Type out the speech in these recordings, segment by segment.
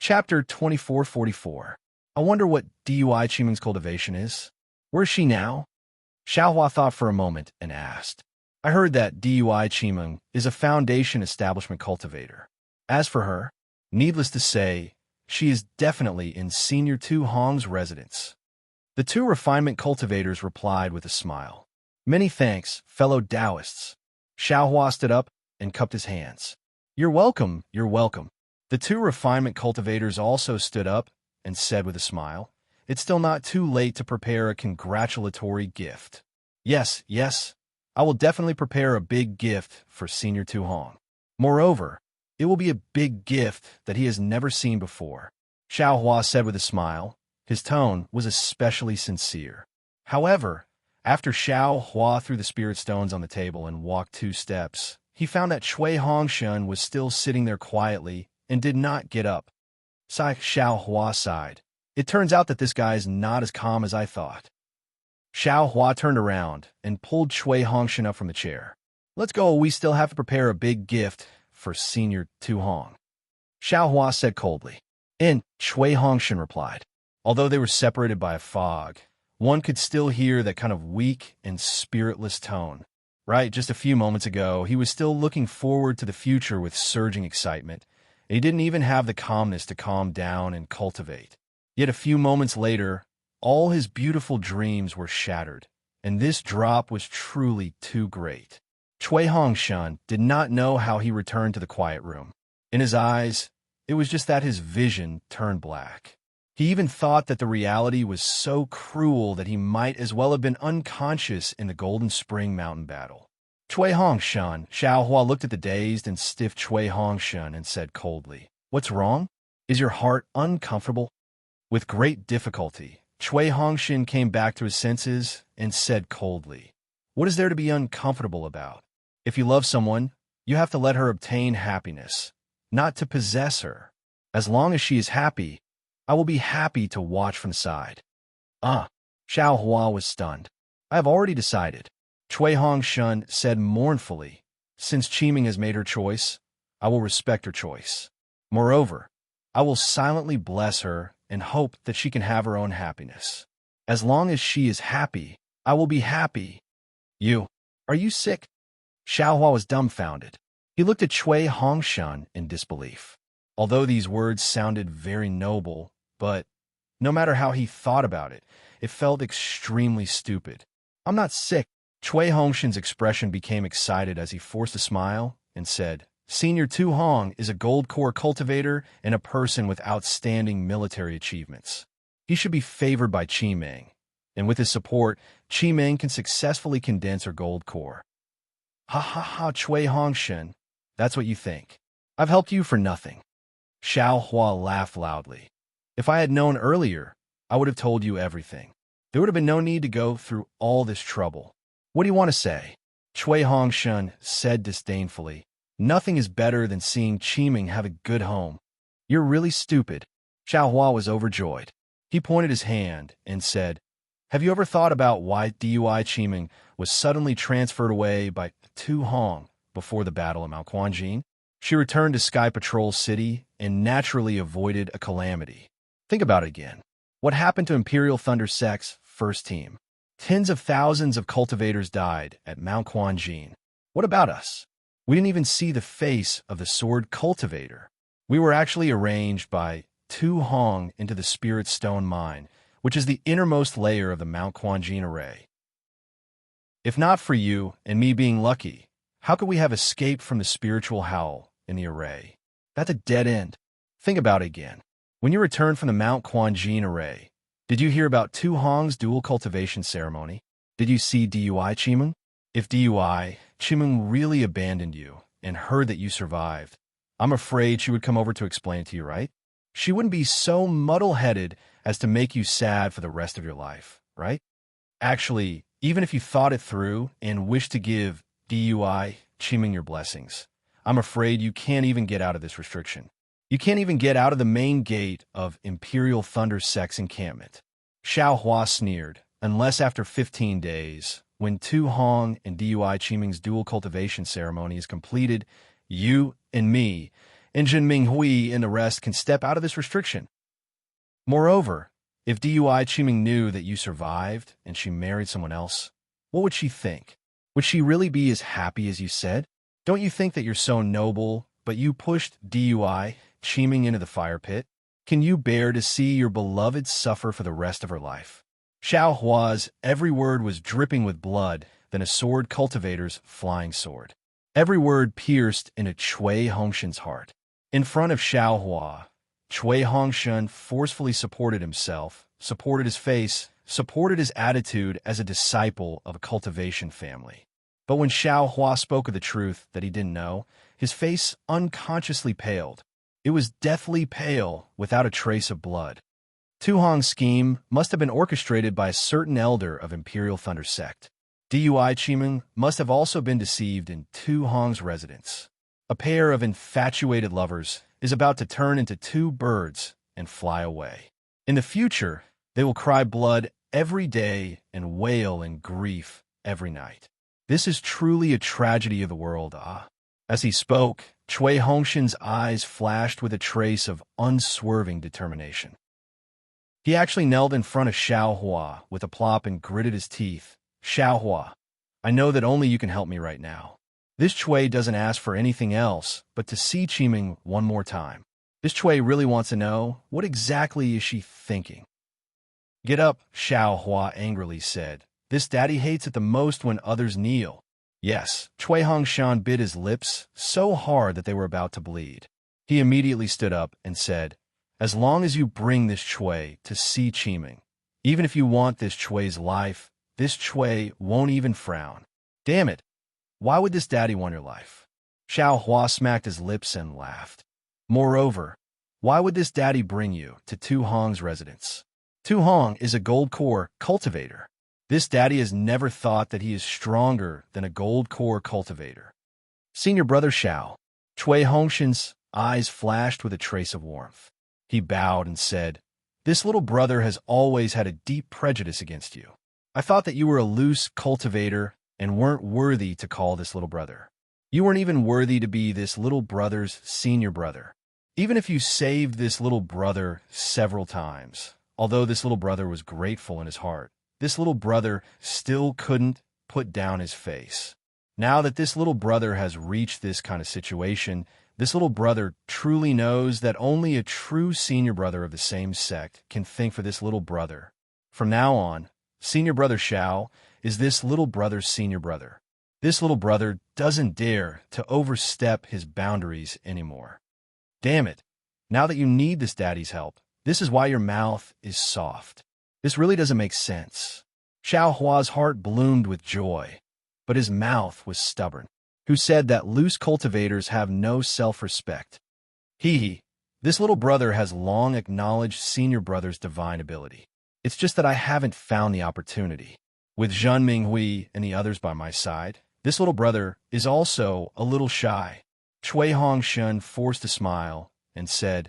Chapter 2444. I wonder what DUI Chiming's cultivation is. Where's she now? Xiaohua thought for a moment and asked. I heard that DUI Chiming is a foundation establishment cultivator. As for her, needless to say, she is definitely in Senior Tu Hong's residence. The two refinement cultivators replied with a smile. Many thanks, fellow Taoists. Xiaohua stood up and cupped his hands. You're welcome, you're welcome. The two refinement cultivators also stood up and said with a smile, it's still not too late to prepare a congratulatory gift. Yes, I will definitely prepare a big gift for Senior Tu Hong. Moreover, it will be a big gift that he has never seen before. Xiaohua said with a smile. His tone was especially sincere. However, after Xiaohua threw the spirit stones on the table and walked 2 steps, he found that Cui Hongshan was still sitting there quietly and did not get up. Xiaohua sighed. It turns out that this guy is not as calm as I thought. Xiaohua turned around and pulled Cui Hongshan up from the chair. Let's go, we still have to prepare a big gift for Senior Tu Hong. Xiaohua said coldly. And Cui Hongshan replied. Although they were separated by a fog, one could still hear that kind of weak and spiritless tone. Right, just a few moments ago, he was still looking forward to the future with surging excitement, and he didn't even have the calmness to calm down and cultivate. Yet a few moments later, all his beautiful dreams were shattered, and this drop was truly too great. Cui Hongshan did not know how he returned to the quiet room. In his eyes, it was just that his vision turned black. He even thought that the reality was so cruel that he might as well have been unconscious in the Golden Spring Mountain battle. Cui Hongshan, Xiaohua looked at the dazed and stiff Cui Hongshan and said coldly, What's wrong? Is your heart uncomfortable? With great difficulty, Cui Hongshan came back to his senses and said coldly, What is there to be uncomfortable about? If you love someone, you have to let her obtain happiness, not to possess her. As long as she is happy, I will be happy to watch from the side. Xiaohua was stunned. I have already decided. Cui Hongshan said mournfully, Since Qiming has made her choice, I will respect her choice. Moreover, I will silently bless her and hope that she can have her own happiness. As long as she is happy, I will be happy. Are you sick? Xiaohua was dumbfounded. He looked at Cui Hongshan in disbelief. Although these words sounded very noble, but no matter how he thought about it, it felt extremely stupid. I'm not sick. Cui Hongshan's expression became excited as he forced a smile and said, Senior Tu Hong is a gold core cultivator and a person with outstanding military achievements. He should be favored by Qiming, and with his support, Qiming can successfully condense her gold core. Cui Hongshan, that's what you think. I've helped you for nothing. Xiaohua laughed loudly. If I had known earlier, I would have told you everything. There would have been no need to go through all this trouble. What do you want to say? Cui Hongshan said disdainfully. Nothing is better than seeing Qiming have a good home. You're really stupid. Xiaohua was overjoyed. He pointed his hand and said, Have you ever thought about why DUI Qiming was suddenly transferred away by Tu Hong before the battle at Mount Quanjin? She returned to Sky Patrol City and naturally avoided a calamity. Think about it again. What happened to Imperial Thunder Sect's first team? Tens of thousands of cultivators died at Mount Quanjin. What about us? We didn't even see the face of the sword cultivator. We were actually arranged by Tu Hong into the Spirit Stone Mine, which is the innermost layer of the Mount Quanjin array. If not for you and me being lucky, how could we have escaped from the spiritual howl in the array? That's a dead end. Think about it again. When you returned from the Mount Quanjin array, did you hear about Tu Hong's dual cultivation ceremony? Did you see DUI Qiming? If DUI Qiming really abandoned you and heard that you survived, I'm afraid she would come over to explain it to you, right? She wouldn't be so muddle-headed as to make you sad for the rest of your life, right? Actually, even if you thought it through and wished to give DUI Qiming your blessings, I'm afraid you can't even get out of this restriction. You can't even get out of the main gate of Imperial Thunder Sect's encampment. Xiaohua sneered, unless after 15 days, when Tu Hong and DUI Qiming's dual cultivation ceremony is completed, you and me and Jin Minghui and the rest can step out of this restriction. Moreover, if DUI Qiming knew that you survived and she married someone else, what would she think? Would she really be as happy as you said? Don't you think that you're so noble, but you pushed DUI Qiming into the fire pit? Can you bear to see your beloved suffer for the rest of her life? Xiao Hua's every word was dripping with blood than a sword cultivator's flying sword. Every word pierced into Cui Hongshan's heart. In front of Xiao Hua, Cui Hongshan forcefully supported himself, supported his face, supported his attitude as a disciple of a cultivation family. But when Xiao Hua spoke of the truth that he didn't know, his face unconsciously paled. It was deathly pale, without a trace of blood. Tu Hong's scheme must have been orchestrated by a certain elder of Imperial Thunder Sect. DUI Qiming must have also been deceived in Tu Hong's residence. A pair of infatuated lovers is about to turn into two birds and fly away. In the future, they will cry blood every day and wail in grief every night. This is truly a tragedy of the world, ah. As he spoke, Cui Hongshan's eyes flashed with a trace of unswerving determination. He actually knelt in front of Xiao Hua with a plop and gritted his teeth. Xiao Hua, I know that only you can help me right now. This Cui doesn't ask for anything else but to see Qiming one more time. This Cui really wants to know, what exactly is she thinking? Get up, Xiao Hua angrily said. This daddy hates it the most when others kneel. Yes, Cui Hongshan bit his lips so hard that they were about to bleed. He immediately stood up and said, as long as you bring this Cui to see Qiming, even if you want this Cui's life, this Cui won't even frown. Damn it, why would this daddy want your life? Xiao Hua smacked his lips and laughed. Moreover, why would this daddy bring you to Tu Hong's residence? Tu Hong is a gold core cultivator. This daddy has never thought that he is stronger than a gold core cultivator. Senior brother Xiao, Cui Hongshan's eyes flashed with a trace of warmth. He bowed and said, this little brother has always had a deep prejudice against you. I thought that you were a loose cultivator and weren't worthy to call this little brother. You weren't even worthy to be this little brother's senior brother. Even if you saved this little brother several times, although this little brother was grateful in his heart, this little brother still couldn't put down his face. Now that this little brother has reached this kind of situation, this little brother truly knows that only a true senior brother of the same sect can think for this little brother. From now on, senior brother Xiao is this little brother's senior brother. This little brother doesn't dare to overstep his boundaries anymore. Damn it, now that you need this daddy's help, this is why your mouth is soft. This really doesn't make sense. Xiao Hua's heart bloomed with joy, but his mouth was stubborn. Who said that loose cultivators have no self-respect? Hee, this little brother has long acknowledged senior brother's divine ability. It's just that I haven't found the opportunity. With Zhen Minghui and the others by my side, this little brother is also a little shy. Cui Hongshan forced a smile and said,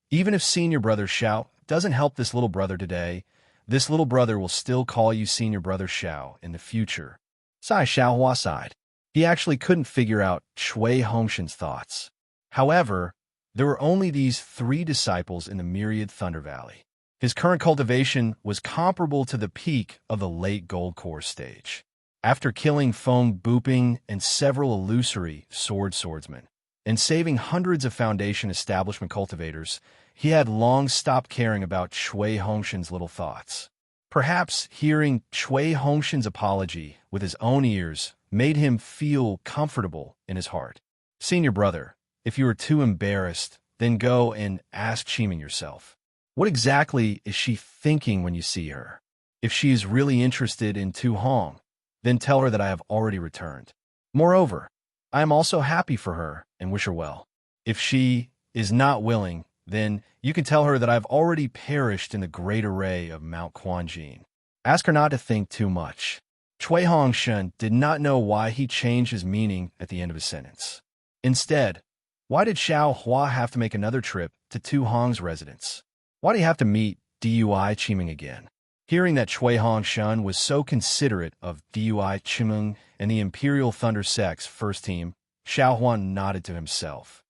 even if senior brother Xiao doesn't help this little brother today, this little brother will still call you senior brother Xiao in the future. Sai Xiao Hua sighed. He actually couldn't figure out Cui Hongshan's thoughts. However, there were only these 3 disciples in the myriad Thunder Valley. His current cultivation was comparable to the peak of the late Gold Core stage. After killing Feng Buping and several illusory swordsmen, and saving hundreds of Foundation establishment cultivators, he had long stopped caring about Cui Hongshan's little thoughts. Perhaps hearing Cui Hongshan's apology with his own ears made him feel comfortable in his heart. Senior brother, if you are too embarrassed, then go and ask Qiming yourself. What exactly is she thinking when you see her? If she is really interested in Tu Hong, then tell her that I have already returned. Moreover, I am also happy for her and wish her well. If she is not willing, then you can tell her that I have already perished in the great array of Mount Quanjin. Ask her not to think too much. Cui Hongshan did not know why he changed his meaning at the end of his sentence. Instead, why did Xiao Hua have to make another trip to Tu Hong's residence? Why did he have to meet DUI Qiming again? Hearing that Cui Hongshan was so considerate of DUI Qiming and the Imperial Thunder Sect's first team, Xiao Huan nodded to himself.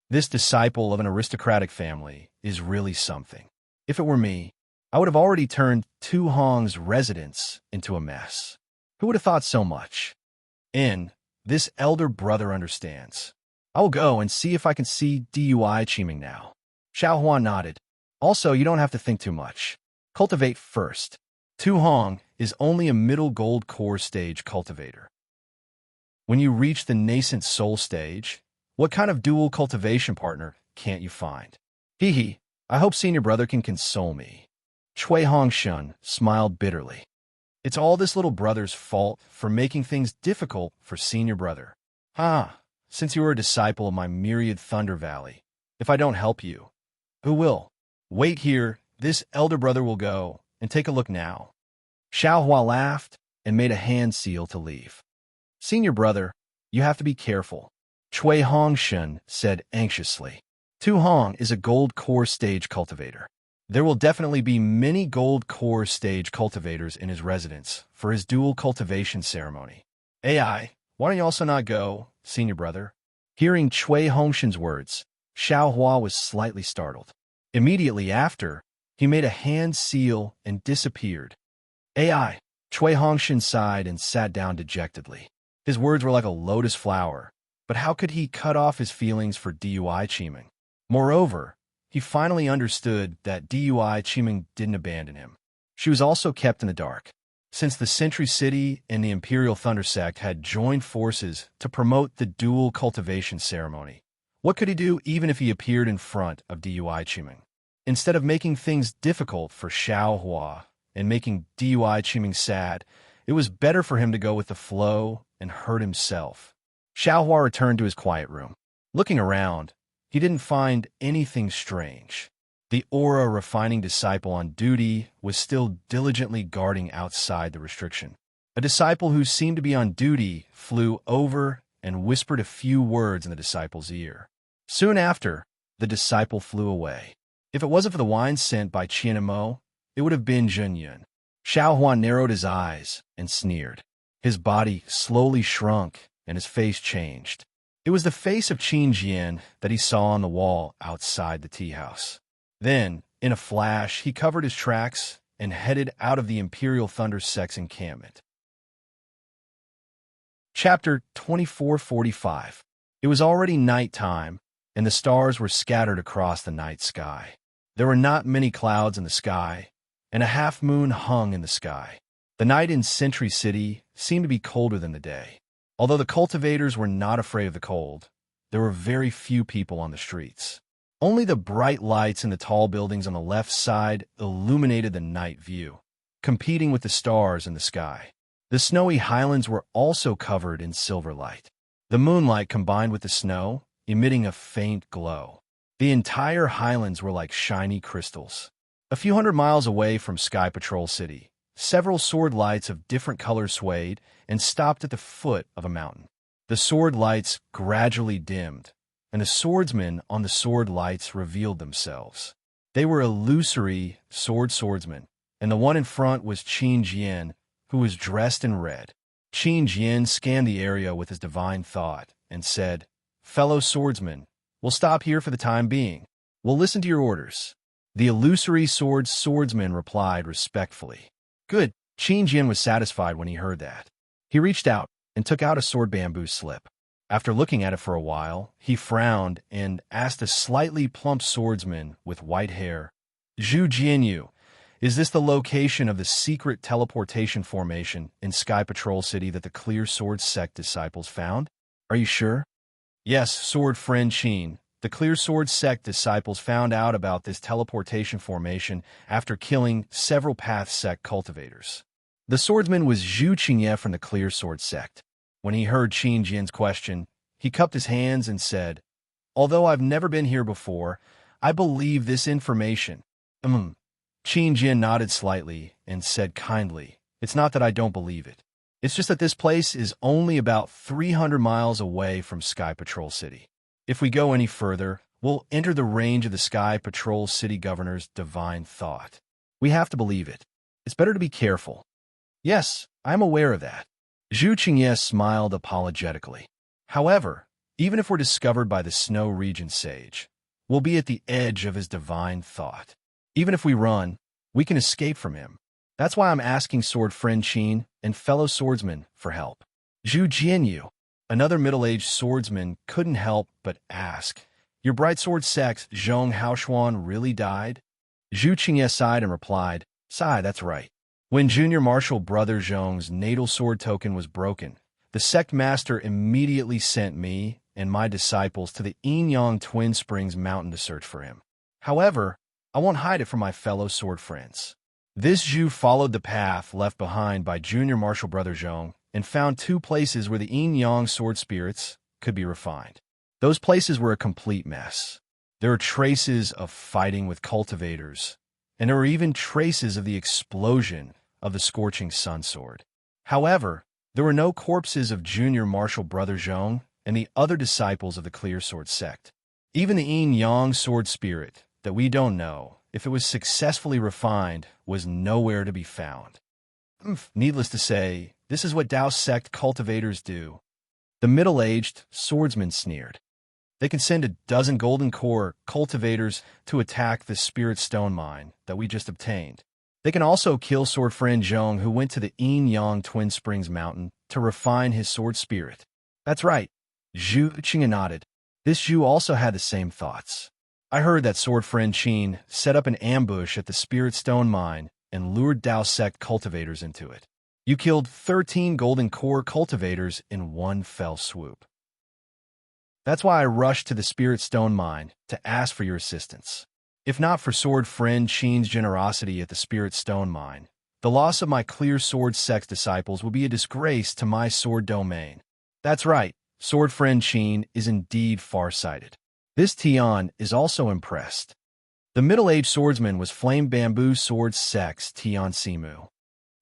This disciple of an aristocratic family is really something. If it were me, I would have already turned Tu Hong's residence into a mess. Who would have thought so much? This elder brother understands. I will go and see if I can see Dui Chiming now. Xiao Hua nodded. Also, you don't have to think too much. Cultivate first. Tu Hong is only a middle gold core stage cultivator. When you reach the nascent soul stage, what kind of dual cultivation partner can't you find? Hee, I hope senior brother can console me. Chui Hongshun smiled bitterly. It's all this little brother's fault for making things difficult for senior brother. Since you are a disciple of my myriad Thunder Valley, if I don't help you, who will? Wait here, this elder brother will go, and take a look now. Xiao Hua laughed and made a hand seal to leave. Senior brother, you have to be careful, Chui Hongshun said anxiously. Tu Hong is a gold core stage cultivator. There will definitely be many gold core stage cultivators in his residence for his dual cultivation ceremony. Why don't you also not go, senior brother? Hearing Chui Hongshun's words, Xiao Hua was slightly startled. Immediately after, he made a hand seal and disappeared. Chui Hongshun sighed and sat down dejectedly. His words were like a lotus flower, but how could he cut off his feelings for Dui Chiming? Moreover, he finally understood that Dui Chiming didn't abandon him. She was also kept in the dark. Since the Century City and the Imperial Thunder Sect had joined forces to promote the dual cultivation ceremony, what could he do even if he appeared in front of Dui Chiming? Instead of making things difficult for Xiao Hua and making Dui Chiming sad, it was better for him to go with the flow and hurt himself. Xiao Hua returned to his quiet room. Looking around, he didn't find anything strange. The aura refining disciple on duty was still diligently guarding outside the restriction. A disciple who seemed to be on duty flew over and whispered a few words in the disciple's ear. Soon after, the disciple flew away. If it wasn't for the wine sent by Qian and Mo, it would have been Zhenyun. Xiao Hua narrowed his eyes and sneered. His body slowly shrunk and his face changed. It was the face of Qin Jian that he saw on the wall outside the tea house. Then, in a flash, he covered his tracks and headed out of the Imperial Thunder Sect's encampment. Chapter 2445. It was already nighttime, and the stars were scattered across the night sky. There were not many clouds in the sky, and a half-moon hung in the sky. The night in Century City seemed to be colder than the day. Although the cultivators were not afraid of the cold, there were very few people on the streets. Only the bright lights in the tall buildings on the left side illuminated the night view, competing with the stars in the sky. The snowy highlands were also covered in silver light. The moonlight combined with the snow, emitting a faint glow. The entire highlands were like shiny crystals. A few hundred miles away from Sky Patrol City, several sword lights of different colors swayed and stopped at the foot of a mountain. The sword lights gradually dimmed, and the swordsmen on the sword lights revealed themselves. They were illusory swordsmen, and the one in front was Qin Jian, who was dressed in red. Qin Jian scanned the area with his divine thought and said, "Fellow swordsmen, we'll stop here for the time being. We'll listen to your orders." The illusory swordsman replied respectfully. Good. Qin Jian was satisfied when he heard that. He reached out and took out a sword bamboo slip. After looking at it for a while, he frowned and asked a slightly plump swordsman with white hair, "Zhu Jianyu, is this the location of the secret teleportation formation in Sky Patrol City that the Clear Sword Sect disciples found? Are you sure?" "Yes, sword friend Qin. The Clear Sword Sect disciples found out about this teleportation formation after killing several Path Sect cultivators." The swordsman was Zhu Qingye from the Clear Sword Sect. When he heard Qin Jian's question, he cupped his hands and said, "Although I've never been here before, I believe this information." Qin Jian nodded slightly and said kindly, "It's not that I don't believe it. It's just that this place is only about 300 miles away from Sky Patrol City. If we go any further, we'll enter the range of the Sky Patrol City Governor's divine thought. We have to believe it. It's better to be careful." "Yes, I'm aware of that." Zhu Qingye smiled apologetically. "However, Even if we're discovered by the Snow Region Sage, we'll be at the edge of his divine thought. Even if we run, we can escape from him. That's why I'm asking sword friend Qin and fellow swordsman for help. Zhu Jianyu, another middle-aged swordsman, couldn't help but ask, your bright sword sex, Zhong Haoshuan, really died? Zhu Qingye sighed and replied, Sigh, that's right. When junior martial brother Zhong's natal sword token was broken, the sect master immediately sent me and my disciples to the Enyang Twin Springs Mountain to search for him. However, I won't hide it from my fellow sword friends. This Zhu followed the path left behind by junior martial brother Zhong and found two places where the Enyang sword spirits could be refined. Those places were a complete mess. There were traces of fighting with cultivators, and there were even traces of the explosion of the Scorching Sun Sword. However, there were no corpses of junior martial brother Zhong and the other disciples of the Clear Sword sect. Even the Yin-Yang sword spirit, that we don't know if it was successfully refined, was nowhere to be found. Needless to say, this is what Dao sect cultivators do. The middle-aged swordsman sneered. They can send a dozen golden core cultivators to attack the spirit stone mine that we just obtained. They can also kill sword friend Zhong, who went to the Enyang Twin Springs Mountain to refine his sword spirit. That's right. Zhu Qingye nodded. This Zhu also had the same thoughts. I heard that sword friend Qin set up an ambush at the spirit stone mine and lured Dao sect cultivators into it. You killed 13 golden core cultivators in one fell swoop. That's why I rushed to the Spirit Stone Mine to ask for your assistance. If not for sword friend Qin's generosity at the Spirit Stone Mine, the loss of my Clear Sword sect disciples will be a disgrace to my sword domain. That's right, sword friend Qin is indeed far-sighted. This Tian is also impressed. The middle-aged swordsman was Flame Bamboo Sword Sect's Tian Simu.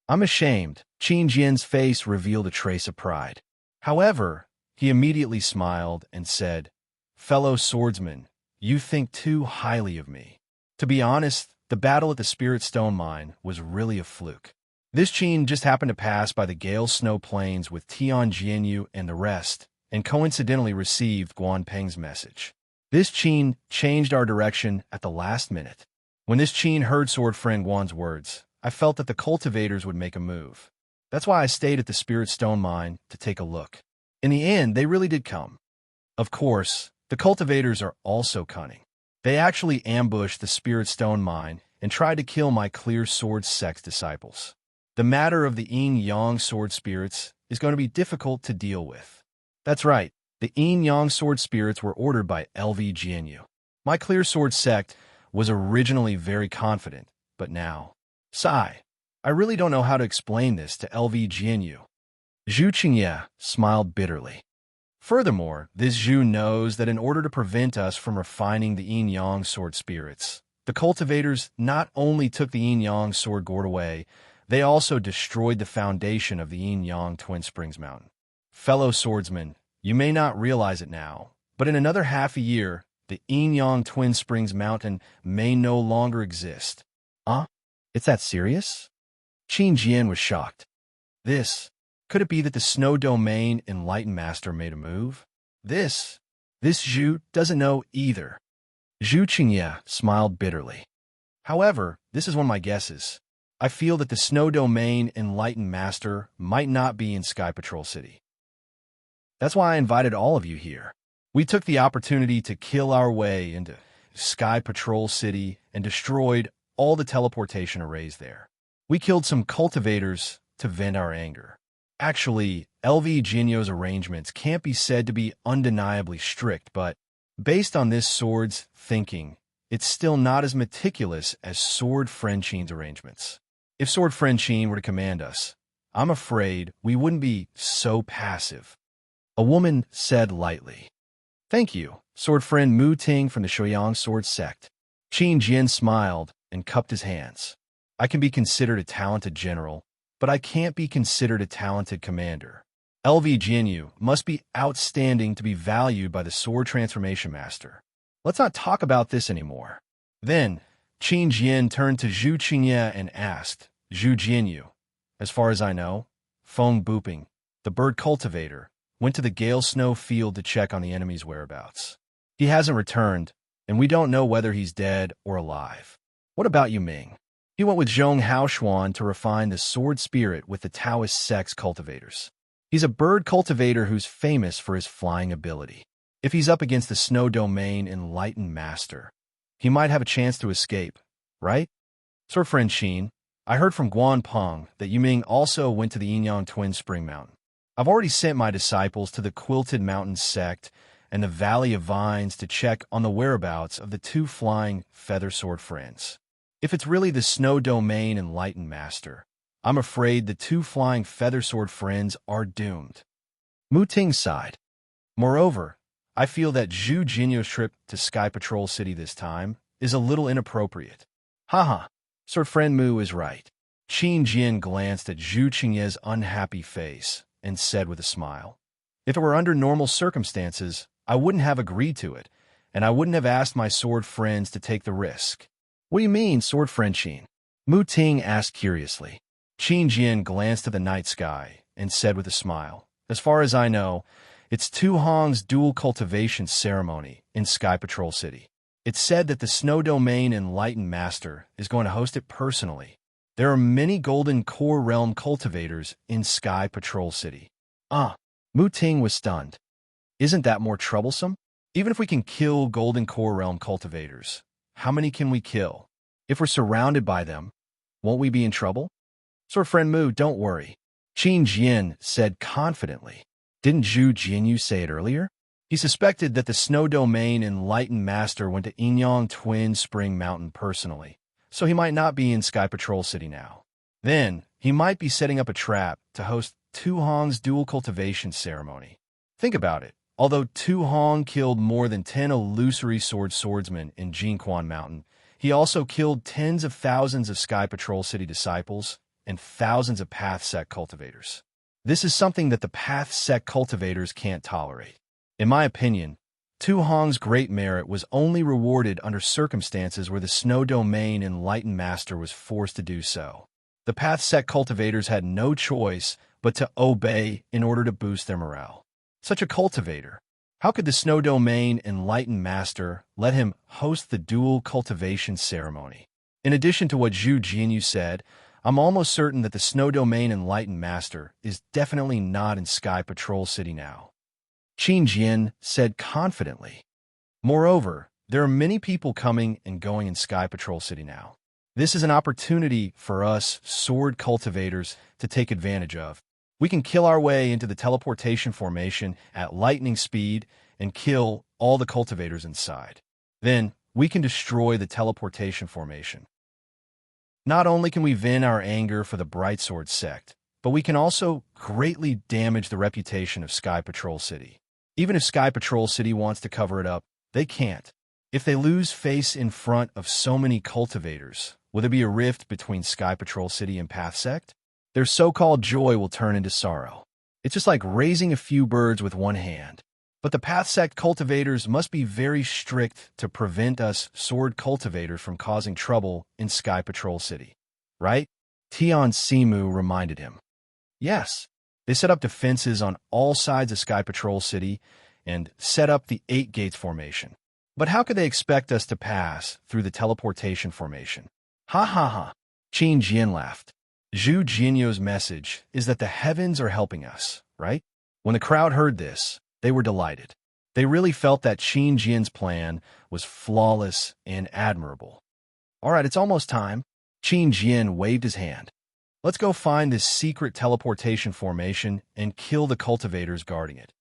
I'm ashamed. Qin Jian's face revealed a trace of pride. However, he immediately smiled and said, Fellow swordsman, you think too highly of me. To be honest, the battle at the Spirit Stone Mine was really a fluke. This Qin just happened to pass by the Gale Snow Plains with Tian Jianyu and the rest, and coincidentally received Guan Peng's message. This Qin changed our direction at the last minute. When this Qin heard sword friend Guan's words, I felt that the cultivators would make a move. That's why I stayed at the Spirit Stone Mine to take a look. In the end, they really did come. Of course, the cultivators are also cunning. They actually ambushed the Spirit Stone Mine and tried to kill my Clear Sword sect's disciples. The matter of the Yin-Yang sword spirits is going to be difficult to deal with. That's right, the Yin-Yang sword spirits were ordered by LV Jianyu. My Clear Sword sect was originally very confident, but now, sigh. I really don't know how to explain this to LV Jianyu. Zhu Qingye smiled bitterly. Furthermore, this Zhu knows that in order to prevent us from refining the Yin-Yang sword spirits, the cultivators not only took the Yin-Yang sword gourd away, they also destroyed the foundation of the Yin-Yang Twin Springs Mountain. Fellow swordsmen, you may not realize it now, but in another half a year, the Yin-Yang Twin Springs Mountain may no longer exist. Huh? It's that serious? Qin Jian was shocked. Could it be that the Snow Domain Enlightened Master made a move? This Zhu doesn't know either. Zhu Qingye smiled bitterly. However, this is one of my guesses. I feel that the Snow Domain Enlightened Master might not be in Sky Patrol City. That's why I invited all of you here. We took the opportunity to kill our way into Sky Patrol City and destroyed all the teleportation arrays there. We killed some cultivators to vent our anger. Actually, LV Jianyu's arrangements can't be said to be undeniably strict, but based on this sword's thinking, it's still not as meticulous as sword friend Qin's arrangements. If sword friend Qin were to command us, I'm afraid we wouldn't be so passive. A woman said lightly. Thank you, sword friend Mu Ting from the Shouyang sword sect. Qin Jian smiled and cupped his hands. I can be considered a talented general, but I can't be considered a talented commander. LV Jianyu must be outstanding to be valued by the Sword Transformation Master. Let's not talk about this anymore. Then, Qin Jian turned to Zhu Qingye and asked, Zhu Jianyu, as far as I know, Feng Buping, the bird cultivator, went to the Gale Snow field to check on the enemy's whereabouts. He hasn't returned, and we don't know whether he's dead or alive. What about Yu Ming? He went with Zhong Haoshuan to refine the sword spirit with the Taoist sex cultivators. He's a bird cultivator who's famous for his flying ability. If he's up against the Snow Domain Enlightened Master, he might have a chance to escape, right? Sir Friend Xin, I heard from Guan Peng that Yu Ming also went to the Yinyang Twin Spring Mountain. I've already sent my disciples to the Quilted Mountain sect and the Valley of Vines to check on the whereabouts of the two flying feather sword friends. If it's really the Snow Domain Enlightened Master, I'm afraid the two flying feather sword friends are doomed. Mu Ting sighed. Moreover, I feel that Zhu Jinyo's trip to Sky Patrol City this time is a little inappropriate. Haha, Sir Friend Mu is right. Qin Jin glanced at Zhu Qingye's unhappy face and said with a smile, if it were under normal circumstances, I wouldn't have agreed to it, and I wouldn't have asked my sword friends to take the risk. What do you mean, Sword Friend Qin? Mu Ting asked curiously. Qin Jin glanced at the night sky and said with a smile, as far as I know, it's Tu Hong's dual cultivation ceremony in Sky Patrol City. It's said that the Snow Domain Enlightened Master is going to host it personally. There are many Golden Core Realm cultivators in Sky Patrol City. Mu Ting was stunned. Isn't that more troublesome? Even if we can kill Golden Core Realm cultivators, how many can we kill? If we're surrounded by them, won't we be in trouble? Sir Friend Mu, don't worry. Qin Jin said confidently. Didn't Zhu Jinyu say it earlier? He suspected that the Snow Domain Enlightened Master went to Yinyang Twin Spring Mountain personally, so he might not be in Sky Patrol City now. Then, he might be setting up a trap to host Tu Hong's dual cultivation ceremony. Think about it. Although Tu Hong killed more than 10 illusory swordsmen in Jinquan Mountain, he also killed tens of thousands of Sky Patrol City disciples and thousands of Path Sect cultivators. This is something that the Path Sect cultivators can't tolerate. In my opinion, Tu Hong's great merit was only rewarded under circumstances where the Snow Domain Enlightened Master was forced to do so. The Path Sect cultivators had no choice but to obey in order to boost their morale. Such a cultivator, how could the Snow Domain Enlightened Master let him host the dual cultivation ceremony? In addition to what Zhu Jinyu said, I'm almost certain that the Snow Domain Enlightened Master is definitely not in Sky Patrol City now. Qin Jin said confidently. Moreover, there are many people coming and going in Sky Patrol City now. This is an opportunity for us sword cultivators to take advantage of. We can kill our way into the teleportation formation at lightning speed and kill all the cultivators inside. Then, we can destroy the teleportation formation. Not only can we vent our anger for the Brightsword sect, but we can also greatly damage the reputation of Sky Patrol City. Even if Sky Patrol City wants to cover it up, they can't. If they lose face in front of so many cultivators, will there be a rift between Sky Patrol City and Path Sect? Their so-called joy will turn into sorrow. It's just like raising a few birds with one hand. But the Path Sect cultivators must be very strict to prevent us sword cultivators from causing trouble in Sky Patrol City. Right? Tian Simu reminded him. Yes, they set up defenses on all sides of Sky Patrol City and set up the 8 Gates formation. But how could they expect us to pass through the teleportation formation? Ha ha ha. Qin Jin laughed. Zhu Jinyo's message is that the heavens are helping us, right? When the crowd heard this, they were delighted. They really felt that Qin Jin's plan was flawless and admirable. All right, it's almost time. Qin Jin waved his hand. Let's go find this secret teleportation formation and kill the cultivators guarding it.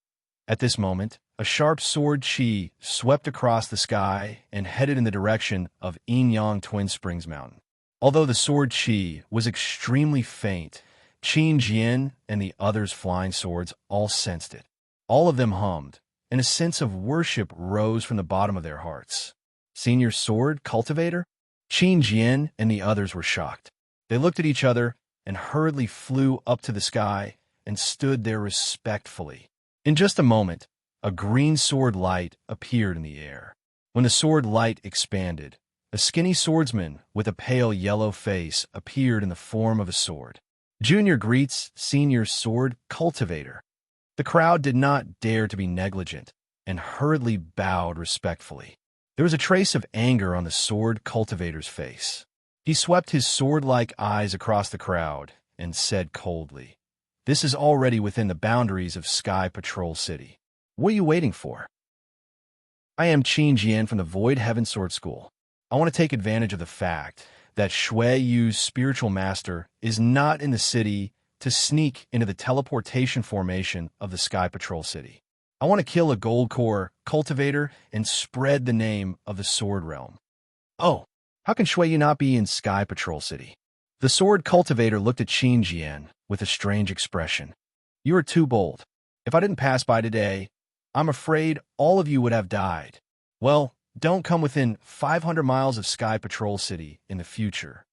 At this moment, a sharp sword chi swept across the sky and headed in the direction of Yinyang Twin Springs Mountain. Although the sword chi was extremely faint, Qin Jin and the others' flying swords all sensed it. All of them hummed, and a sense of worship rose from the bottom of their hearts. Senior sword cultivator? Qin Jin and the others were shocked. They looked at each other and hurriedly flew up to the sky and stood there respectfully. In just a moment, a green sword light appeared in the air. When the sword light expanded, a skinny swordsman with a pale yellow face appeared in the form of a sword. Junior greets senior sword cultivator. The crowd did not dare to be negligent and hurriedly bowed respectfully. There was a trace of anger on the sword cultivator's face. He swept his sword-like eyes across the crowd and said coldly, "This is already within the boundaries of Sky Patrol City. What are you waiting for?" "I am Qin Jian from the Void Heaven Sword School. I want to take advantage of the fact that Shui Yu's spiritual master is not in the city to sneak into the teleportation formation of the Sky Patrol City. I want to kill a gold core cultivator and spread the name of the Sword Realm." "Oh, how can Shui Yu not be in Sky Patrol City?" The sword cultivator looked at Qin Jian with a strange expression. "You are too bold. If I didn't pass by today, I'm afraid all of you would have died. Well, don't come within 500 miles of Sky Patrol City in the future."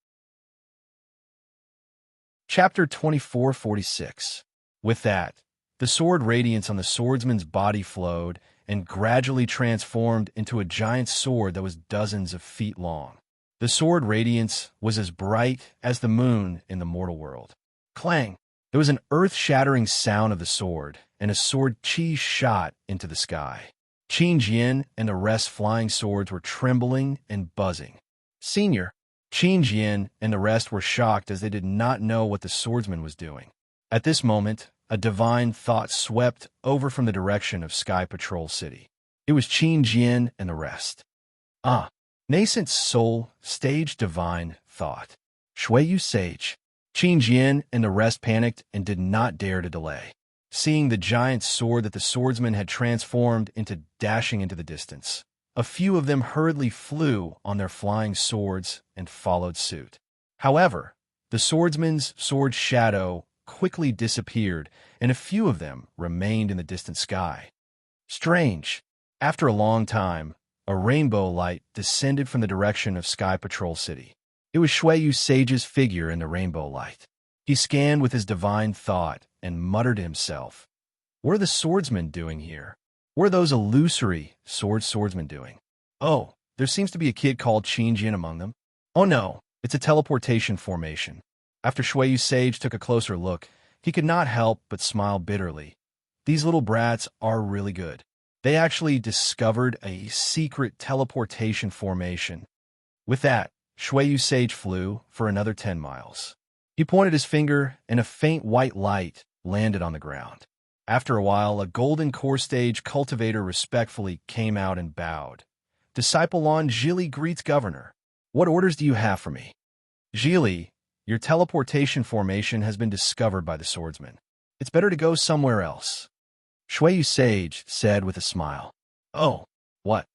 Chapter 2446. With that, the sword radiance on the swordsman's body flowed and gradually transformed into a giant sword that was dozens of feet long. The sword radiance was as bright as the moon in the mortal world. Clang! There was an earth-shattering sound of the sword, and a sword chi shot into the sky. Qin Jian and the rest flying swords were trembling and buzzing. "Senior!" Qin Jian and the rest were shocked as they did not know what the swordsman was doing. At this moment, a divine thought swept over from the direction of Sky Patrol City. It was Qin Jian and the rest. Nascent soul, stage divine thought. Shui Yu sage. Qin Jian and the rest panicked and did not dare to delay, seeing the giant sword that the swordsman had transformed into dashing into the distance. A few of them hurriedly flew on their flying swords and followed suit. However, the swordsman's sword shadow quickly disappeared, and a few of them remained in the distant sky. Strange. After a long time, a rainbow light descended from the direction of Sky Patrol City. It was Shui Yu Sage's figure in the rainbow light. He scanned with his divine thought and muttered to himself, "What are the swordsmen doing here? What are those illusory swordsmen doing? Oh, there seems to be a kid called Qin Jian among them. Oh no, it's a teleportation formation." After Shui Yu Sage took a closer look, he could not help but smile bitterly. These little brats are really good. They actually discovered a secret teleportation formation. With that, Shui Yu Sage flew for another 10 miles. He pointed his finger, and a faint white light landed on the ground. After a while, a golden core stage cultivator respectfully came out and bowed. "Disciple Lon Zhili greets Governor. What orders do you have for me?" "Zhili, your teleportation formation has been discovered by the swordsman. It's better to go somewhere else," Shui Yu Sage said with a smile. "Oh, what?"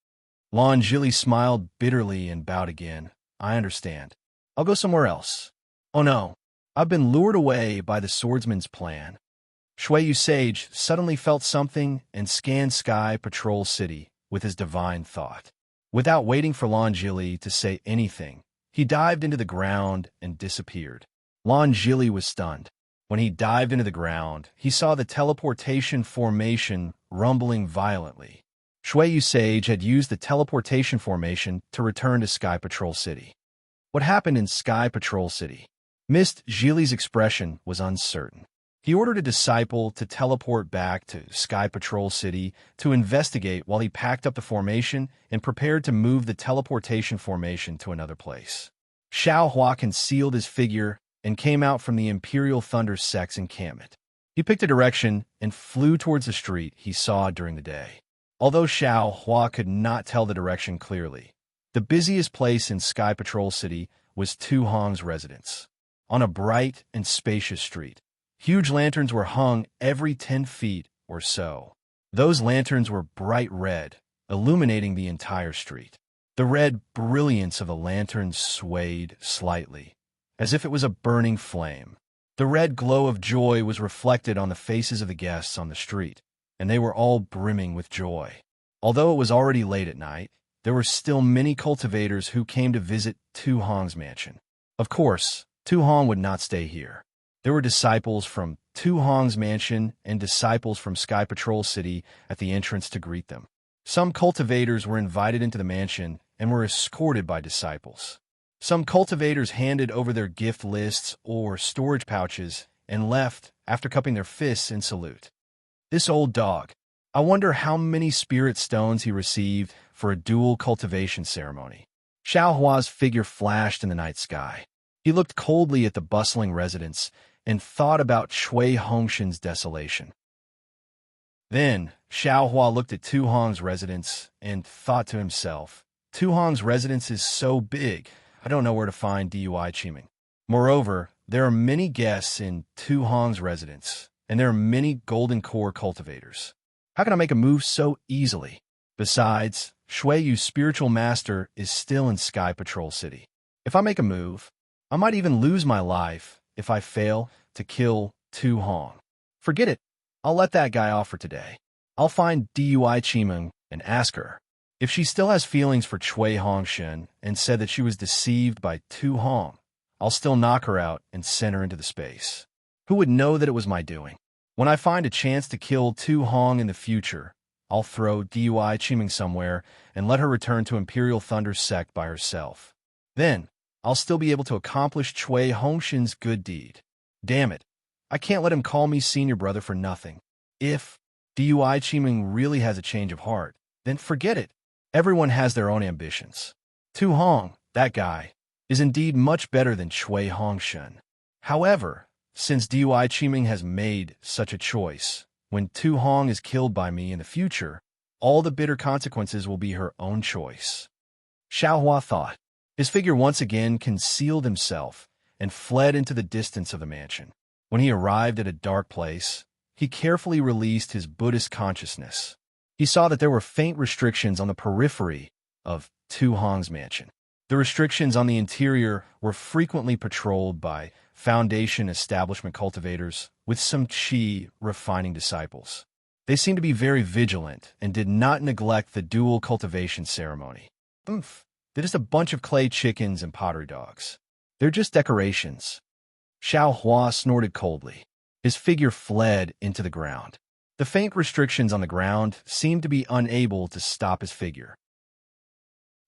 Lon Zhili smiled bitterly and bowed again. "I understand. I'll go somewhere else." "Oh no, I've been lured away by the swordsman's plan." Shui Yu Sage suddenly felt something and scanned Sky Patrol City with his divine thought. Without waiting for Lon Zhili to say anything, he dived into the ground and disappeared. Lon Zhili was stunned. When he dived into the ground, he saw the teleportation formation rumbling violently. Shui Yu Sage had used the teleportation formation to return to Sky Patrol City. What happened in Sky Patrol City? Mist Zhili's expression was uncertain. He ordered a disciple to teleport back to Sky Patrol City to investigate while he packed up the formation and prepared to move the teleportation formation to another place. Xiao Hua concealed his figure and came out from the Imperial Thunder Sect's encampment. He picked a direction and flew towards the street he saw during the day. Although Xiao Hua could not tell the direction clearly, the busiest place in Sky Patrol City was Tu Hong's residence. On a bright and spacious street, huge lanterns were hung every 10 feet or so. Those lanterns were bright red, illuminating the entire street. The red brilliance of the lanterns swayed slightly, as if it was a burning flame. The red glow of joy was reflected on the faces of the guests on the street, and they were all brimming with joy. Although it was already late at night, there were still many cultivators who came to visit Tu Hong's mansion. Of course, Tu Hong would not stay here. There were disciples from Tu Hong's mansion and disciples from Sky Patrol City at the entrance to greet them. Some cultivators were invited into the mansion and were escorted by disciples. Some cultivators handed over their gift lists or storage pouches and left after cupping their fists in salute. This old dog. I wonder how many spirit stones he received for a dual cultivation ceremony. Xiao Hua's figure flashed in the night sky. He looked coldly at the bustling residence and thought about Shui Hongshan's desolation. Then, Xiao Hua looked at Tu Hong's residence and thought to himself, Tu Hong's residence is so big, I don't know where to find DUI Qiming. Moreover, there are many guests in Tu Hong's residence, and there are many golden core cultivators. How can I make a move so easily? Besides, Shui Yu's spiritual master is still in Sky Patrol City. If I make a move, I might even lose my life if I fail to kill Tu Hong. Forget it. I'll let that guy off for today. I'll find DUI Qimeng and ask her. If she still has feelings for Shui Hongshan and said that she was deceived by Tu Hong, I'll still knock her out and send her into the space. Who would know that it was my doing? When I find a chance to kill Tu Hong in the future, I'll throw DUI Qimeng somewhere and let her return to Imperial Thunder Sect by herself. Then, I'll still be able to accomplish Shui Hongshan's good deed. Damn it. I can't let him call me senior brother for nothing. If DUI Qimeng really has a change of heart, then forget it. Everyone has their own ambitions. Tu Hong, that guy, is indeed much better than Shui Hongshan. However, since DUI Qimeng has made such a choice, when Tu Hong is killed by me in the future, all the bitter consequences will be her own choice. Xiao Hua thought. His figure once again concealed himself and fled into the distance of the mansion. When he arrived at a dark place, he carefully released his Buddhist consciousness. He saw that there were faint restrictions on the periphery of Tu Hong's mansion. The restrictions on the interior were frequently patrolled by Foundation establishment cultivators with some Qi refining disciples. They seemed to be very vigilant and did not neglect the dual cultivation ceremony. Oomph, they're just a bunch of clay chickens and pottery dogs. They're just decorations. Xiao Hua snorted coldly. His figure fled into the ground. The faint restrictions on the ground seemed to be unable to stop his figure.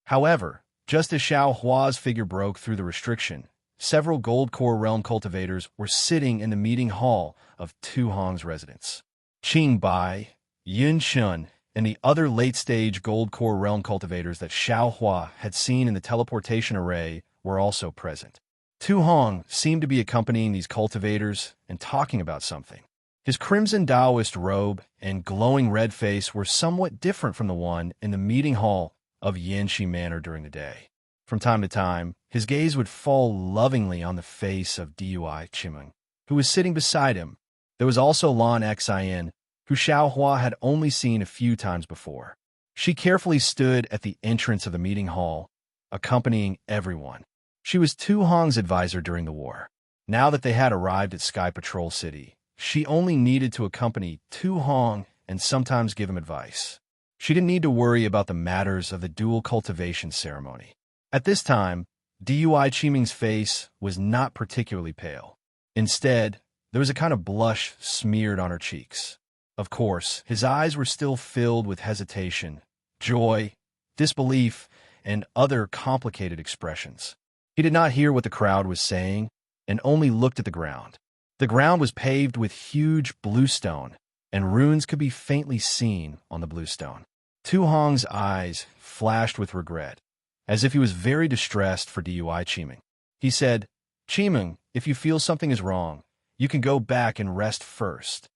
However, just as Xiao Hua's figure broke through the restriction, several Gold Core Realm cultivators were sitting in the meeting hall of Tu Hong's residence. Qing Bai, Yun Shun, and the other late-stage Gold Core Realm cultivators that Xiao Hua had seen in the teleportation array were also present. Tu Hong seemed to be accompanying these cultivators and talking about something. His crimson Taoist robe and glowing red face were somewhat different from the one in the meeting hall of Yanxi Manor during the day. From time to time, his gaze would fall lovingly on the face of DUI Qimeng, who was sitting beside him. There was also Lan Xin, who Xiao Hua had only seen a few times before. She carefully stood at the entrance of the meeting hall, accompanying everyone. She was Tu Hong's advisor during the war. Now that they had arrived at Sky Patrol City, she only needed to accompany Tu Hong and sometimes give him advice. She didn't need to worry about the matters of the dual cultivation ceremony. At this time, DUI Qimeng's face was not particularly pale. Instead, there was a kind of blush smeared on her cheeks. Of course, his eyes were still filled with hesitation, joy, disbelief, and other complicated expressions. He did not hear what the crowd was saying and only looked at the ground. The ground was paved with huge blue stone, and runes could be faintly seen on the blue stone. Tu Hong's eyes flashed with regret, as if he was very distressed for DUI Qimeng. He said, "Qimeng, if you feel something is wrong, you can go back and rest first."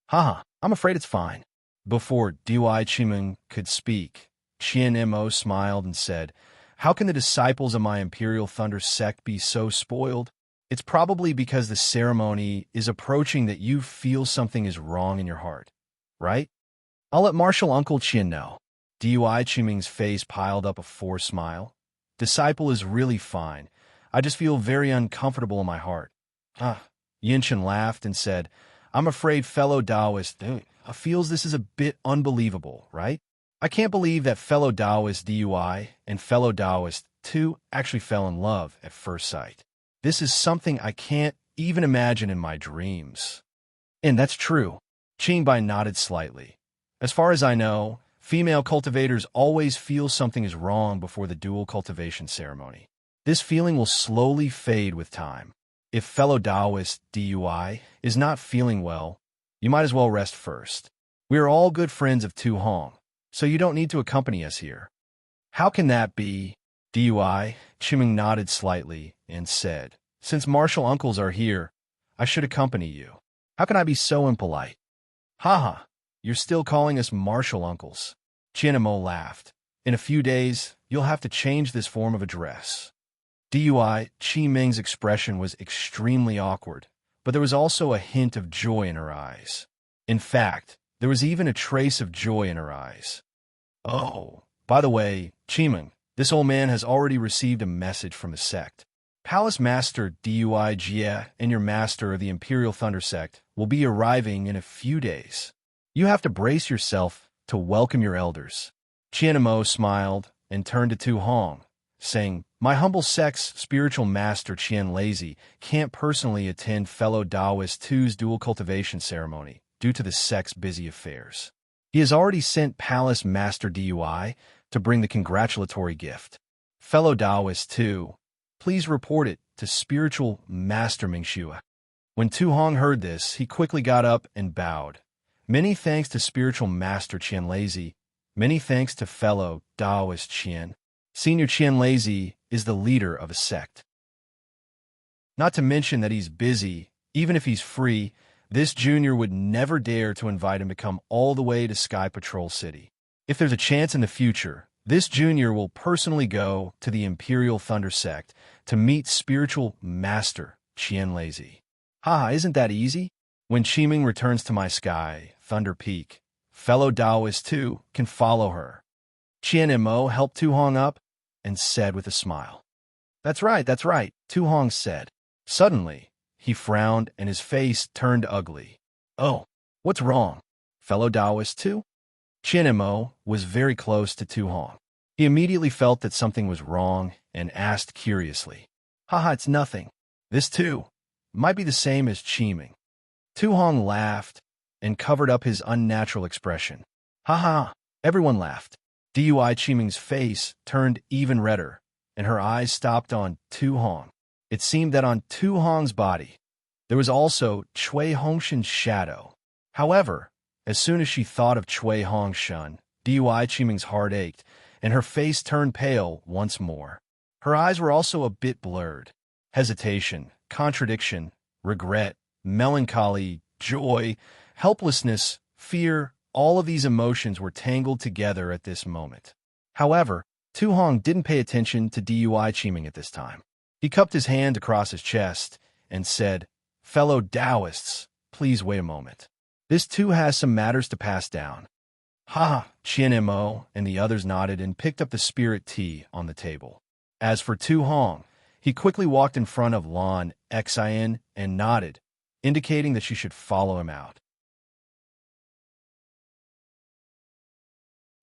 Haha, I'm afraid it's fine. Before DUI Qimeng could speak, Qian Mo smiled and said, "How can the disciples of my Imperial Thunder Sect be so spoiled? It's probably because the ceremony is approaching that you feel something is wrong in your heart, right? I'll let Martial Uncle Qian know." DUI Qimeng's face piled up a forced smile. "Disciple is really fine. I just feel very uncomfortable in my heart." Yinshin laughed and said, "I'm afraid fellow Taoist feels this is a bit unbelievable, right? I can't believe that fellow Taoist DUI and fellow Taoist too actually fell in love at first sight. This is something I can't even imagine in my dreams." And that's true. Qingbai nodded slightly. As far as I know, female cultivators always feel something is wrong before the dual cultivation ceremony. This feeling will slowly fade with time. If fellow Taoist DUI is not feeling well, you might as well rest first. We are all good friends of Tu Hong, so you don't need to accompany us here. How can that be? DUI, Chiming nodded slightly and said, since martial uncles are here, I should accompany you. How can I be so impolite? Haha, you're still calling us martial uncles. Qianmo laughed. In a few days, you'll have to change this form of address. DUI, Qi Ming's expression was extremely awkward, but there was also a hint of joy in her eyes. In fact, there was even a trace of joy in her eyes. Oh, by the way, Qimeng, this old man has already received a message from his sect. Palace Master Dui Jie and your master of the Imperial Thunder Sect will be arriving in a few days. You have to brace yourself to welcome your elders. Qianmo smiled and turned to Tu Hong, saying, my humble sect's spiritual master Qian Lazy can't personally attend fellow Taoist Tu's dual cultivation ceremony due to the sect's busy affairs. He has already sent Palace Master Dui to bring the congratulatory gift. Fellow Taoist Tu, please report it to Spiritual Master Mingxue. When Tu Hong heard this, he quickly got up and bowed. Many thanks to Spiritual Master Qian Lazy. Many thanks to fellow Taoist Qian. Senior Qian Lazy is the leader of a sect. Not to mention that he's busy. Even if he's free, this junior would never dare to invite him to come all the way to Sky Patrol City. If there's a chance in the future, this junior will personally go to the Imperial Thunder Sect to meet Spiritual Master Qian Lazy. Haha, isn't that easy? When Qiming returns to my sky, Thunder Peak, fellow Taoist Tu can follow her. Qianmo helped Tu Hong up and said with a smile. That's right, Tu Hong said. Suddenly, he frowned and his face turned ugly. Oh, what's wrong? Fellow Taoist Tu? Qianmo was very close to Tu Hong. He immediately felt that something was wrong and asked curiously. Haha, it's nothing. This too might be the same as Qiming. Tu Hong laughed and covered up his unnatural expression. Haha, everyone laughed. Dui Qiming's face turned even redder, and her eyes stopped on Tu Hong. It seemed that on Tu Hong's body, there was also Cui Hongshan's shadow. However, as soon as she thought of Cui Hongshan, Dui Qiming's heart ached, and her face turned pale once more. Her eyes were also a bit blurred. Hesitation, contradiction, regret, melancholy, joy, helplessness, fear, all of these emotions were tangled together at this moment. However, Tu Hong didn't pay attention to Dui Qiming at this time. He cupped his hand across his chest and said, fellow Taoists, please wait a moment. This too has some matters to pass down. Ha! Qianmo and the others nodded and picked up the spirit tea on the table. As for Tu Hong, he quickly walked in front of Lan Xian and nodded, indicating that she should follow him out.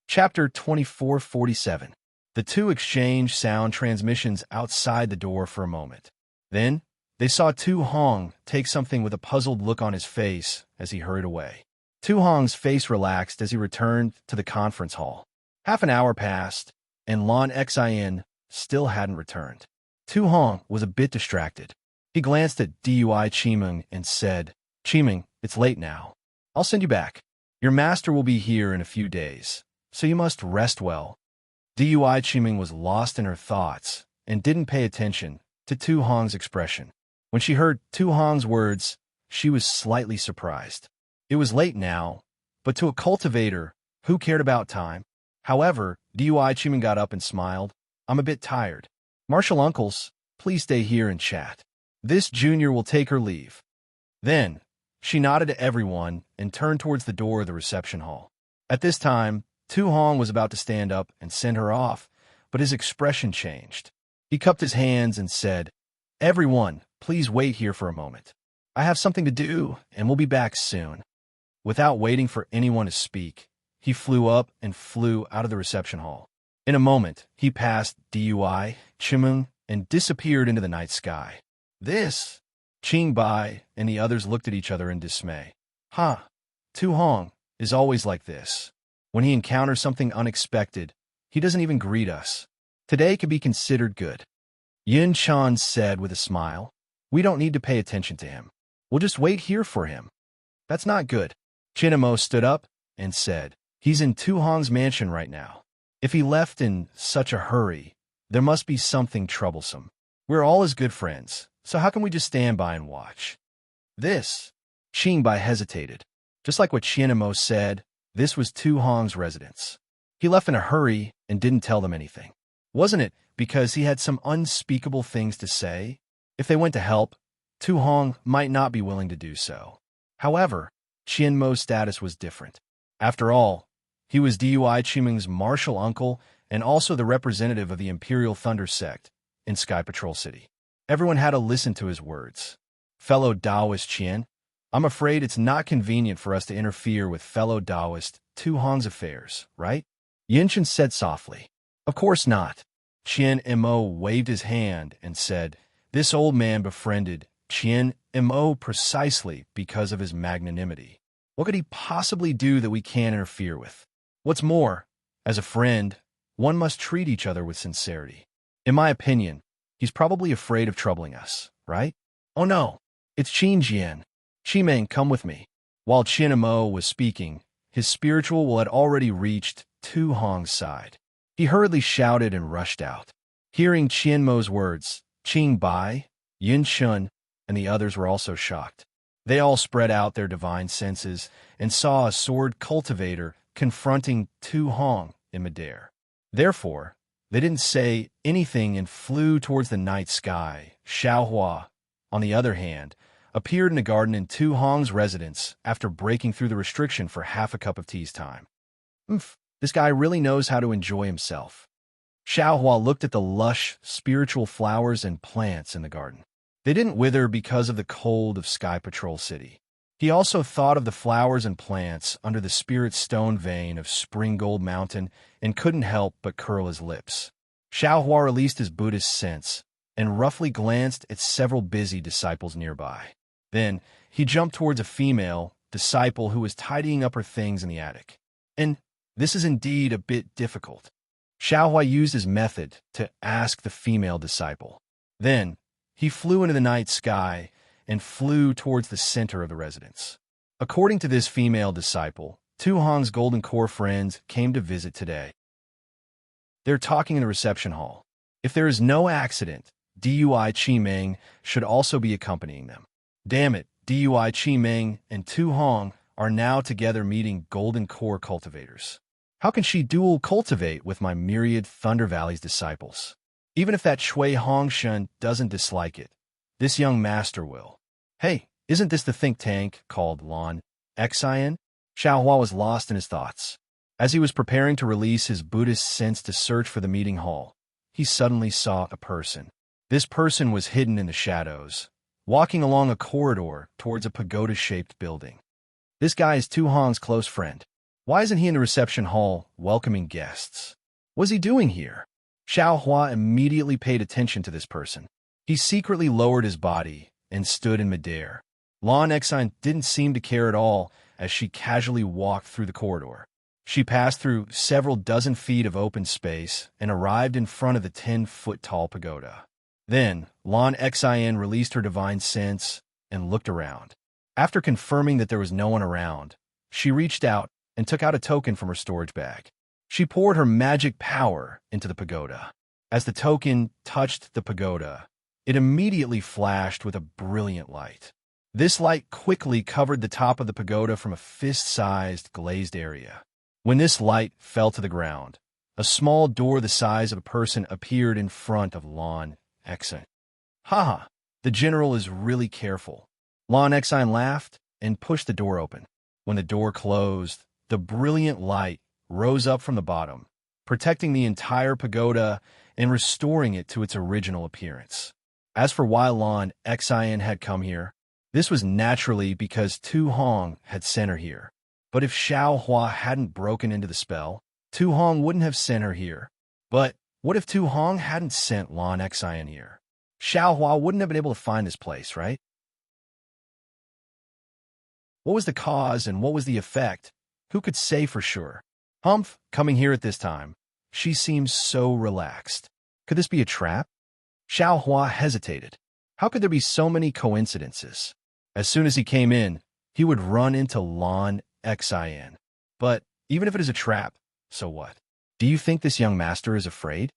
Chapter 2447. The two exchanged sound transmissions outside the door for a moment. Then, they saw Tu Hong take something with a puzzled look on his face as he hurried away. Tu Hong's face relaxed as he returned to the conference hall. Half an hour passed, and Lan Xian still hadn't returned. Tu Hong was a bit distracted. He glanced at Dui Qiming and said, Qiming, it's late now. I'll send you back. Your master will be here in a few days, so you must rest well. Dui Qiming was lost in her thoughts and didn't pay attention to Tu Hong's expression. When she heard Tu Hong's words, she was slightly surprised. It was late now, but to a cultivator, who cared about time? However, Dui Qiming got up and smiled. I'm a bit tired. Martial uncles, please stay here and chat. This junior will take her leave. Then, she nodded to everyone and turned towards the door of the reception hall. At this time, Tu Hong was about to stand up and send her off, but his expression changed. He cupped his hands and said, Everyone, please wait here for a moment. I have something to do, and we'll be back soon. Without waiting for anyone to speak, he flew up and flew out of the reception hall. In a moment, he passed Dui Qiming and disappeared into the night sky. This, Qing Bai and the others looked at each other in dismay. Tu Hong is always like this. When he encounters something unexpected, he doesn't even greet us. Today could be considered good. Yin Chan said with a smile. We don't need to pay attention to him. We'll just wait here for him. That's not good. Qianmo stood up and said, "He's in Tu Hong's mansion right now. If he left in such a hurry, there must be something troublesome. We're all his good friends, so how can we just stand by and watch?" This, Qingbai hesitated. Just like what Qian and Mo said, this was Tu Hong's residence. He left in a hurry and didn't tell them anything. Wasn't it because he had some unspeakable things to say? If they went to help, Tu Hong might not be willing to do so. However, Qian Mo's status was different. After all, he was Dui Qimeng's martial uncle and also the representative of the Imperial Thunder sect in Sky Patrol City. Everyone had to listen to his words. "Fellow Taoist Qian, I'm afraid it's not convenient for us to interfere with fellow Taoist Tu Hong's affairs, right?" Yinshan said softly. "Of course not." Qian Mo waved his hand and said, "This old man befriended Qian Mo precisely because of his magnanimity. What could he possibly do that we can't interfere with? What's more, as a friend, one must treat each other with sincerity. In my opinion, he's probably afraid of troubling us, right? Oh no, it's Qin Jian. Qimeng, come with me." While Qian Mo was speaking, his spiritual will had already reached Tu Hong's side. He hurriedly shouted and rushed out. Hearing Qian Mo's words, Qing Bai, Yin Shun, and the others were also shocked. They all spread out their divine senses and saw a sword cultivator confronting Tu Hong in midair. Therefore, they didn't say anything and flew towards the night sky. Xiaohua, on the other hand, appeared in a garden in Tu Hong's residence after breaking through the restriction for half a cup of tea's time. This guy really knows how to enjoy himself. Xiaohua looked at the lush, spiritual flowers and plants in the garden. They didn't wither because of the cold of Sky Patrol City. He also thought of the flowers and plants under the spirit stone vein of Spring Gold Mountain and couldn't help but curl his lips. Xiaohua released his Buddhist sense and roughly glanced at several busy disciples nearby. Then, he jumped towards a female disciple who was tidying up her things in the attic. And this is indeed a bit difficult. Xiaohua used his method to ask the female disciple. Then, he flew into the night sky and flew towards the center of the residence. According to this female disciple, Tu Hong's Golden Core friends came to visit today. They're talking in the reception hall. If there is no accident, Dui Qimeng should also be accompanying them. Damn it, Dui Qimeng and Tu Hong are now together meeting Golden Core cultivators. How can she dual cultivate with my myriad Thunder Valley's disciples? Even if that Shui Hongshan doesn't dislike it, this young master will. Hey, isn't this the think tank called Lan Xian? Xiaohua was lost in his thoughts. As he was preparing to release his Buddhist sense to search for the meeting hall, he suddenly saw a person. This person was hidden in the shadows, walking along a corridor towards a pagoda-shaped building. This guy is Tu Hong's close friend. Why isn't he in the reception hall welcoming guests? What's he doing here? Xiaohua immediately paid attention to this person. He secretly lowered his body and stood in midair. Lan Xian didn't seem to care at all as she casually walked through the corridor. She passed through several dozen feet of open space and arrived in front of the 10-foot-tall pagoda. Then, Lan Xian released her divine sense and looked around. After confirming that there was no one around, she reached out and took out a token from her storage bag. She poured her magic power into the pagoda. As the token touched the pagoda, it immediately flashed with a brilliant light. This light quickly covered the top of the pagoda from a fist-sized glazed area. When this light fell to the ground, a small door the size of a person appeared in front of Lan Xian. Haha, the general is really careful. Lan Xian laughed and pushed the door open. When the door closed, the brilliant light rose up from the bottom, protecting the entire pagoda and restoring it to its original appearance. As for why Lan Xian had come here, this was naturally because Tu Hong had sent her here. But if Xiaohua hadn't broken into the spell, Tu Hong wouldn't have sent her here. But what if Tu Hong hadn't sent Lan Xian here? Xiaohua wouldn't have been able to find this place, right? What was the cause and what was the effect? Who could say for sure? Humph, coming here at this time. She seems so relaxed. Could this be a trap? Xiaohua hesitated. How could there be so many coincidences? As soon as he came in, he would run into Lan Xian. But even if it is a trap, so what? Do you think this young master is afraid?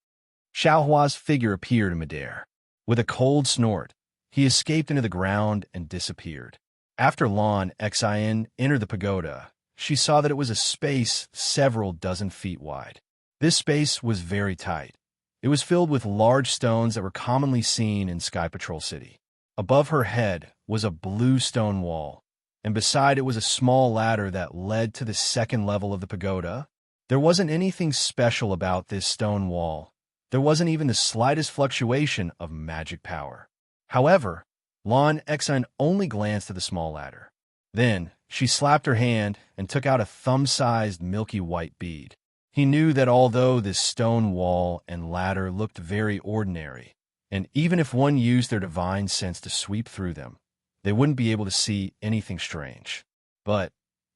Xiaohua's figure appeared in midair. With a cold snort, he escaped into the ground and disappeared. After Lan Xian entered the pagoda, she saw that it was a space several dozen feet wide. This space was very tight. It was filled with large stones that were commonly seen in Sky Patrol City. Above her head was a blue stone wall, and beside it was a small ladder that led to the second level of the pagoda. There wasn't anything special about this stone wall. There wasn't even the slightest fluctuation of magic power. However, Lan Xian only glanced at the small ladder. Then, she slapped her hand and took out a thumb-sized milky white bead. He knew that although this stone wall and ladder looked very ordinary, and even if one used their divine sense to sweep through them, they wouldn't be able to see anything strange. But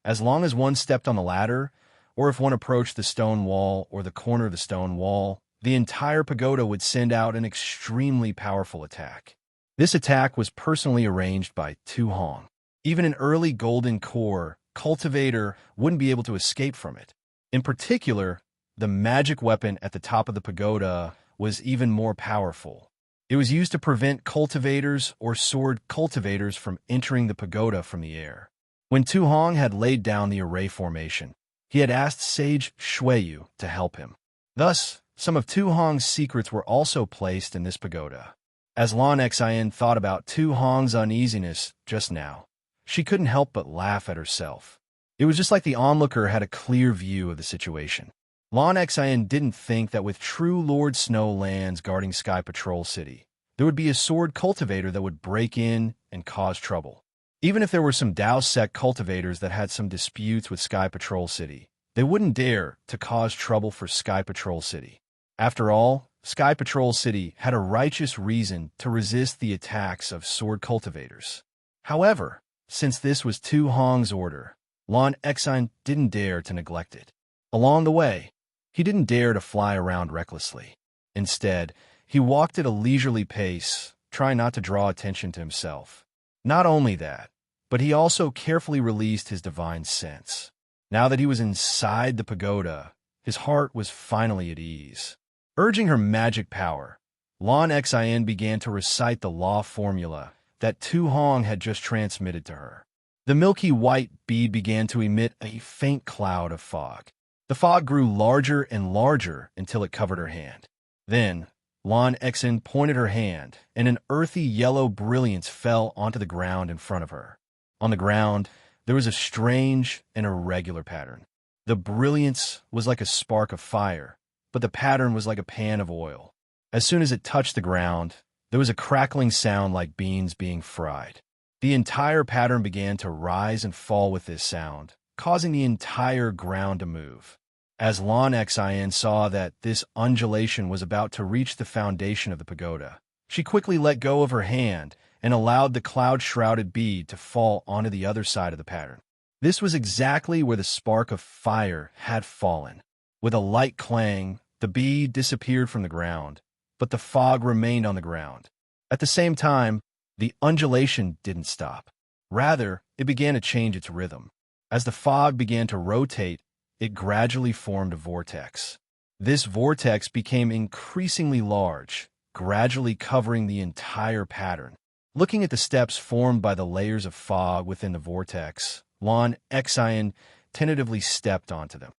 as long as one stepped on the ladder, or if one approached the stone wall or the corner of the stone wall, the entire pagoda would send out an extremely powerful attack. This attack was personally arranged by Tu Hong. Even an early golden core cultivator wouldn't be able to escape from it. In particular, the magic weapon at the top of the pagoda was even more powerful. It was used to prevent cultivators or sword cultivators from entering the pagoda from the air. When Tu Hong had laid down the array formation, he had asked Sage Shuiyu to help him. Thus, some of Tu Hong's secrets were also placed in this pagoda. As Lan Xian thought about Tu Hong's uneasiness just now, she couldn't help but laugh at herself. It was just like the onlooker had a clear view of the situation. Lan Xian didn't think that with true Lord Snow lands guarding Sky Patrol City, there would be a sword cultivator that would break in and cause trouble. Even if there were some Dao sect cultivators that had some disputes with Sky Patrol City, they wouldn't dare to cause trouble for Sky Patrol City. After all, Sky Patrol City had a righteous reason to resist the attacks of sword cultivators. However, since this was Tu Hong's order, Lan Xian didn't dare to neglect it. Along the way, he didn't dare to fly around recklessly. Instead, he walked at a leisurely pace, trying not to draw attention to himself. Not only that, but he also carefully released his divine sense. Now that he was inside the pagoda, his heart was finally at ease. Urging her magic power, Lan Xian began to recite the law formula that Tu Hong had just transmitted to her. The milky white bead began to emit a faint cloud of fog. The fog grew larger and larger until it covered her hand. Then, Lan Xian pointed her hand, and an earthy yellow brilliance fell onto the ground in front of her. On the ground, there was a strange and irregular pattern. The brilliance was like a spark of fire, but the pattern was like a pan of oil. As soon as it touched the ground, there was a crackling sound like beans being fried. The entire pattern began to rise and fall with this sound, causing the entire ground to move. As Lan Xian saw that this undulation was about to reach the foundation of the pagoda, she quickly let go of her hand and allowed the cloud-shrouded bead to fall onto the other side of the pattern. This was exactly where the spark of fire had fallen. With a light clang, the bead disappeared from the ground, but the fog remained on the ground. At the same time, the undulation didn't stop. Rather, it began to change its rhythm. As the fog began to rotate, it gradually formed a vortex. This vortex became increasingly large, gradually covering the entire pattern. Looking at the steps formed by the layers of fog within the vortex, Lan Xian tentatively stepped onto them.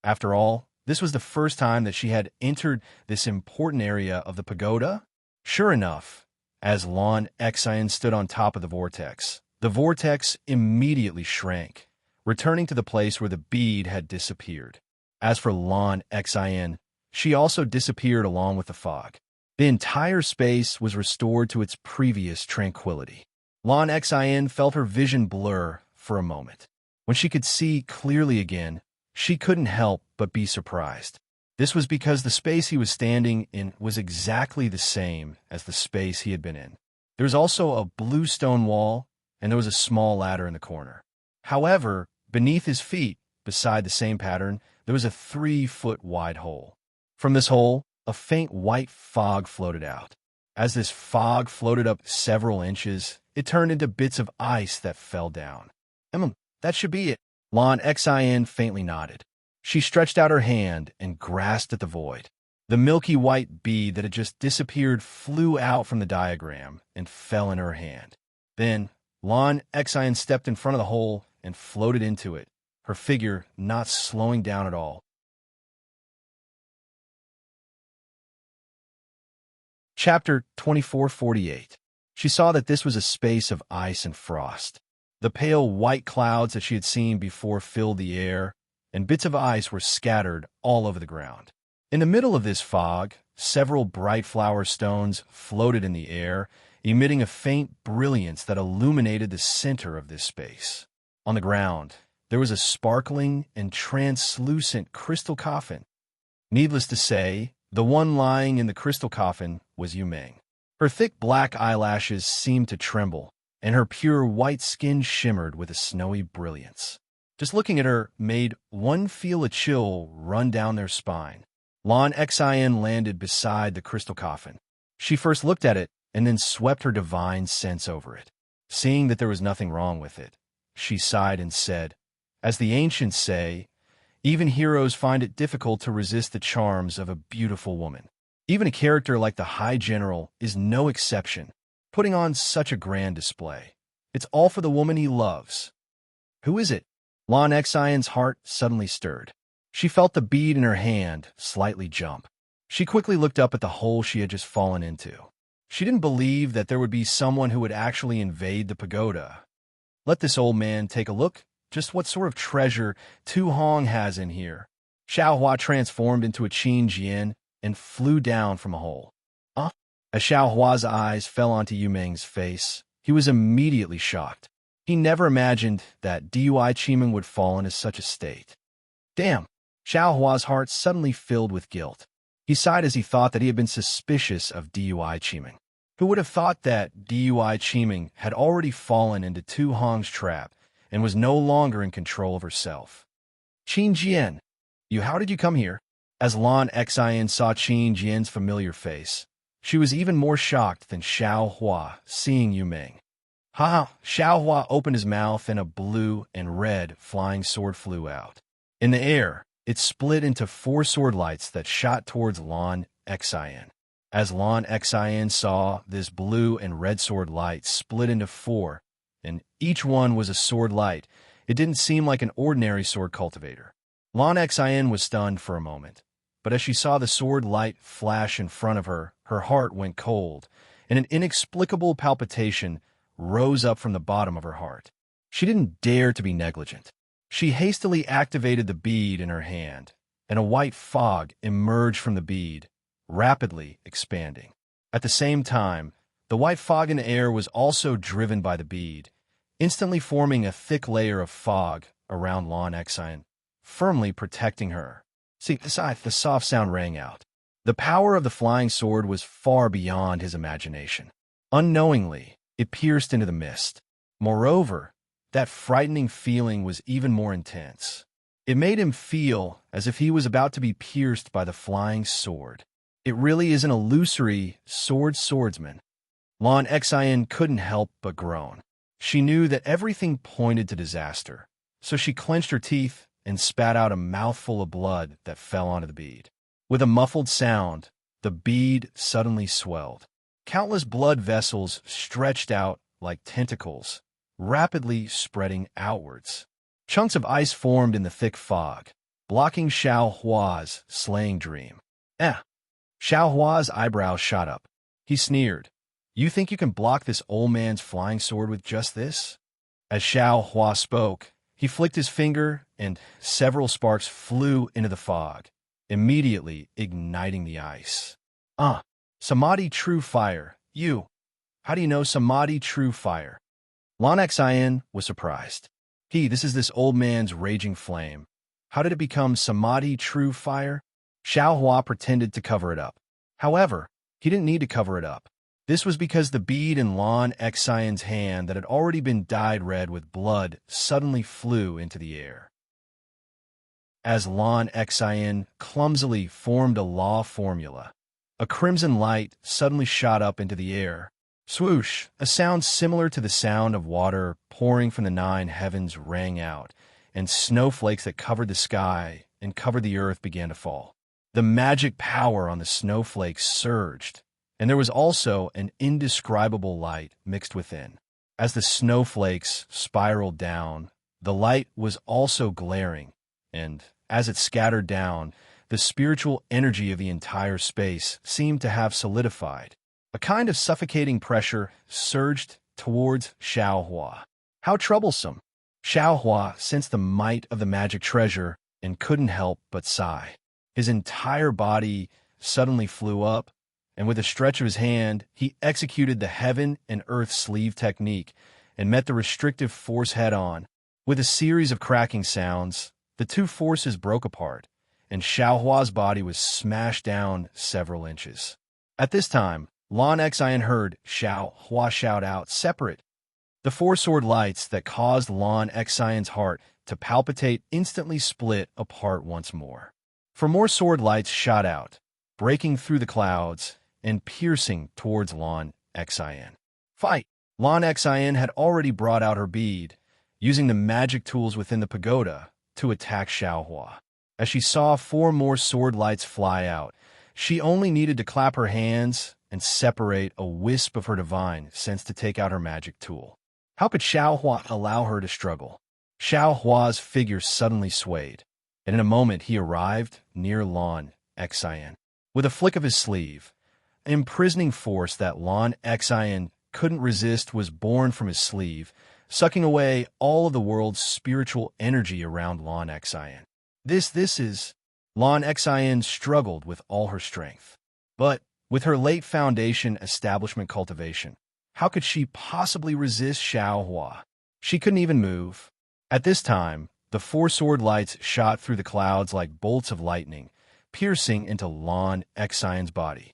After all, this was the first time that she had entered this important area of the pagoda. Sure enough, as Lan Xian stood on top of the vortex immediately shrank, returning to the place where the bead had disappeared. As for Lan Xian, she also disappeared along with the fog. The entire space was restored to its previous tranquility. Lan Xian felt her vision blur for a moment. When she could see clearly again, she couldn't help but be surprised. This was because the space he was standing in was exactly the same as the space he had been in. There was also a blue stone wall, and there was a small ladder in the corner. However, beneath his feet, beside the same pattern, there was a 3-foot wide hole. From this hole, a faint white fog floated out. As this fog floated up several inches, it turned into bits of ice that fell down. That should be it, Lan Xin faintly nodded. She stretched out her hand and grasped at the void. The milky white bead that had just disappeared flew out from the diagram and fell in her hand. Then, Lan Xin stepped in front of the hole and floated into it, her figure not slowing down at all. Chapter 2448. She saw that this was a space of ice and frost. The pale white clouds that she had seen before filled the air, and bits of ice were scattered all over the ground. In the middle of this fog, several bright flower stones floated in the air, emitting a faint brilliance that illuminated the center of this space. On the ground, there was a sparkling and translucent crystal coffin. Needless to say, the one lying in the crystal coffin was Yumeng. Her thick black eyelashes seemed to tremble, and her pure white skin shimmered with a snowy brilliance. Just looking at her made one feel a chill run down their spine. Lan Xin landed beside the crystal coffin. She first looked at it and then swept her divine sense over it. Seeing that there was nothing wrong with it, she sighed and said, "As the ancients say, even heroes find it difficult to resist the charms of a beautiful woman. Even a character like the High General is no exception, putting on such a grand display. It's all for the woman he loves." "Who is it?" Lan Xion's heart suddenly stirred. She felt the bead in her hand slightly jump. She quickly looked up at the hole she had just fallen into. She didn't believe that there would be someone who would actually invade the pagoda. "Let this old man take a look. Just what sort of treasure Tu Hong has in here." Xiaohua transformed into a Qin Jian and flew down from a hole. As Xiaohua's eyes fell onto Yumeng's face, he was immediately shocked. He never imagined that Dui Qimeng would fall into such a state. Damn! Xiaohua's heart suddenly filled with guilt. He sighed as he thought that he had been suspicious of Dui Qimeng. Who would have thought that Dui Qimeng had already fallen into Tu Hong's trap and was no longer in control of herself? "Qin Jian, how did you come here?" As Lan Xian saw Qin Jian's familiar face, she was even more shocked than Xiaohua seeing Yumeng. "Ha!" Xiaohua opened his mouth and a blue and red flying sword flew out. In the air, it split into 4 sword lights that shot towards Lan Xian. As Lan Xian saw this blue and red sword light split into 4, and each one was a sword light, it didn't seem like an ordinary sword cultivator. Lan Xian was stunned for a moment, but as she saw the sword light flash in front of her, her heart went cold, and an inexplicable palpitation rose up from the bottom of her heart. She didn't dare to be negligent. She hastily activated the bead in her hand, and a white fog emerged from the bead, rapidly expanding. At the same time, the white fog in the air was also driven by the bead, instantly forming a thick layer of fog around Lan Xian, firmly protecting her. See, the soft sound rang out. The power of the flying sword was far beyond his imagination. Unknowingly, it pierced into the mist. Moreover, that frightening feeling was even more intense. It made him feel as if he was about to be pierced by the flying sword. It really is an illusory swordsman. Lan Xian couldn't help but groan. She knew that everything pointed to disaster, so she clenched her teeth and spat out a mouthful of blood that fell onto the bead. With a muffled sound, the bead suddenly swelled. Countless blood vessels stretched out like tentacles, rapidly spreading outwards. Chunks of ice formed in the thick fog, blocking Xiaohua's slaying dream. Xiaohua's eyebrows shot up. He sneered. "You think you can block this old man's flying sword with just this?" As Xiaohua spoke, he flicked his finger and several sparks flew into the fog, immediately igniting the ice. Samadhi True Fire. How do you know Samadhi True Fire?" Lan Xian was surprised. This is this old man's raging flame. How did it become Samadhi True Fire? Xiaohua pretended to cover it up. However, he didn't need to cover it up. This was because the bead in Lan Xian's hand that had already been dyed red with blood suddenly flew into the air. As Lan Xian clumsily formed a law formula, a crimson light suddenly shot up into the air. Swoosh! A sound similar to the sound of water pouring from the 9 heavens rang out, and snowflakes that covered the sky and covered the earth began to fall. The magic power on the snowflakes surged, and there was also an indescribable light mixed within. As the snowflakes spiraled down, the light was also glaring, and as it scattered down, the spiritual energy of the entire space seemed to have solidified. A kind of suffocating pressure surged towards Xiaohua. How troublesome! Xiaohua sensed the might of the magic treasure and couldn't help but sigh. His entire body suddenly flew up, and with a stretch of his hand, he executed the heaven and earth sleeve technique and met the restrictive force head-on. With a series of cracking sounds, the two forces broke apart, and Xiaohua's body was smashed down several inches. At this time, Lan Xian heard Xiaohua shout out, "Separate!" The four sword lights that caused Lan Xian's heart to palpitate instantly split apart once more. For more sword lights shot out, breaking through the clouds and piercing towards Lan Xian. Fight! Lan Xian had already brought out her bead, using the magic tools within the pagoda to attack Xiaohua. As she saw four more sword lights fly out, she only needed to clap her hands and separate a wisp of her divine sense to take out her magic tool. How could Xiaohua allow her to struggle? Xiaohua's figure suddenly swayed, and in a moment he arrived near Lan Xian. With a flick of his sleeve, an imprisoning force that Lan Xian couldn't resist was born from his sleeve, sucking away all of the world's spiritual energy around Lan Xian. This is... Lan Xian struggled with all her strength. But with her late foundation establishment cultivation, how could she possibly resist Xiaohua? She couldn't even move. At this time, the four sword lights shot through the clouds like bolts of lightning, piercing into Lan Xian's body.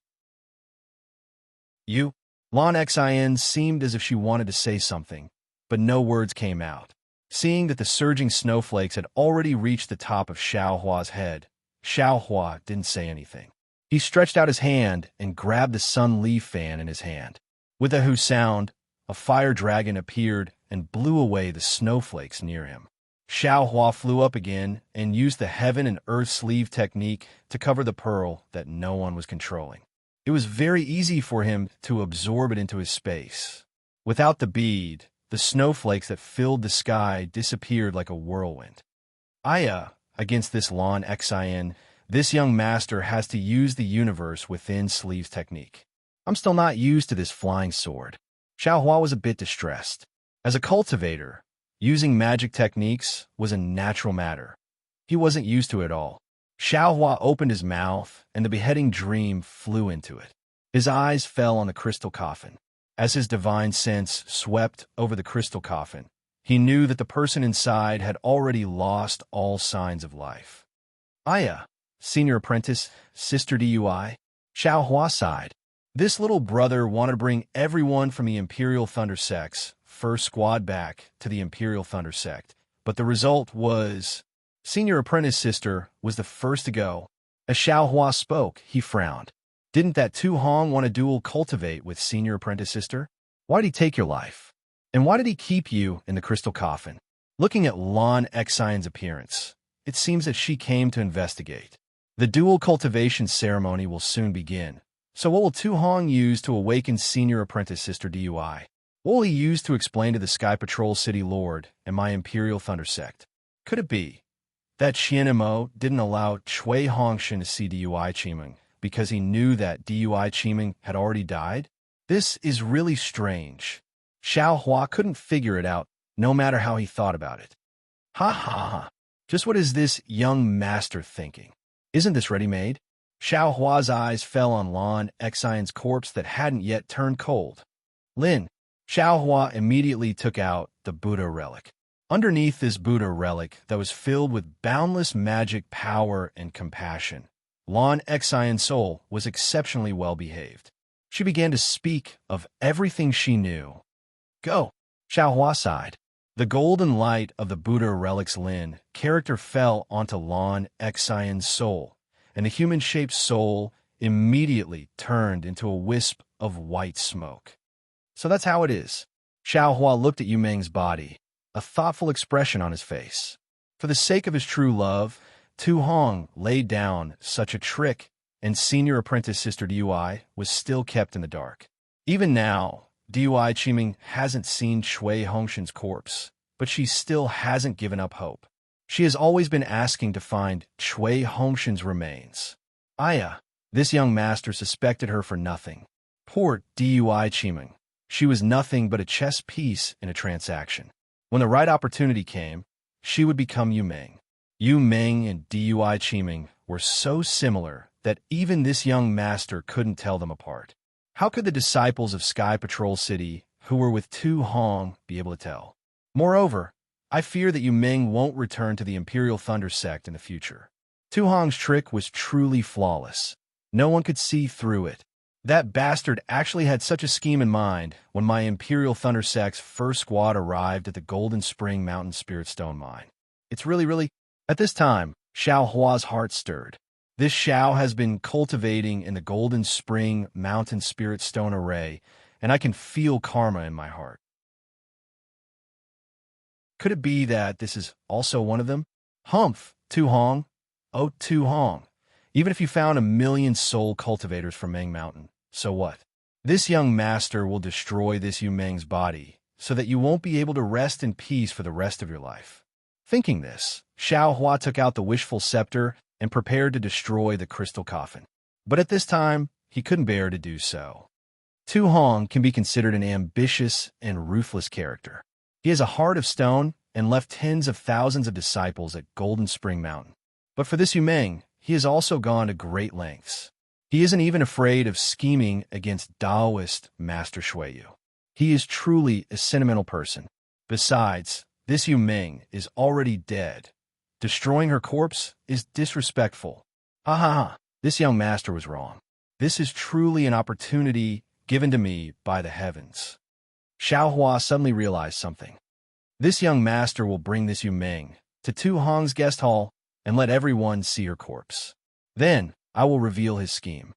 Lan Xian seemed as if she wanted to say something, but no words came out. Seeing that the surging snowflakes had already reached the top of Xiaohua's head, Xiaohua didn't say anything. He stretched out his hand and grabbed the sun leaf fan in his hand. With a hoo sound, a fire dragon appeared and blew away the snowflakes near him. Xiaohua flew up again and used the heaven and earth sleeve technique to cover the pearl that no one was controlling. It was very easy for him to absorb it into his space. Without the bead, the snowflakes that filled the sky disappeared like a whirlwind. Against this Lan Xian, this young master has to use the universe within sleeves technique. I'm still not used to this flying sword. Xiaohua was a bit distressed. As a cultivator, using magic techniques was a natural matter. He wasn't used to it all. Xiaohua opened his mouth, and the beheading dream flew into it. His eyes fell on the crystal coffin. As his divine sense swept over the crystal coffin, he knew that the person inside had already lost all signs of life. Senior apprentice, Sister Dui, Xiaohua sighed. This little brother wanted to bring everyone from the Imperial Thunder Sect's first squad back to the Imperial Thunder Sect, but the result was... Senior apprentice sister was the first to go. As Xiaohua spoke, he frowned. Didn't that Tu Hong want to dual cultivate with senior apprentice sister? Why did he take your life? And why did he keep you in the crystal coffin? Looking at Lan Xian's appearance, it seems that she came to investigate. The dual cultivation ceremony will soon begin. So what will Tu Hong use to awaken senior apprentice sister Dui? What will he use to explain to the Sky Patrol City Lord and my Imperial Thunder Sect? Could it be that Xian Mo didn't allow Chui Hongshan to see Dui Qimeng because he knew that Dui Qimeng had already died? This is really strange. Xiaohua couldn't figure it out, no matter how he thought about it. Ha. Just what is this young master thinking? Isn't this ready-made? Xiaohua's eyes fell on Lan Xian's corpse that hadn't yet turned cold. Lin. Xiaohua immediately took out the Buddha relic. Underneath this Buddha relic that was filled with boundless magic power and compassion, Lan Xian's soul was exceptionally well-behaved. She began to speak of everything she knew. Go, Xiaohua sighed. The golden light of the Buddha relic's Lin character fell onto Lan Xian's soul, and the human-shaped soul immediately turned into a wisp of white smoke. So that's how it is. Xiaohua looked at Yu Meng's body, a thoughtful expression on his face. For the sake of his true love, Tu Hong laid down such a trick, and senior apprentice Sister Dui was still kept in the dark. Even now, Dui Qiming hasn't seen Shui Hongshan's corpse, but she still hasn't given up hope. She has always been asking to find Shui Hongshan's remains. Aya, this young master suspected her for nothing. Poor Dui Qiming. She was nothing but a chess piece in a transaction. When the right opportunity came, she would become Yu Meng. Yu Meng and Dui Qiming were so similar that even this young master couldn't tell them apart. How could the disciples of Sky Patrol City, who were with Tu Hong, be able to tell? Moreover, I fear that Yu Meng won't return to the Imperial Thunder sect in the future. Tu Hong's trick was truly flawless. No one could see through it. That bastard actually had such a scheme in mind when my Imperial Thunder sect's first squad arrived at the Golden Spring Mountain Spirit Stone Mine. It's really... At this time, Xiao Hua's heart stirred. This Xiao has been cultivating in the Golden Spring Mountain Spirit Stone Array, and I can feel karma in my heart. Could it be that this is also one of them? Humph, Tu Hong. Oh, Tu Hong. Even if you found 1,000,000 soul cultivators from Meng Mountain, so what? This young master will destroy this Yu Meng's body, so that you won't be able to rest in peace for the rest of your life. Thinking this, Xiao Hua took out the wishful scepter and prepared to destroy the crystal coffin. But at this time, he couldn't bear to do so. Tu Hong can be considered an ambitious and ruthless character. He has a heart of stone and left tens of thousands of disciples at Golden Spring Mountain. But for this Yu Meng, he has also gone to great lengths. He isn't even afraid of scheming against Taoist Master Shuiyu. He is truly a sentimental person. Besides, this Yu Meng is already dead. Destroying her corpse is disrespectful. Ha ha ha, this young master was wrong. This is truly an opportunity given to me by the heavens. Xiao Hua suddenly realized something. This young master will bring this Yu Meng to Tu Hong's guest hall and let everyone see her corpse. Then I will reveal his scheme.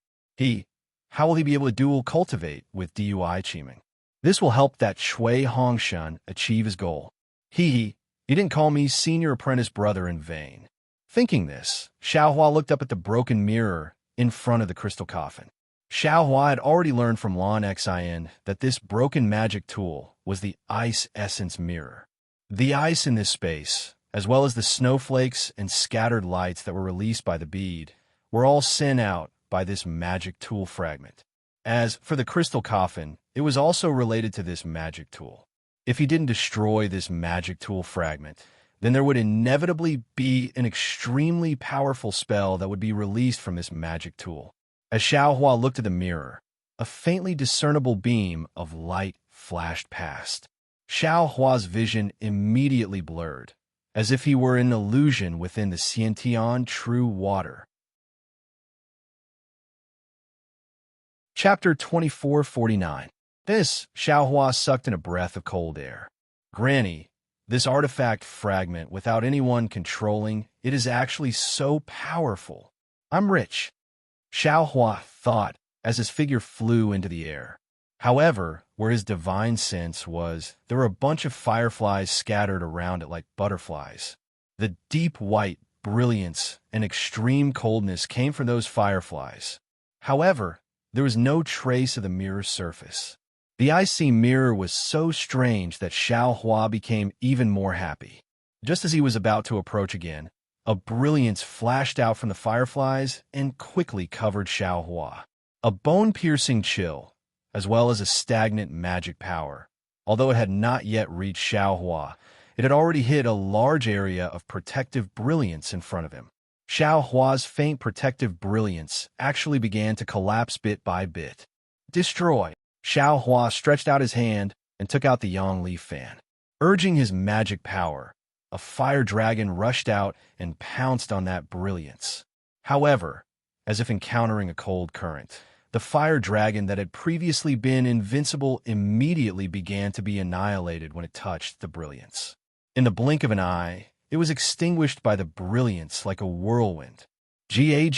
How will he be able to dual cultivate with Dui Qiming? This will help that Shui Hongshan achieve his goal. He didn't call me senior apprentice brother in vain. Thinking this, Xiao Hua looked up at the broken mirror in front of the crystal coffin. Xiao Hua had already learned from Lan Xin that this broken magic tool was the ice essence mirror. The ice in this space, as well as the snowflakes and scattered lights that were released by the bead, were all sent out by this magic tool fragment. As for the crystal coffin, it was also related to this magic tool. If he didn't destroy this magic tool fragment, then there would inevitably be an extremely powerful spell that would be released from this magic tool. As Xiao Hua looked at the mirror, a faintly discernible beam of light flashed past. Xiao Hua's vision immediately blurred, as if he were an illusion within the Xiantian true water. Chapter 2449. This, Xiao Hua sucked in a breath of cold air. Granny, this artifact fragment, without anyone controlling, it is actually so powerful. I'm rich, Xiao Hua thought as his figure flew into the air. However, where his divine sense was, there were a bunch of fireflies scattered around it like butterflies. The deep white brilliance and extreme coldness came from those fireflies. However, there was no trace of the mirror's surface. The icy mirror was so strange that Xiao Hua became even more happy. Just as he was about to approach again, a brilliance flashed out from the fireflies and quickly covered Xiao Hua. A bone-piercing chill, as well as a stagnant magic power. Although it had not yet reached Xiao Hua, it had already hit a large area of protective brilliance in front of him. Xiao Hua's faint protective brilliance actually began to collapse bit by bit. Destroy! Xiao Hua stretched out his hand and took out the Yongli fan. Urging his magic power, a fire dragon rushed out and pounced on that brilliance. However, as if encountering a cold current, the fire dragon that had previously been invincible immediately began to be annihilated when it touched the brilliance. In the blink of an eye, it was extinguished by the brilliance like a whirlwind. Ga!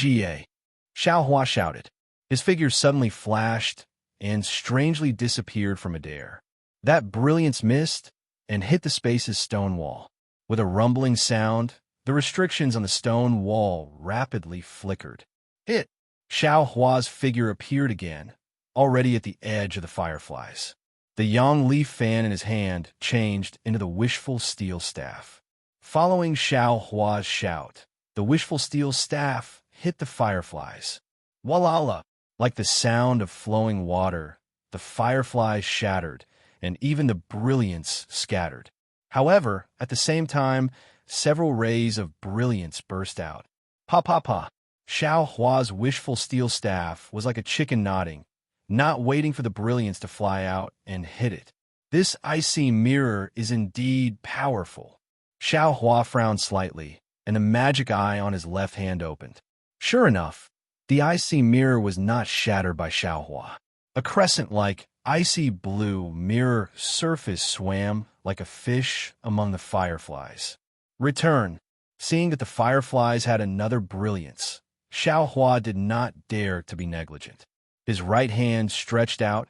Xiao Hua shouted. His figure suddenly flashed and strangely disappeared from midair. That brilliance missed and hit the space's stone wall. With a rumbling sound, the restrictions on the stone wall rapidly flickered. It! Xiao Hua's figure appeared again, already at the edge of the fireflies. The yang leaf fan in his hand changed into the wishful steel staff. Following Xiao Hua's shout, the wishful steel staff hit the fireflies. Walala! Like the sound of flowing water, the fireflies shattered, and even the brilliance scattered. However, at the same time, several rays of brilliance burst out. Pa pa pa! Xiao Hua's wishful steel staff was like a chicken nodding, not waiting for the brilliance to fly out and hit it. This icy mirror is indeed powerful. Xiao Hua frowned slightly, and the magic eye on his left hand opened. Sure enough, the icy mirror was not shattered by Xiao Hua. A crescent-like, icy blue mirror surface swam like a fish among the fireflies. Return. Seeing that the fireflies had another brilliance, Xiao Hua did not dare to be negligent. His right hand stretched out,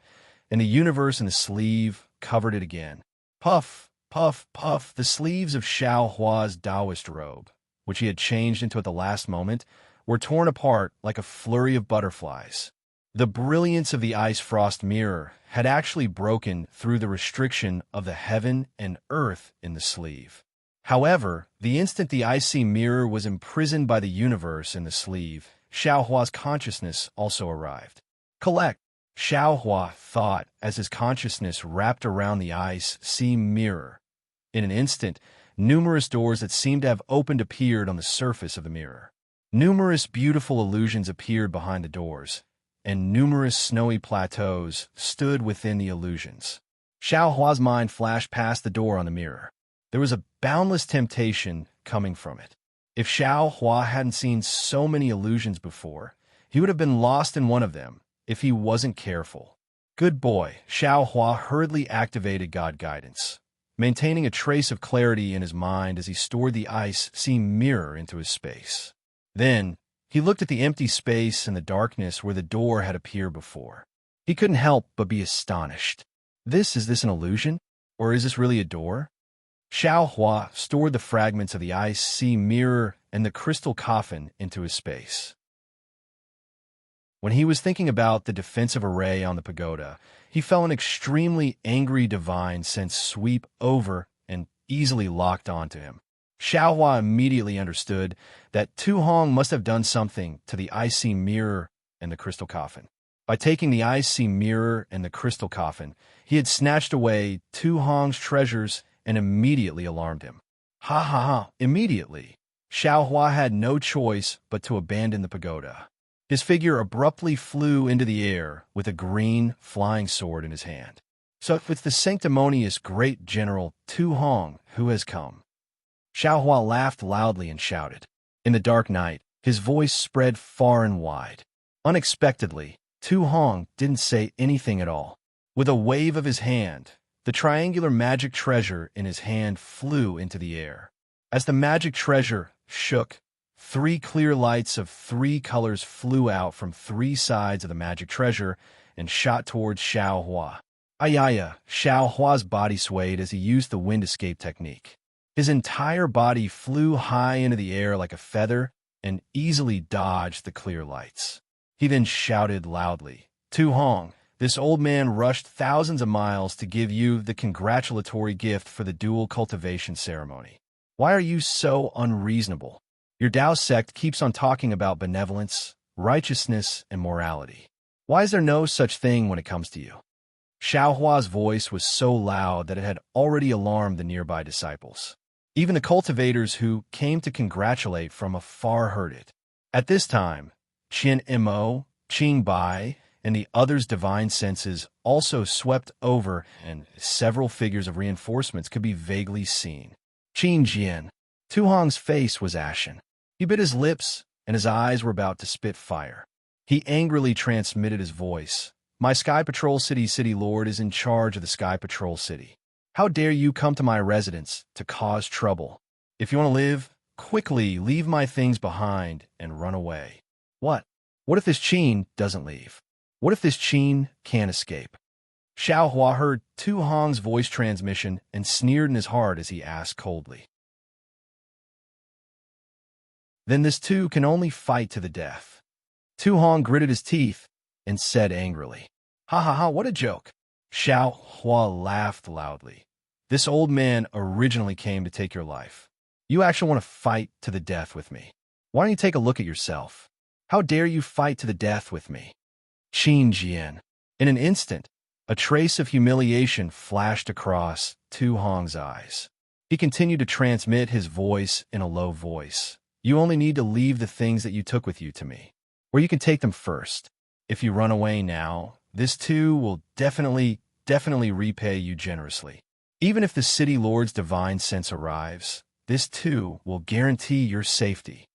and the universe in the sleeve covered it again. Puff, puff, puff, the sleeves of Xiao Hua's Taoist robe, which he had changed into at the last moment, were torn apart like a flurry of butterflies. The brilliance of the ice frost mirror had actually broken through the restriction of the heaven and earth in the sleeve. However, the instant the icy mirror was imprisoned by the universe in the sleeve, Xiao Hua's consciousness also arrived. Collect, Xiao Hua thought as his consciousness wrapped around the ice-sea mirror. In an instant, numerous doors that seemed to have opened appeared on the surface of the mirror. Numerous beautiful illusions appeared behind the doors, and numerous snowy plateaus stood within the illusions. Xiao Hua's mind flashed past the door on the mirror. There was a boundless temptation coming from it. If Xiao Hua hadn't seen so many illusions before, he would have been lost in one of them if he wasn't careful. Good boy, Xiao Hua hurriedly activated God Guidance, maintaining a trace of clarity in his mind as he stored the ice-sea mirror into his space. Then, he looked at the empty space and the darkness where the door had appeared before. He couldn't help but be astonished. Is this an illusion? Or is this really a door? Xiao Hua stored the fragments of the ice-sea mirror and the crystal coffin into his space. When he was thinking about the defensive array on the pagoda, he felt an extremely angry divine sense sweep over and easily locked onto him. Xiao Hua immediately understood that Tu Hong must have done something to the icy mirror and the crystal coffin. By taking the icy mirror and the crystal coffin, he had snatched away Tu Hong's treasures and immediately alarmed him. Ha ha ha, immediately. Xiao Hua had no choice but to abandon the pagoda. His figure abruptly flew into the air with a green flying sword in his hand. So it's the sanctimonious great general Tu Hong who has come. Xiao Hua laughed loudly and shouted. In the dark night, his voice spread far and wide. Unexpectedly, Tu Hong didn't say anything at all. With a wave of his hand, the triangular magic treasure in his hand flew into the air. As the magic treasure shook, 3 clear lights of 3 colors flew out from 3 sides of the magic treasure and shot towards Xiao Hua. Ayaya, Xiao Hua's body swayed as he used the wind escape technique. His entire body flew high into the air like a feather and easily dodged the clear lights. He then shouted loudly, Tu Hong, this old man rushed thousands of miles to give you the congratulatory gift for the dual cultivation ceremony. Why are you so unreasonable? Your Tao sect keeps on talking about benevolence, righteousness, and morality. Why is there no such thing when it comes to you? Xiao Hua's voice was so loud that it had already alarmed the nearby disciples. Even the cultivators who came to congratulate from afar heard it. At this time, Qian Mo, Qing Bai, and the others' divine senses also swept over, and several figures of reinforcements could be vaguely seen. Qin Jian. Tu Hong's face was ashen. He bit his lips, and his eyes were about to spit fire. He angrily transmitted his voice. My Sky Patrol City Lord is in charge of the Sky Patrol City. How dare you come to my residence to cause trouble? If you want to live, quickly leave my things behind and run away. What? What if this Qin doesn't leave? What if this Qin can't escape? Xiao Hua heard Tu Hong's voice transmission and sneered in his heart as he asked coldly. then this two can only fight to the death. Tu Hong gritted his teeth and said angrily, "Ha ha ha, what a joke." Xiao Hua laughed loudly. "This old man originally came to take your life. You actually want to fight to the death with me. Why don't you take a look at yourself? How dare you fight to the death with me?" Qin Jian. In an instant, a trace of humiliation flashed across Tu Hong's eyes. He continued to transmit his voice in a low voice. "You only need to leave the things that you took with you to me, or you can take them first. If you run away now, this too will definitely repay you generously. Even if the city lord's divine sense arrives, this too will guarantee your safety."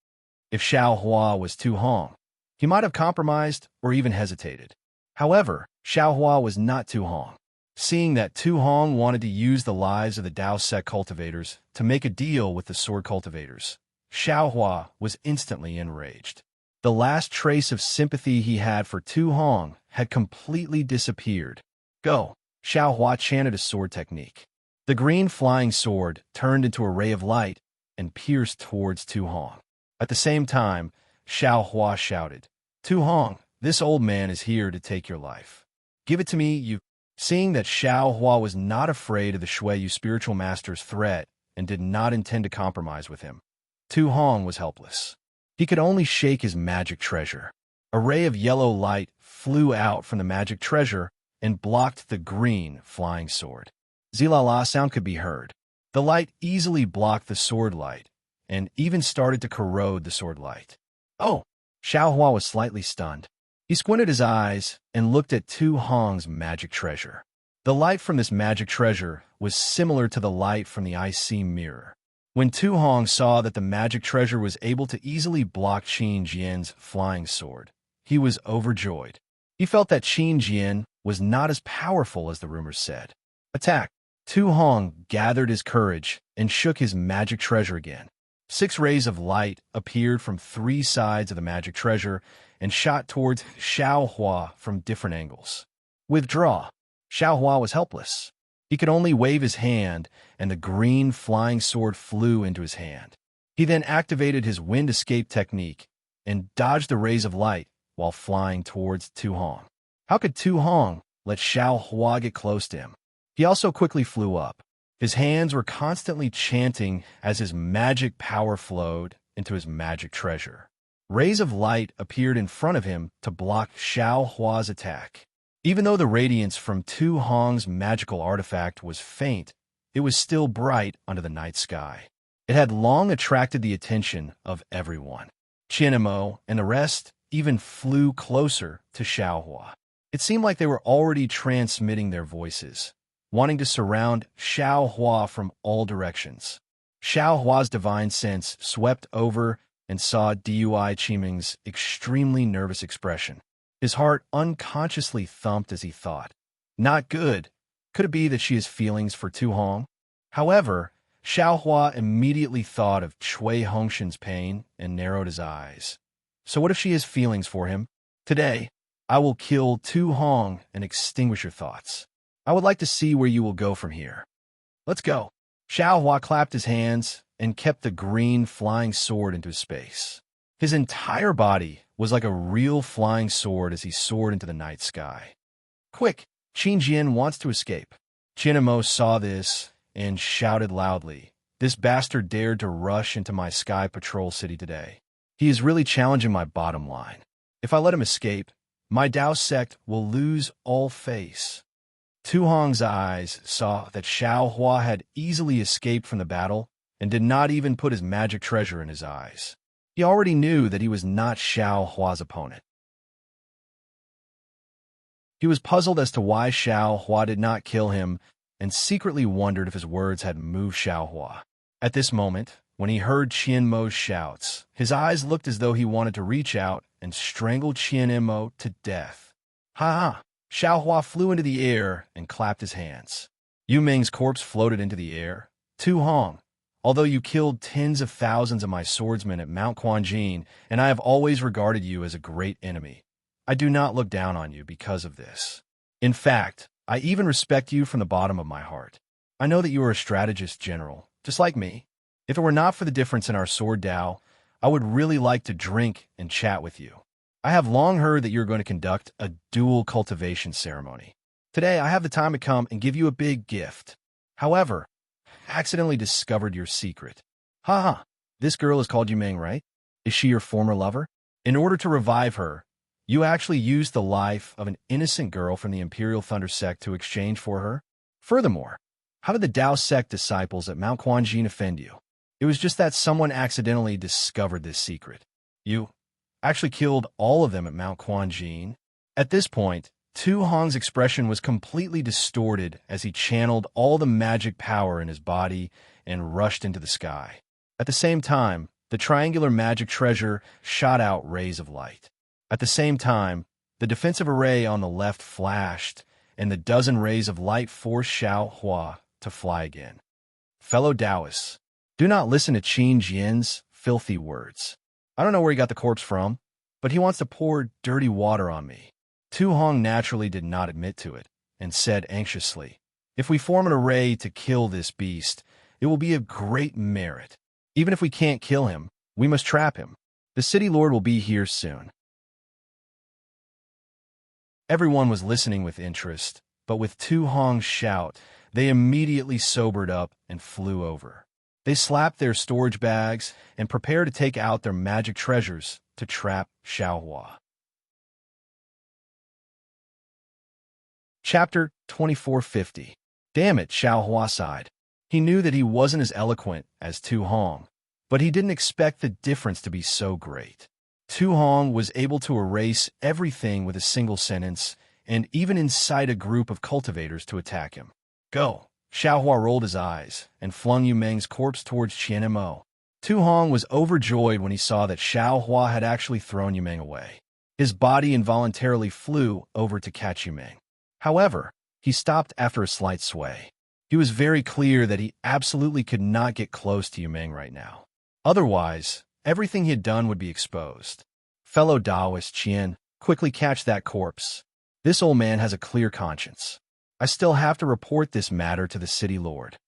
If Xiao Hua was Tu Hong, he might have compromised or even hesitated. However, Xiao Hua was not Tu Hong. Seeing that Tu Hong wanted to use the lives of the Dao sect cultivators to make a deal with the sword cultivators, Xiao Hua was instantly enraged. The last trace of sympathy he had for Tu Hong had completely disappeared. "Go!" Xiao Hua chanted a sword technique. The green flying sword turned into a ray of light and pierced towards Tu Hong. At the same time, Xiao Hua shouted, "Tu Hong, this old man is here to take your life. Give it to me, you." Seeing that Xiao Hua was not afraid of the Shuiyu spiritual master's threat and did not intend to compromise with him, Tu Hong was helpless. He could only shake his magic treasure. A ray of yellow light flew out from the magic treasure and blocked the green flying sword. Zilala sound could be heard. The light easily blocked the sword light and even started to corrode the sword light. "Oh!" Xiao Hua was slightly stunned. He squinted his eyes and looked at Tu Hong's magic treasure. The light from this magic treasure was similar to the light from the IC mirror. When Tu Hong saw that the magic treasure was able to easily block Qin Jian's flying sword, he was overjoyed. He felt that Qin Jian was not as powerful as the rumors said. "Attack!" Tu Hong gathered his courage and shook his magic treasure again. 6 rays of light appeared from 3 sides of the magic treasure and shot towards Xiao Hua from different angles. "Withdraw!" Xiao Hua was helpless. He could only wave his hand, and the green flying sword flew into his hand. He then activated his wind escape technique and dodged the rays of light while flying towards Tu Hong. How could Tu Hong let Xiao Hua get close to him? He also quickly flew up. His hands were constantly chanting as his magic power flowed into his magic treasure. Rays of light appeared in front of him to block Xiao Hua's attack. Even though the radiance from Tu Hong's magical artifact was faint, it was still bright under the night sky. It had long attracted the attention of everyone. Qianmo and the rest even flew closer to Xiao Hua. It seemed like they were already transmitting their voices, wanting to surround Xiao Hua from all directions. Xiao Hua's divine sense swept over and saw Dui Qiming's extremely nervous expression. His heart unconsciously thumped as he thought, "Not good. Could it be that she has feelings for Tu Hong?" However, Xiao Hua immediately thought of Cui Hongshan's pain and narrowed his eyes. So what if she has feelings for him? Today, I will kill Tu Hong and extinguish your thoughts. I would like to see where you will go from here. Let's go. Xiao Hua clapped his hands and kept the green flying sword into space. His entire body was like a real flying sword as he soared into the night sky. "Quick! Qin Jian wants to escape." Qianmo saw this and shouted loudly, "This bastard dared to rush into my sky patrol city today. He is really challenging my bottom line. If I let him escape, my Dao sect will lose all face." Tu Hong's eyes saw that Xiao Hua had easily escaped from the battle and did not even put his magic treasure in his eyes. He already knew that he was not Xiao Hua's opponent. He was puzzled as to why Xiao Hua did not kill him and secretly wondered if his words had moved Xiao Hua. At this moment, when he heard Qianmo's shouts, his eyes looked as though he wanted to reach out and strangle Qianmo to death. "Ha ha!" Xiao Hua flew into the air and clapped his hands. Yu Ming's corpse floated into the air. "Tu Hong, although you killed tens of thousands of my swordsmen at Mount Quanjin, and I have always regarded you as a great enemy, I do not look down on you because of this. In fact, I even respect you from the bottom of my heart. I know that you are a strategist general, just like me. If it were not for the difference in our sword Dao, I would really like to drink and chat with you. I have long heard that you're going to conduct a dual cultivation ceremony. Today, I have the time to come and give you a big gift. However, I accidentally discovered your secret. Haha, this girl is called Yumeng, right? Is she your former lover? In order to revive her, you actually used the life of an innocent girl from the Imperial Thunder sect to exchange for her? Furthermore, how did the Tao sect disciples at Mount Quanjin offend you? It was just that someone accidentally discovered this secret. You actually killed all of them at Mount Quanjin. At this point, Tu Hong's expression was completely distorted as he channeled all the magic power in his body and rushed into the sky. At the same time, the triangular magic treasure shot out rays of light. At the same time, the defensive array on the left flashed, and the dozen rays of light forced Xiao Hua to fly again. Fellow Taoists, do not listen to Qin Jian's filthy words. I don't know where he got the corpse from, but he wants to pour dirty water on me. Tu Hong naturally did not admit to it, and said anxiously, if we form an array to kill this beast, it will be a great merit. Even if we can't kill him, we must trap him. The city lord will be here soon. Everyone was listening with interest, but with Tu Hong's shout, they immediately sobered up and flew over. They slapped their storage bags and prepared to take out their magic treasures to trap Xiaohua. Chapter 2450. Damn it, Xiaohua sighed. He knew that he wasn't as eloquent as Tu Hong, but he didn't expect the difference to be so great. Tu Hong was able to erase everything with a single sentence and even incite a group of cultivators to attack him. Go! Xiaohua rolled his eyes and flung Yumeng's corpse towards Qian Mo. Tu Hong was overjoyed when he saw that Xiaohua had actually thrown Yumeng away. His body involuntarily flew over to catch Yumeng. However, he stopped after a slight sway. He was very clear that he absolutely could not get close to Yumeng right now. Otherwise, everything he had done would be exposed. Fellow Taoist Qian, quickly catch that corpse. This old man has a clear conscience. I still have to report this matter to the city lord.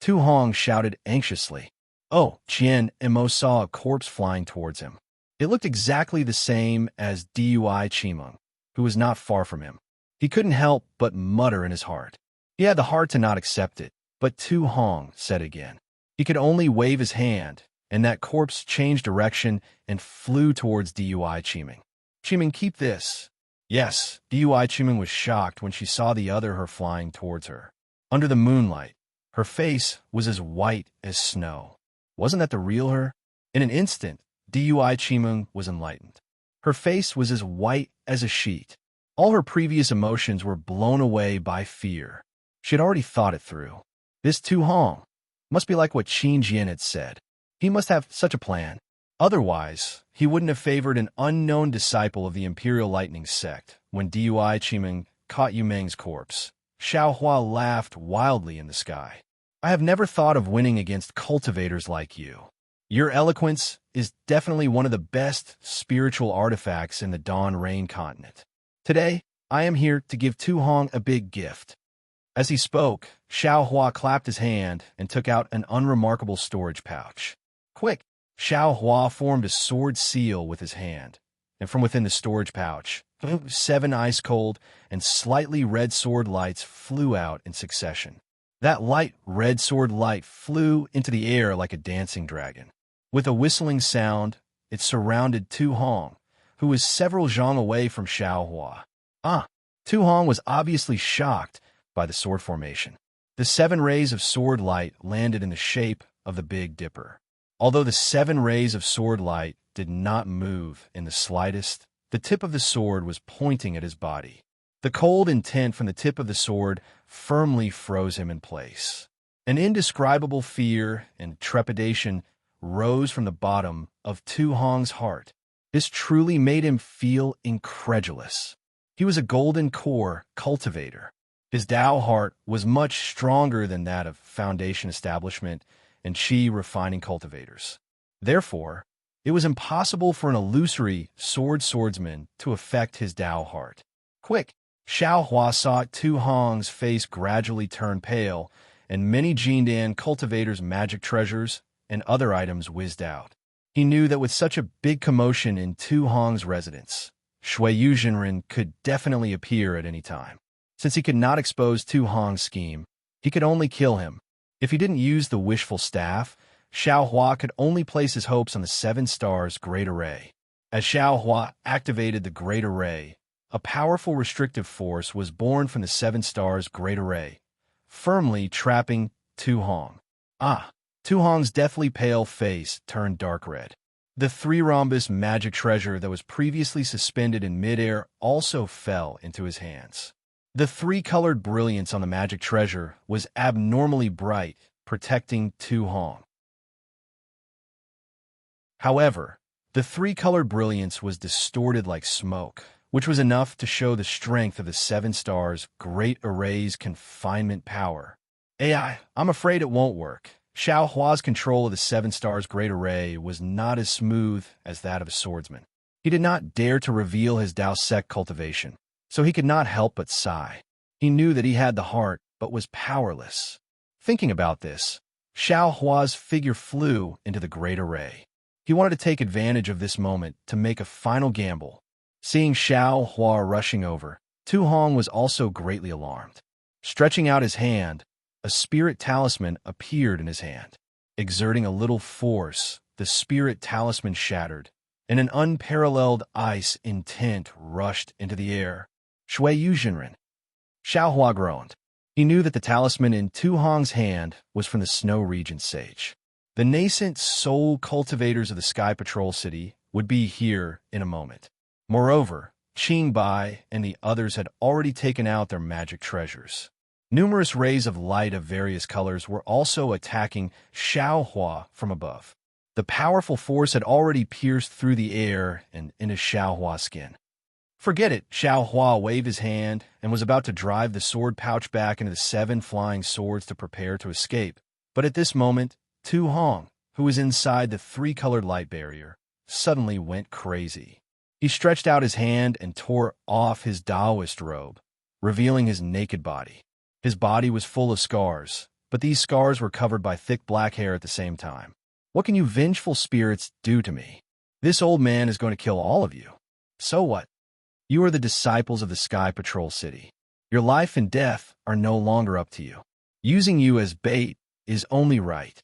Tu Hong shouted anxiously. Oh, Qian Mo saw a corpse flying towards him. It looked exactly the same as Dui Qimeng, who was not far from him. He couldn't help but mutter in his heart. He had the heart to not accept it, but Tu Hong said again. He could only wave his hand, and that corpse changed direction and flew towards Dui Qimeng. Qimeng, keep this. Yes, Dui Qimeng was shocked when she saw the other her flying towards her. Under the moonlight, her face was as white as snow. Wasn't that the real her? In an instant, Dui Qimeng was enlightened. Her face was as white as a sheet. All her previous emotions were blown away by fear. She had already thought it through. This Tu Hong must be like what Qin Jian had said. He must have such a plan. Otherwise, he wouldn't have favored an unknown disciple of the Imperial Lightning sect when Dui Qimeng caught Yumeng's corpse. Xiaohua laughed wildly in the sky. I have never thought of winning against cultivators like you. Your eloquence is definitely one of the best spiritual artifacts in the Dawn Rain continent. Today, I am here to give Tu Hong a big gift. As he spoke, Xiaohua clapped his hand and took out an unremarkable storage pouch. Quick! Xiaohua formed a sword seal with his hand, and from within the storage pouch, 7 ice-cold and slightly red sword lights flew out in succession. That light red sword light flew into the air like a dancing dragon. With a whistling sound, it surrounded Tu Hong, who was several zhang away from Xiaohua. Tu Hong was obviously shocked by the sword formation. The 7 rays of sword light landed in the shape of the Big Dipper. Although the 7 rays of sword light did not move in the slightest, the tip of the sword was pointing at his body. The cold intent from the tip of the sword firmly froze him in place. An indescribable fear and trepidation rose from the bottom of Tu Hong's heart. This truly made him feel incredulous. He was a golden core cultivator. His Tao heart was much stronger than that of Foundation Establishment and Qi refining cultivators. Therefore, it was impossible for an illusory swordsman to affect his Tao heart. Quick! Xiaohua saw Tu Hong's face gradually turn pale, and many Jindan cultivators' magic treasures and other items whizzed out. He knew that with such a big commotion in Tu Hong's residence, Shui Yuzhenren could definitely appear at any time. Since he could not expose Tu Hong's scheme, he could only kill him. If he didn't use the wishful staff, Xiao Hua could only place his hopes on the 7 Stars Great Array. As Xiao Hua activated the Great Array, a powerful restrictive force was born from the 7 Stars Great Array, firmly trapping Tu Hong. Tu Hong's deathly pale face turned dark red. The 3-rhombus magic treasure that was previously suspended in midair also fell into his hands. The 3-colored brilliance on the magic treasure was abnormally bright, protecting Tu Hong. However, the 3-colored brilliance was distorted like smoke, which was enough to show the strength of the 7 Stars Great Array's confinement power. I'm afraid it won't work. Xiao Hua's control of the 7 Stars Great Array was not as smooth as that of a swordsman. He did not dare to reveal his Dao Sec cultivation, so he could not help but sigh. He knew that he had the heart, but was powerless. Thinking about this, Xiao Hua's figure flew into the Great Array. He wanted to take advantage of this moment to make a final gamble. Seeing Xiao Hua rushing over, Tu Hong was also greatly alarmed. Stretching out his hand, a spirit talisman appeared in his hand. Exerting a little force, the spirit talisman shattered, and an unparalleled ice intent rushed into the air. Shui Yuzhenren. Xiao Hua groaned. He knew that the talisman in Tu Hong's hand was from the Snow Region Sage. The nascent soul cultivators of the Sky Patrol City would be here in a moment. Moreover, Qing Bai and the others had already taken out their magic treasures. Numerous rays of light of various colors were also attacking Xiao Hua from above. The powerful force had already pierced through the air and into Xiao Hua's skin. Forget it, Xiao Hua waved his hand and was about to drive the sword pouch back into the 7 flying swords to prepare to escape. But at this moment, Tu Hong, who was inside the 3-colored light barrier, suddenly went crazy. He stretched out his hand and tore off his Taoist robe, revealing his naked body. His body was full of scars, but these scars were covered by thick black hair at the same time. What can you vengeful spirits do to me? This old man is going to kill all of you. So what? You are the disciples of the Sky Patrol City. Your life and death are no longer up to you. Using you as bait is only right.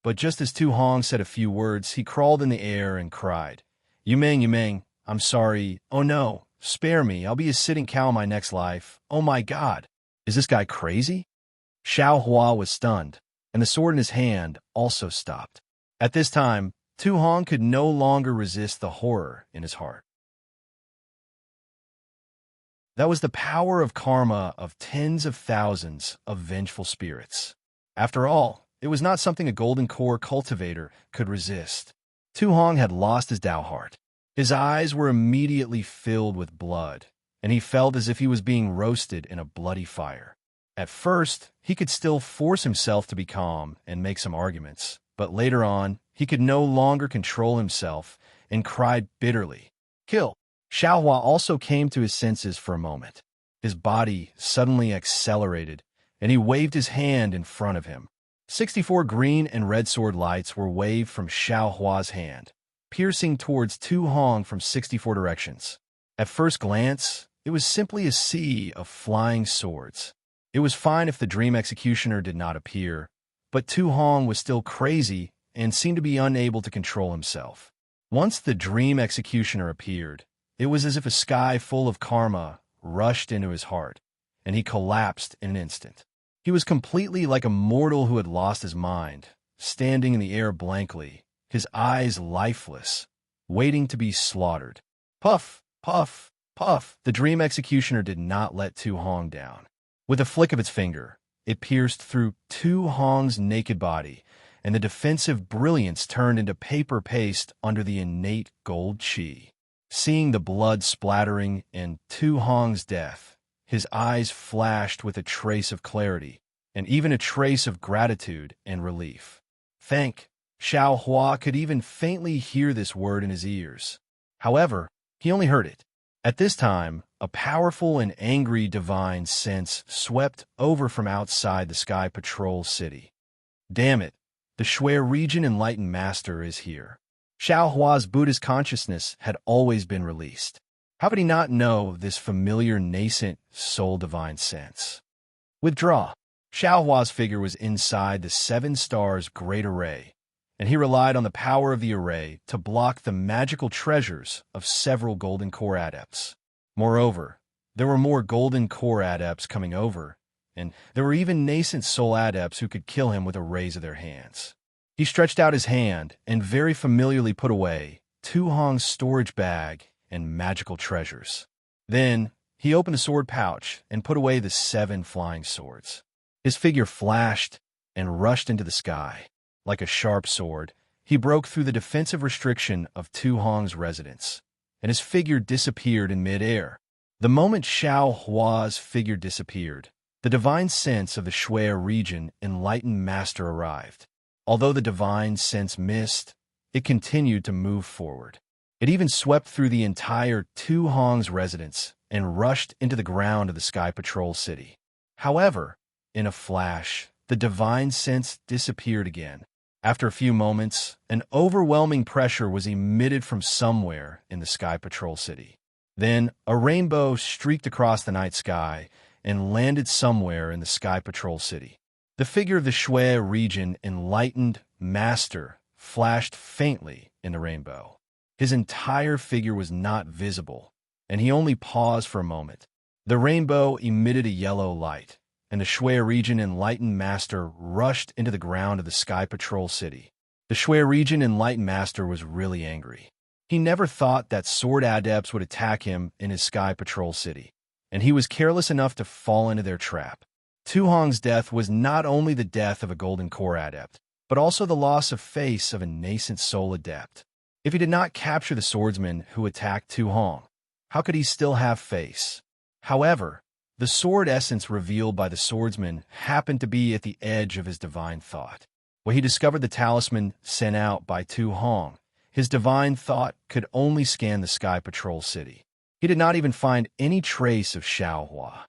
But just as Tu Hong said a few words, he crawled in the air and cried, Yumeng, I'm sorry. Oh no, spare me. I'll be a sitting cow in my next life. Oh my God. Is this guy crazy? Xiao Hua was stunned, and the sword in his hand also stopped. At this time, Tu Hong could no longer resist the horror in his heart. That was the power of karma of tens of thousands of vengeful spirits. After all, it was not something a golden core cultivator could resist. Tu Hong had lost his Dao heart. His eyes were immediately filled with blood, and he felt as if he was being roasted in a bloody fire. At first, he could still force himself to be calm and make some arguments, but later on, he could no longer control himself and cried bitterly, Kill! Xiao Hua also came to his senses for a moment. His body suddenly accelerated, and he waved his hand in front of him. 64 green and red sword lights were waved from Xiao Hua's hand, piercing towards Tu Hong from 64 directions. At first glance, it was simply a sea of flying swords. It was fine if the Dream Executioner did not appear, but Tu Hong was still crazy and seemed to be unable to control himself. Once the Dream Executioner appeared, it was as if a sky full of karma rushed into his heart, and he collapsed in an instant. He was completely like a mortal who had lost his mind, standing in the air blankly, his eyes lifeless, waiting to be slaughtered. Puff, puff, puff. The Dream Executioner did not let Tu Hong down. With a flick of its finger, it pierced through Tu Hong's naked body, and the defensive brilliance turned into paper paste under the innate gold chi. Seeing the blood splattering and Tu Hong's death, his eyes flashed with a trace of clarity, and even a trace of gratitude and relief. Thank. Xiao Hua could even faintly hear this word in his ears. However, he only heard it. At this time, a powerful and angry divine sense swept over from outside the Sky Patrol City. Damn it, the Shui Region Enlightened Master is here. Xiao Hua's Buddhist consciousness had always been released. How could he not know this familiar nascent soul divine sense? Withdraw. Xiao Hua's figure was inside the 7 stars great array, and he relied on the power of the array to block the magical treasures of several golden core adepts. Moreover, there were more golden core adepts coming over, and there were even nascent soul adepts who could kill him with a raise of their hands. He stretched out his hand and very familiarly put away Tu Hong's storage bag and magical treasures. Then, he opened a sword pouch and put away the 7 flying swords. His figure flashed and rushed into the sky. Like a sharp sword, he broke through the defensive restriction of Tu Hong's residence, and his figure disappeared in mid-air. The moment Xiao Hua's figure disappeared, the divine sense of the Shui region enlightened master arrived. Although the divine sense missed, it continued to move forward. It even swept through the entire Tu Hong's residence and rushed into the ground of the Sky Patrol City. However, in a flash, the divine sense disappeared again. After a few moments, an overwhelming pressure was emitted from somewhere in the Sky Patrol City. Then, a rainbow streaked across the night sky and landed somewhere in the Sky Patrol City. The figure of the Shui region enlightened master flashed faintly in the rainbow. His entire figure was not visible, and he only paused for a moment. The rainbow emitted a yellow light, and the Shui region enlightened master rushed into the ground of the Sky Patrol City. The Shui region enlightened master was really angry. He never thought that sword adepts would attack him in his Sky Patrol City, and he was careless enough to fall into their trap. Tu Hong's death was not only the death of a golden core adept, but also the loss of face of a nascent soul adept. If he did not capture the swordsman who attacked Tu Hong, how could he still have face? However, the sword essence revealed by the swordsman happened to be at the edge of his divine thought. When he discovered the talisman sent out by Tu Hong, his divine thought could only scan the Sky Patrol City. He did not even find any trace of Xiao Hua.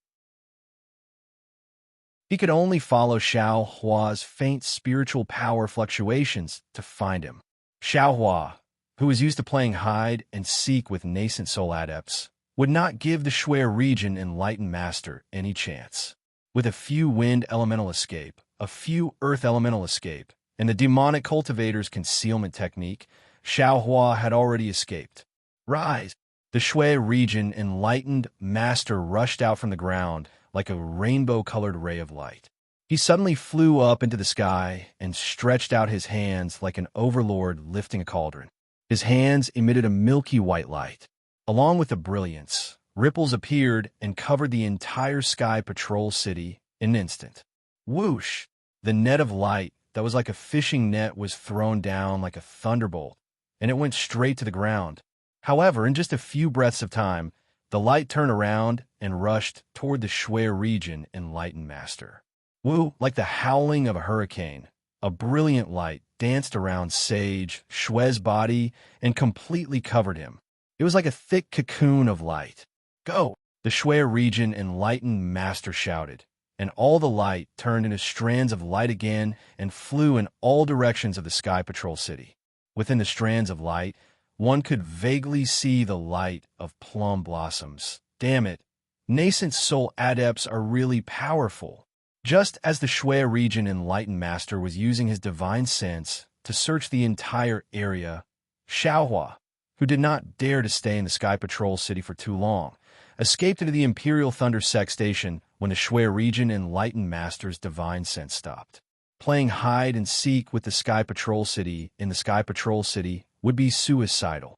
He could only follow Xiao Hua's faint spiritual power fluctuations to find him. Xiao Hua, who was used to playing hide and seek with nascent soul adepts, would not give the Shui region enlightened master any chance. With a few wind elemental escape, a few earth elemental escape, and the demonic cultivator's concealment technique, Xiao Hua had already escaped. Rise! The Shui region enlightened master rushed out from the ground like a rainbow-colored ray of light. He suddenly flew up into the sky and stretched out his hands like an overlord lifting a cauldron. His hands emitted a milky white light. Along with the brilliance, ripples appeared and covered the entire Sky Patrol City in an instant. Whoosh! The net of light that was like a fishing net was thrown down like a thunderbolt, and it went straight to the ground. However, in just a few breaths of time, the light turned around and rushed toward the Shui region enlightened master. Woo, like the howling of a hurricane, a brilliant light danced around Sage Shui's body and completely covered him. It was like a thick cocoon of light. Go! The Shui region enlightened master shouted, and all the light turned into strands of light again and flew in all directions of the Sky Patrol City. Within the strands of light, one could vaguely see the light of plum blossoms. Damn it, nascent soul adepts are really powerful. Just as the Shui region enlightened master was using his divine sense to search the entire area, Xiao Hua, who did not dare to stay in the Sky Patrol City for too long, escaped into the Imperial Thunder Sect Station when the Shui region enlightened master's divine sense stopped. Playing hide and seek with the Sky Patrol City in the Sky Patrol City would be suicidal.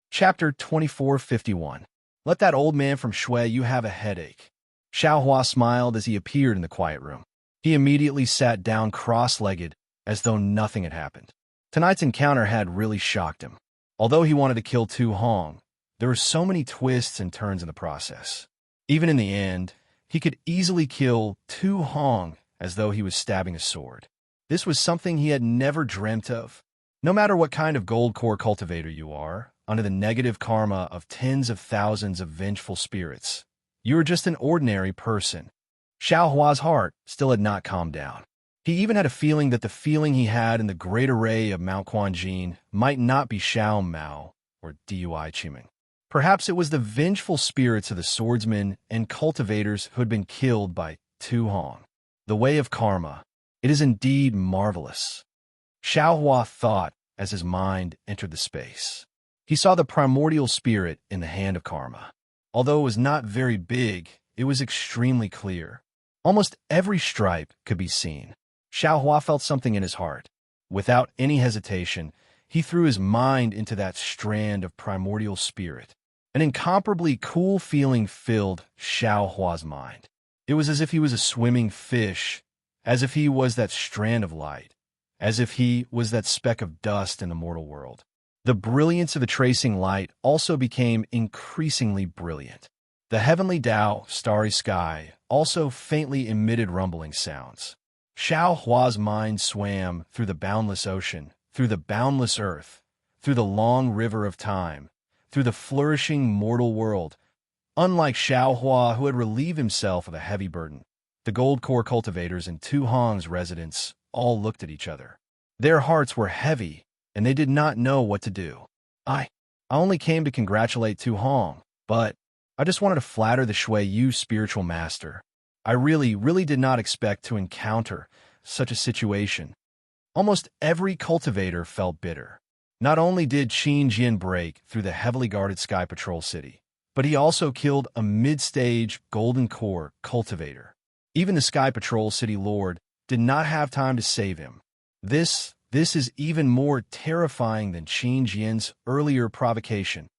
Chapter 2451. Let that old man from Shui you have a headache. Xiao Hua smiled as he appeared in the quiet room. He immediately sat down cross-legged as though nothing had happened. Tonight's encounter had really shocked him. Although he wanted to kill Tu Hong, there were so many twists and turns in the process. Even in the end, he could easily kill Tu Hong as though he was stabbing a sword. This was something he had never dreamt of. No matter what kind of gold core cultivator you are, under the negative karma of tens of thousands of vengeful spirits, you are just an ordinary person. Xiao Hua's heart still had not calmed down. He even had a feeling that the feeling he had in the great array of Mount Quanjin might not be Xiao Mao or DUI Chiming. Perhaps it was the vengeful spirits of the swordsmen and cultivators who had been killed by Tu Hong. The way of karma. It is indeed marvelous. Xiao Hua thought as his mind entered the space. He saw the primordial spirit in the hand of karma. Although it was not very big, it was extremely clear. Almost every stripe could be seen. Xiao Hua felt something in his heart. Without any hesitation, he threw his mind into that strand of primordial spirit. An incomparably cool feeling filled Xiao Hua's mind. It was as if he was a swimming fish, as if he was that strand of light, as if he was that speck of dust in the mortal world. The brilliance of the tracing light also became increasingly brilliant. The heavenly Tao, starry sky, also faintly emitted rumbling sounds. Xiao Hua's mind swam through the boundless ocean, through the boundless earth, through the long river of time, through the flourishing mortal world. Unlike Xiao Hua, who had relieved himself of a heavy burden, the gold core cultivators in Tu Hong's residence all looked at each other. Their hearts were heavy, and they did not know what to do. I only came to congratulate Tu Hong, but I just wanted to flatter the Shui Yu spiritual master. I really did not expect to encounter such a situation. Almost every cultivator felt bitter. Not only did Qin Jin break through the heavily guarded Sky Patrol City, but he also killed a mid-stage Golden Core cultivator. Even the Sky Patrol City Lord did not have time to save him. This is even more terrifying than Qin Jin's earlier provocation.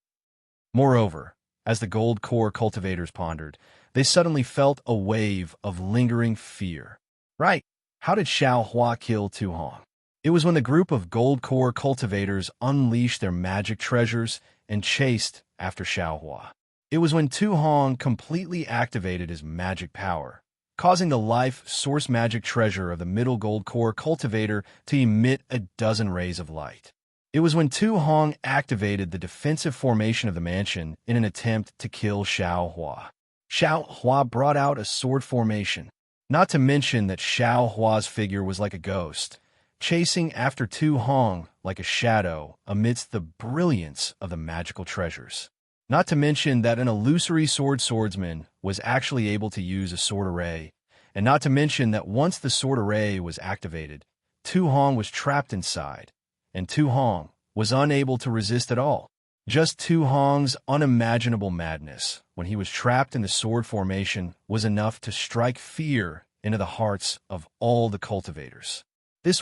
Moreover, as the Gold Core cultivators pondered, they suddenly felt a wave of lingering fear. Right, how did Xiao Hua kill Tu Hong? It was when the group of Gold Core cultivators unleashed their magic treasures and chased after Xiao Hua. It was when Tu Hong completely activated his magic power, causing the life source magic treasure of the middle Gold Core cultivator to emit a dozen rays of light. It was when Tu Hong activated the defensive formation of the mansion in an attempt to kill Xiao Hua. Xiao Hua brought out a sword formation, not to mention that Xiao Hua's figure was like a ghost, chasing after Tu Hong like a shadow amidst the brilliance of the magical treasures. Not to mention that an illusory swordsman was actually able to use a sword array, and not to mention that once the sword array was activated, Tu Hong was trapped inside, and Tu Hong was unable to resist at all. Just Tu Hong's unimaginable madness when he was trapped in the sword formation was enough to strike fear into the hearts of all the cultivators.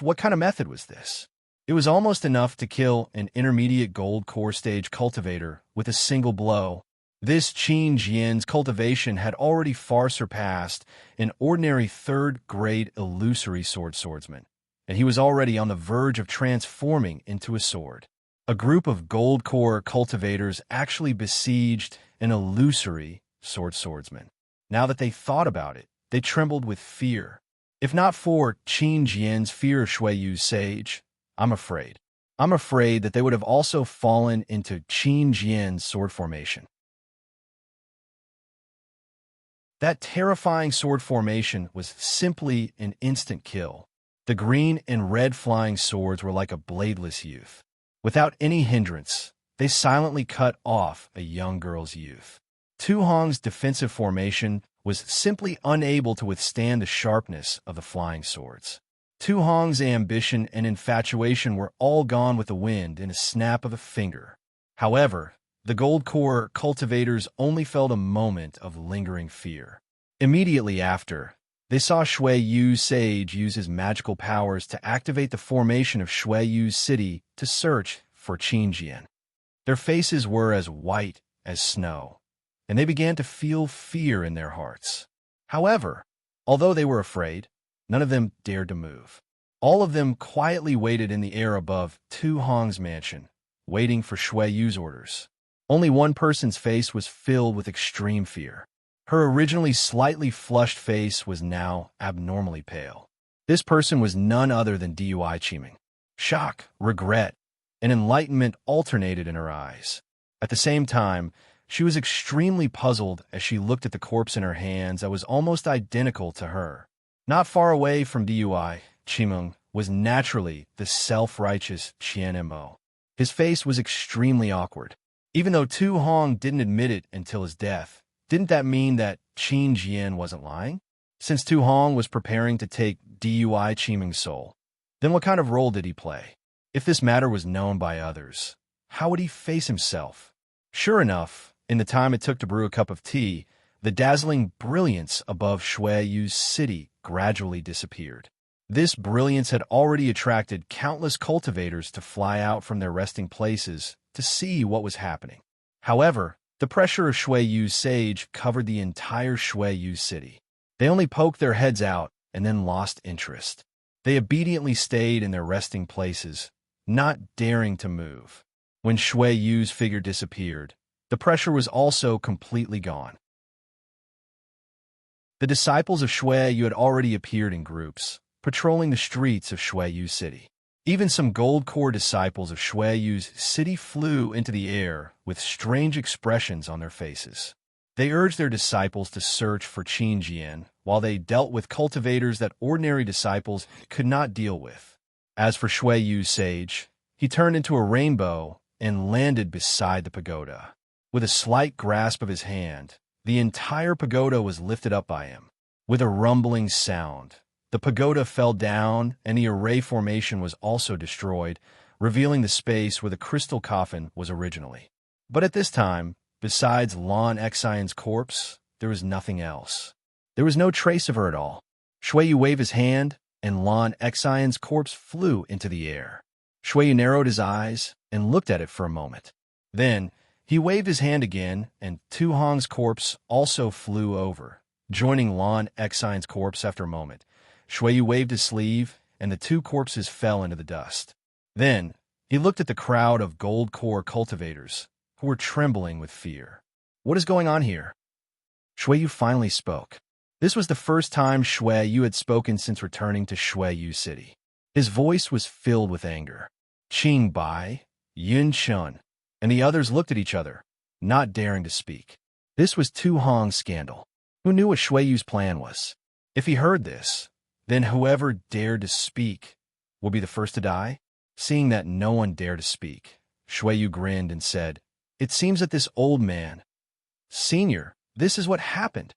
What kind of method was this? It was almost enough to kill an intermediate Gold Core stage cultivator with a single blow. This Qin Jin's cultivation had already far surpassed an ordinary third-grade illusory swordsman, and he was already on the verge of transforming into a sword. A group of Gold Core cultivators actually besieged an illusory swordsman. Now that they thought about it, they trembled with fear. If not for Qin Jin's fear of Shui Yu's sage, I'm afraid that they would have also fallen into Qin Jin's sword formation. That terrifying sword formation was simply an instant kill. The green and red flying swords were like a bladeless youth. Without any hindrance, they silently cut off a young girl's youth. Tu Hong's defensive formation was simply unable to withstand the sharpness of the flying swords. Tu Hong's ambition and infatuation were all gone with the wind in a snap of a finger. However, the Gold Core cultivators only felt a moment of lingering fear. Immediately after, they saw Shui Yu's sage use his magical powers to activate the formation of Shui Yu's city to search for Qin Jin. Their faces were as white as snow, and they began to feel fear in their hearts. However, although they were afraid, none of them dared to move. All of them quietly waited in the air above Tu Hong's mansion, waiting for Shui Yu's orders. Only one person's face was filled with extreme fear. Her originally slightly flushed face was now abnormally pale. This person was none other than DUI Chiming. Shock, regret, and enlightenment alternated in her eyes. At the same time, she was extremely puzzled as she looked at the corpse in her hands that was almost identical to her. Not far away from DUI, Chimeng, was naturally the self-righteous Qian Mo. His face was extremely awkward. Even though Tu Hong didn't admit it until his death, didn't that mean that Qin Jian wasn't lying? Since Tu Hong was preparing to take Dui Chimeng's soul, then what kind of role did he play? If this matter was known by others, how would he face himself? Sure enough, in the time it took to brew a cup of tea, the dazzling brilliance above Shui Yu's city gradually disappeared. This brilliance had already attracted countless cultivators to fly out from their resting places to see what was happening. However, the pressure of Shui Yu's sage covered the entire Shui Yu city. They only poked their heads out and then lost interest. They obediently stayed in their resting places, not daring to move. When Shui Yu's figure disappeared, the pressure was also completely gone. The disciples of Shui Yu had already appeared in groups, patrolling the streets of Shui Yu city. Even some gold core disciples of Shui Yu's city flew into the air with strange expressions on their faces. They urged their disciples to search for Qin Jian while they dealt with cultivators that ordinary disciples could not deal with. As for Shui Yu's sage, he turned into a rainbow and landed beside the pagoda. With a slight grasp of his hand, the entire pagoda was lifted up by him. With a rumbling sound, the pagoda fell down and the array formation was also destroyed, revealing the space where the crystal coffin was originally. But at this time, besides Lan Xian's corpse, there was nothing else. There was no trace of her at all. Shui Yu waved his hand, and Lan Xian's corpse flew into the air. Shui Yu narrowed his eyes and looked at it for a moment. Then, he waved his hand again, and Tu Hong's corpse also flew over, joining Lan Xian's corpse after a moment. Shui Yu waved his sleeve, and the two corpses fell into the dust. Then, he looked at the crowd of gold core cultivators, who were trembling with fear. What is going on here? Shui Yu finally spoke. This was the first time Shui Yu had spoken since returning to Shui Yu city. His voice was filled with anger. Qing Bai, Yun Shun, and the others looked at each other, not daring to speak. This was Tu Hong's scandal. Who knew what Shui Yu's plan was? If he heard this, then whoever dared to speak would be the first to die. Seeing that no one dared to speak, Shui Yu grinned and said, "It seems that this old man... Senior, this is what happened."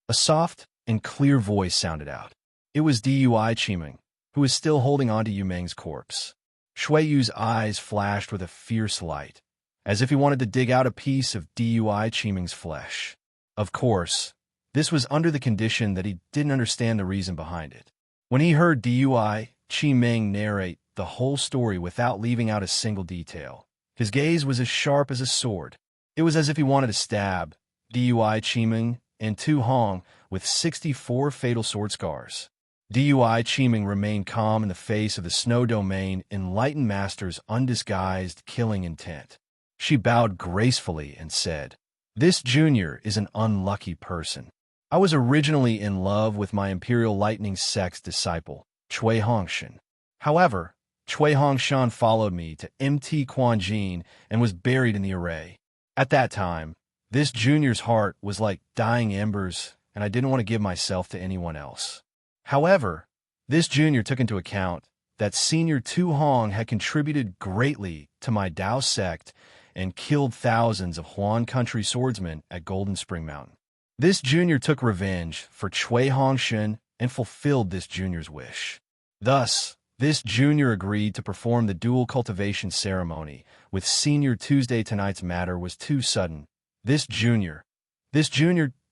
A soft and clear voice sounded out. It was Dui Chimeng, who was still holding on to Yu Meng's corpse. Shui Yu's eyes flashed with a fierce light, as if he wanted to dig out a piece of Dui Chimeng's flesh. Of course, this was under the condition that he didn't understand the reason behind it. When he heard Dui Chimeng narrate the whole story without leaving out a single detail, his gaze was as sharp as a sword. It was as if he wanted to stab Dui Chimeng and Tu Hong with 64 fatal sword scars. Dui Chimeng remained calm in the face of the Snow Domain Enlightened Master's undisguised killing intent. She bowed gracefully and said, "This junior is an unlucky person. I was originally in love with my Imperial Lightning Sect's disciple, Cui Hongshan. However, Cui Hongshan followed me to MT Quanjin and was buried in the array. At that time, this junior's heart was like dying embers, and I didn't want to give myself to anyone else. However, this junior took into account that senior Tu Hong had contributed greatly to my Dao sect and killed thousands of Huan country swordsmen at Golden Spring Mountain. This junior took revenge for Cui Hongshan and fulfilled this junior's wish. Thus, this junior agreed to perform the dual cultivation ceremony with senior Tuesday. Tonight's matter was too sudden. This junior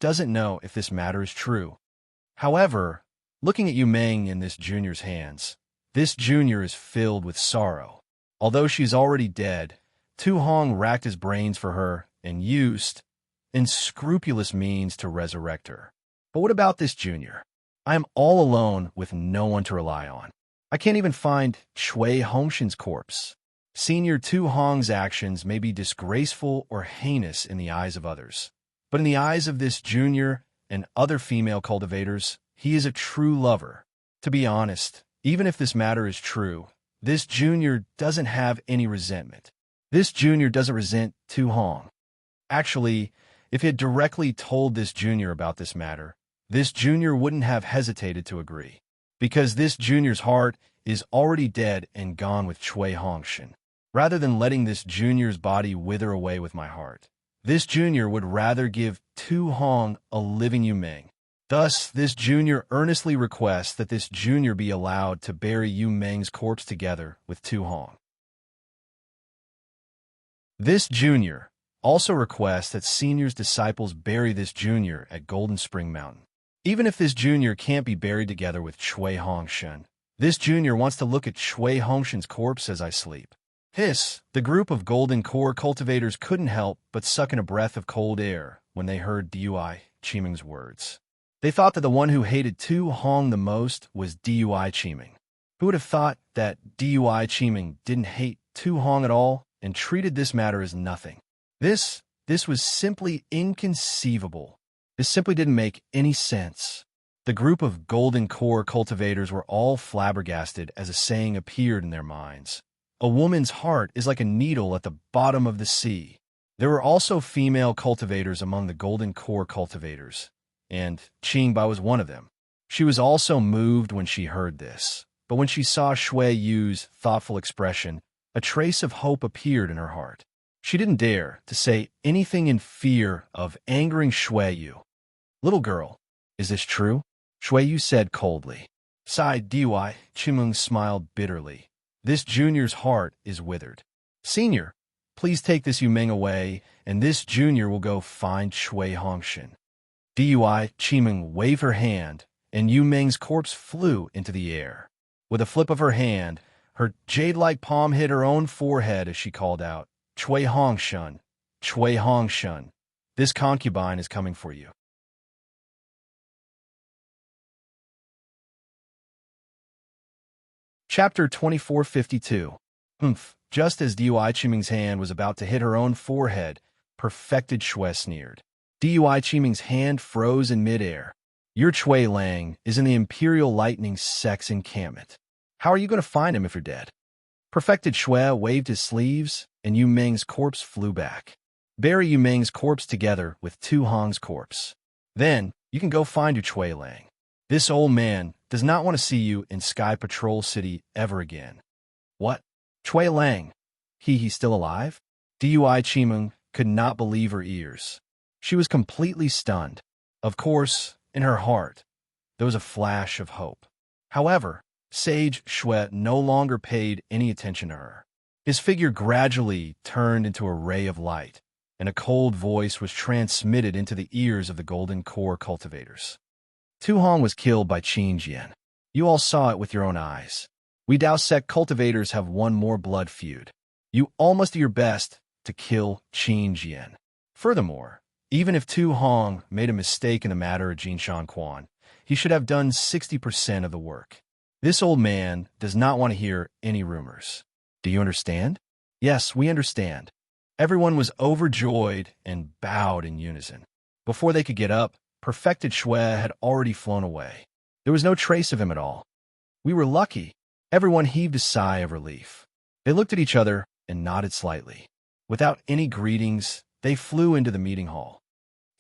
doesn't know if this matter is true. However, looking at Yu Meng in this junior's hands, this junior is filled with sorrow. Although she's already dead, Tu Hong racked his brains for her and used unscrupulous means to resurrect her. But what about this junior? I am all alone with no one to rely on. I can't even find Cui Hongshan's corpse. Senior Tu Hong's actions may be disgraceful or heinous in the eyes of others, but in the eyes of this junior and other female cultivators, he is a true lover. To be honest, even if this matter is true, this junior doesn't have any resentment. This junior doesn't resent Tu Hong. Actually, if he had directly told this junior about this matter, this junior wouldn't have hesitated to agree. because this junior's heart is already dead and gone with Chui Hongshan. Rather than letting this junior's body wither away with my heart, this junior would rather give Tu Hong a living Yu Meng. Thus, this junior earnestly requests that this junior be allowed to bury Yu Meng's corpse together with Tu Hong. This junior also requests that senior's disciples bury this junior at Golden Spring Mountain. Even if this junior can't be buried together with Chui Hongshan, this junior wants to look at Chui Hongshan's corpse as I sleep. The group of Golden Core cultivators couldn't help but suck in a breath of cold air when they heard Dui Qimeng's words. They thought that the one who hated Tu Hong the most was Dui Qimeng. Who would have thought that Dui Qimeng didn't hate Tu Hong at all and treated this matter as nothing? This was simply inconceivable. This simply didn't make any sense. The group of Golden Core cultivators were all flabbergasted as a saying appeared in their minds. A woman's heart is like a needle at the bottom of the sea. There were also female cultivators among the Golden Core cultivators, and Qingbai was one of them. She was also moved when she heard this, but when she saw Shui Yu's thoughtful expression, a trace of hope appeared in her heart. She didn't dare to say anything in fear of angering Shui Yu. "Little girl, is this true?" Shui Yu said coldly. Sighed Dui Qimeng smiled bitterly. "This junior's heart is withered. Senior, please take this Yu Meng away, and this junior will go find Chui Hongshan." Dui Qimeng waved her hand, and Yu Meng's corpse flew into the air. With a flip of her hand, her jade-like palm hit her own forehead as she called out, "Chui Hongshan, Chui Hongshan, this concubine is coming for you." Chapter 2452. Just as Dui Qimeng's hand was about to hit her own forehead, Perfected Shui sneered. Dui Qimeng's hand froze in midair. "Your Chui Lang is in the Imperial Lightning Sex encampment. How are you going to find him if you're dead?" Perfected Shui waved his sleeves, and Yu Meng's corpse flew back. "Bury Yu Meng's corpse together with Tu Hong's corpse. Then you can go find your Chui Lang. This old man does not want to see you in Sky Patrol City ever again." "What? Chui Lang? He's still alive?" Dui Qimeng could not believe her ears. She was completely stunned. Of course, in her heart, there was a flash of hope. However, Sage Shui no longer paid any attention to her. His figure gradually turned into a ray of light, and a cold voice was transmitted into the ears of the Golden Core cultivators. "Tu Hong was killed by Qin Jian. You all saw it with your own eyes. We Dao Sect cultivators have one more blood feud. You all must do your best to kill Qin Jian. Furthermore, even if Tu Hong made a mistake in the matter of Jinshan Quan, he should have done 60% of the work. This old man does not want to hear any rumors. Do you understand?" "Yes, we understand." Everyone was overjoyed and bowed in unison. Before they could get up, Perfected Shui had already flown away. There was no trace of him at all. "We were lucky." Everyone heaved a sigh of relief. They looked at each other and nodded slightly. Without any greetings, they flew into the meeting hall.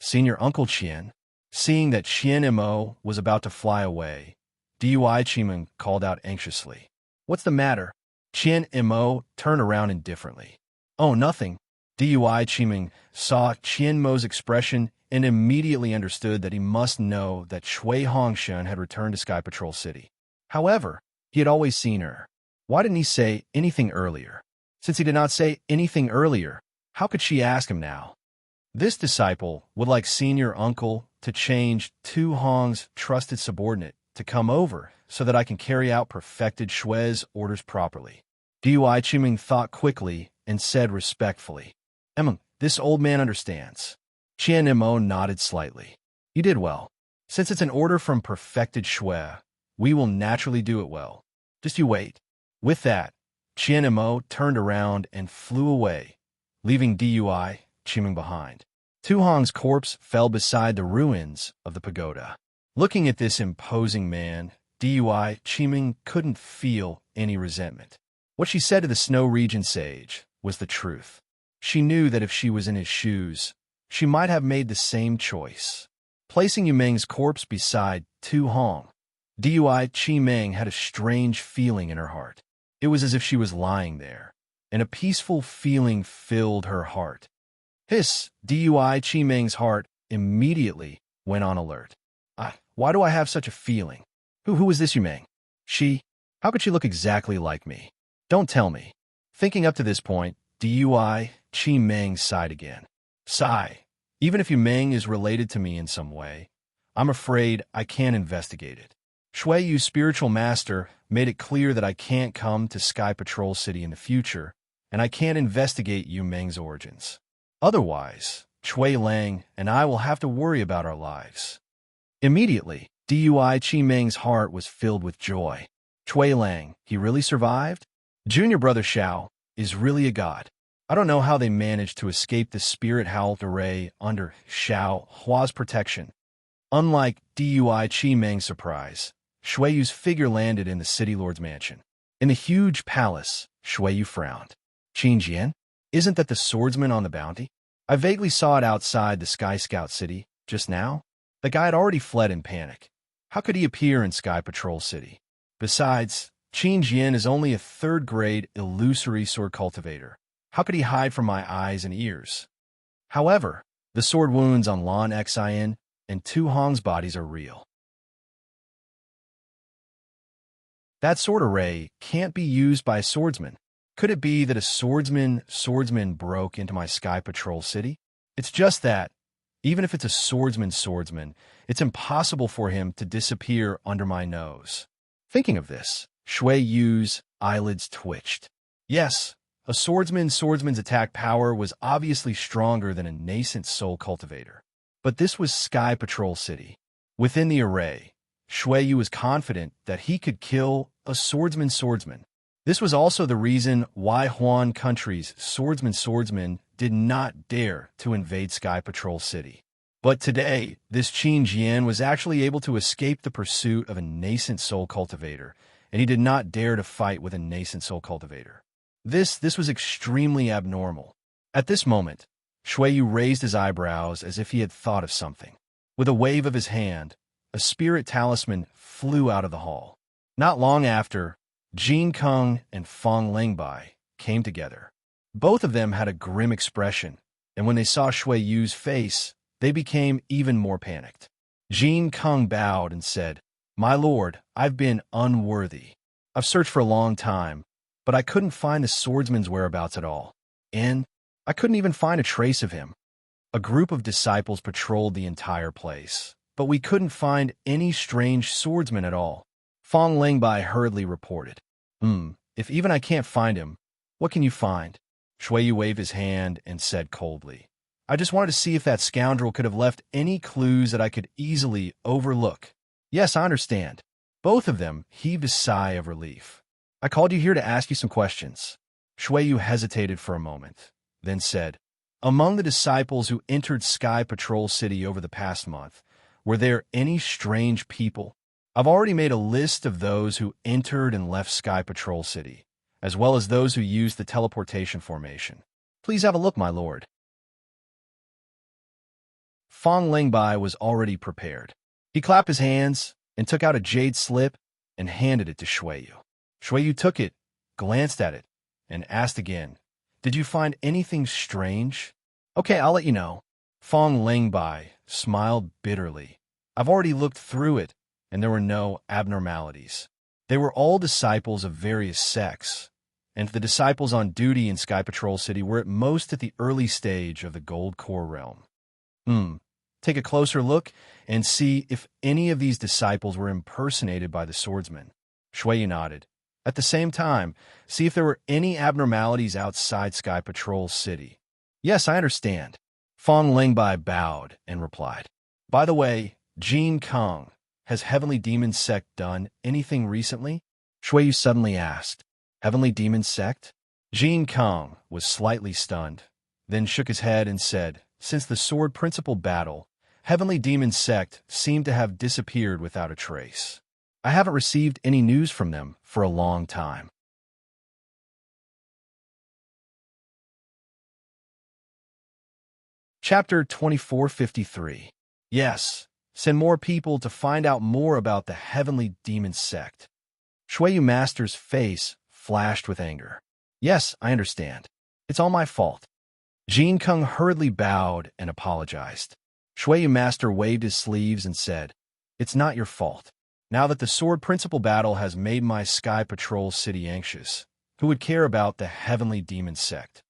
Senior Uncle Qian, seeing that Qian Mo was about to fly away, Dui Qimeng called out anxiously, "What's the matter?" Qian Mo turned around indifferently. "Oh, nothing." Dui Qimeng saw Qian Mo's expression and immediately understood that he must know that Chui Hongshan had returned to Sky Patrol City. However, he had always seen her. Why didn't he say anything earlier? Since he did not say anything earlier, how could she ask him now? This disciple would like senior uncle to change Tu Hong's trusted subordinate to come over so that I can carry out Perfected Shui's orders properly. Dui Qimeng thought quickly and said respectfully, "This old man understands." Qian Mo nodded slightly. "You did well. Since it's an order from Perfected Shui, we will naturally do it well. Just you wait." With that, Qian Mo turned around and flew away, leaving Dui Qimeng behind. Tu Hong's corpse fell beside the ruins of the pagoda. Looking at this imposing man, Dui Qimeng couldn't feel any resentment. What she said to the Snow Region sage was the truth. She knew that if she was in his shoes, she might have made the same choice. Placing Yu Meng's corpse beside Tu Hong, Dui Chi-Ming had a strange feeling in her heart. It was as if she was lying there, and a peaceful feeling filled her heart. Dui Chi-Ming's heart immediately went on alert. Why do I have such a feeling? Who is this Yu-Ming? How could she look exactly like me? Don't tell me. Thinking up to this point, Dui Chi-Ming sighed again. Sigh. Even if Yu-Ming is related to me in some way, I'm afraid I can't investigate it. Shui Yu's spiritual master made it clear that I can't come to Sky Patrol City in the future, and I can't investigate Yu-Ming's origins. Otherwise, Chui Lang and I will have to worry about our lives. Immediately, Dui Chi-Ming's heart was filled with joy. Chui Lang, he really survived? Junior brother Xiao is really a god. I don't know how they managed to escape the spirit howl array under Xiao Hua's protection. Unlike Dui Chi-Ming's surprise, Shui Yu's figure landed in the city lord's mansion. In the huge palace, Shui Yu frowned. Qin Jian? Isn't that the swordsman on the bounty? I vaguely saw it outside the Sky Scout City just now. The guy had already fled in panic. How could he appear in Sky Patrol City? Besides, Qin Jian is only a third-grade illusory sword cultivator. How could he hide from my eyes and ears? However, the sword wounds on Lan Xin and Tu Hong's bodies are real. That sword array can't be used by a swordsman. Could it be that a swordsman broke into my Sky Patrol City? It's just that, even if it's a swordsman, it's impossible for him to disappear under my nose. Thinking of this, Shui Yu's eyelids twitched. Yes, a swordsman's attack power was obviously stronger than a nascent soul cultivator. But this was Sky Patrol City. Within the array, Shui Yu was confident that he could kill a swordsman. This was also the reason why Huan Country's swordsman did not dare to invade Sky Patrol City. But today, this Qin Jian was actually able to escape the pursuit of a nascent soul cultivator, and he did not dare to fight with a nascent soul cultivator. This was extremely abnormal. At this moment, Shui Yu raised his eyebrows as if he had thought of something. With a wave of his hand, a spirit talisman flew out of the hall. Not long after, Jin Kung and Fong Lingbai came together. Both of them had a grim expression, and when they saw Shui Yu's face, they became even more panicked. Jin Kung bowed and said, "My lord, I've been unworthy. I've searched for a long time, but I couldn't find the swordsman's whereabouts at all. And I couldn't even find a trace of him. A group of disciples patrolled the entire place, but we couldn't find any strange swordsman at all." Fong Lingbai hurriedly reported. If even I can't find him, what can you find?" Shui Yu waved his hand and said coldly, "I just wanted to see if that scoundrel could have left any clues that I could easily overlook." "Yes, I understand." Both of them heaved a sigh of relief. "I called you here to ask you some questions." Shui Yu hesitated for a moment, then said, "Among the disciples who entered Sky Patrol City over the past month, were there any strange people? I've already made a list of those who entered and left Sky Patrol City, as well as those who used the teleportation formation. Please have a look, my lord." Fong Lingbai was already prepared. He clapped his hands and took out a jade slip and handed it to Shui Yu. Shui Yu took it, glanced at it, and asked again, "Did you find anything strange?" "Okay, I'll let you know." Fong Lingbai smiled bitterly. "I've already looked through it, and there were no abnormalities. They were all disciples of various sects, and the disciples on duty in Sky Patrol City were at most at the early stage of the Gold Core realm." Take a closer look and see if any of these disciples were impersonated by the swordsman." Shui Yu nodded. "At the same time, see if there were any abnormalities outside Sky Patrol City." "Yes, I understand." Fong Lingbai bowed and replied. "By the way, Jin Kung, has Heavenly Demon Sect done anything recently?" Shui Yu suddenly asked. "Heavenly Demon Sect?" Jin Kung was slightly stunned, then shook his head and said, "Since the Sword Principle battle, Heavenly Demon Sect seemed to have disappeared without a trace. I haven't received any news from them for a long time." Chapter 2453. Yes, Send more people to find out more about the heavenly demon sect. Shuiyu Master's face flashed with anger. Yes, I understand. It's all my fault. Jin Kung hurriedly bowed and apologized. Shuiyu Master waved his sleeves and said, "It's not your fault. Now that the sword principal battle has made my Sky Patrol city anxious, who would care about the heavenly demon sect?"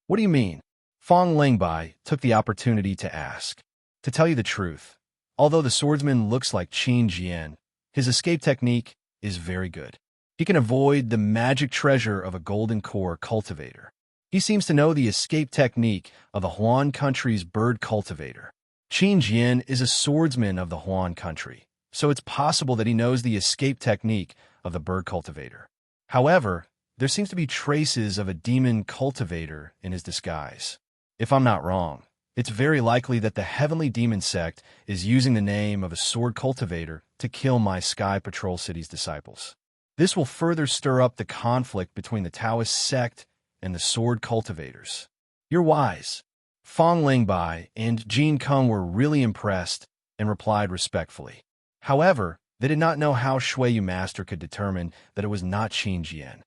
What do you mean? Fong Lingbai took the opportunity to ask. To tell you the truth, although the swordsman looks like Qin Jian, his escape technique is very good. He can avoid the magic treasure of a golden core cultivator. He seems to know the escape technique of the Huan country's bird cultivator. Qin Jian is a swordsman of the Huan country, so it's possible that he knows the escape technique of the bird cultivator. However, there seems to be traces of a demon cultivator in his disguise. If I'm not wrong, it's very likely that the heavenly demon sect is using the name of a sword cultivator to kill my Sky Patrol City's disciples. This will further stir up the conflict between the Taoist sect and the sword cultivators. You're wise. Fong Lingbai and Jin Kung were really impressed and replied respectfully. However, they did not know how Shuiyu Master could determine that it was not Qin Jian.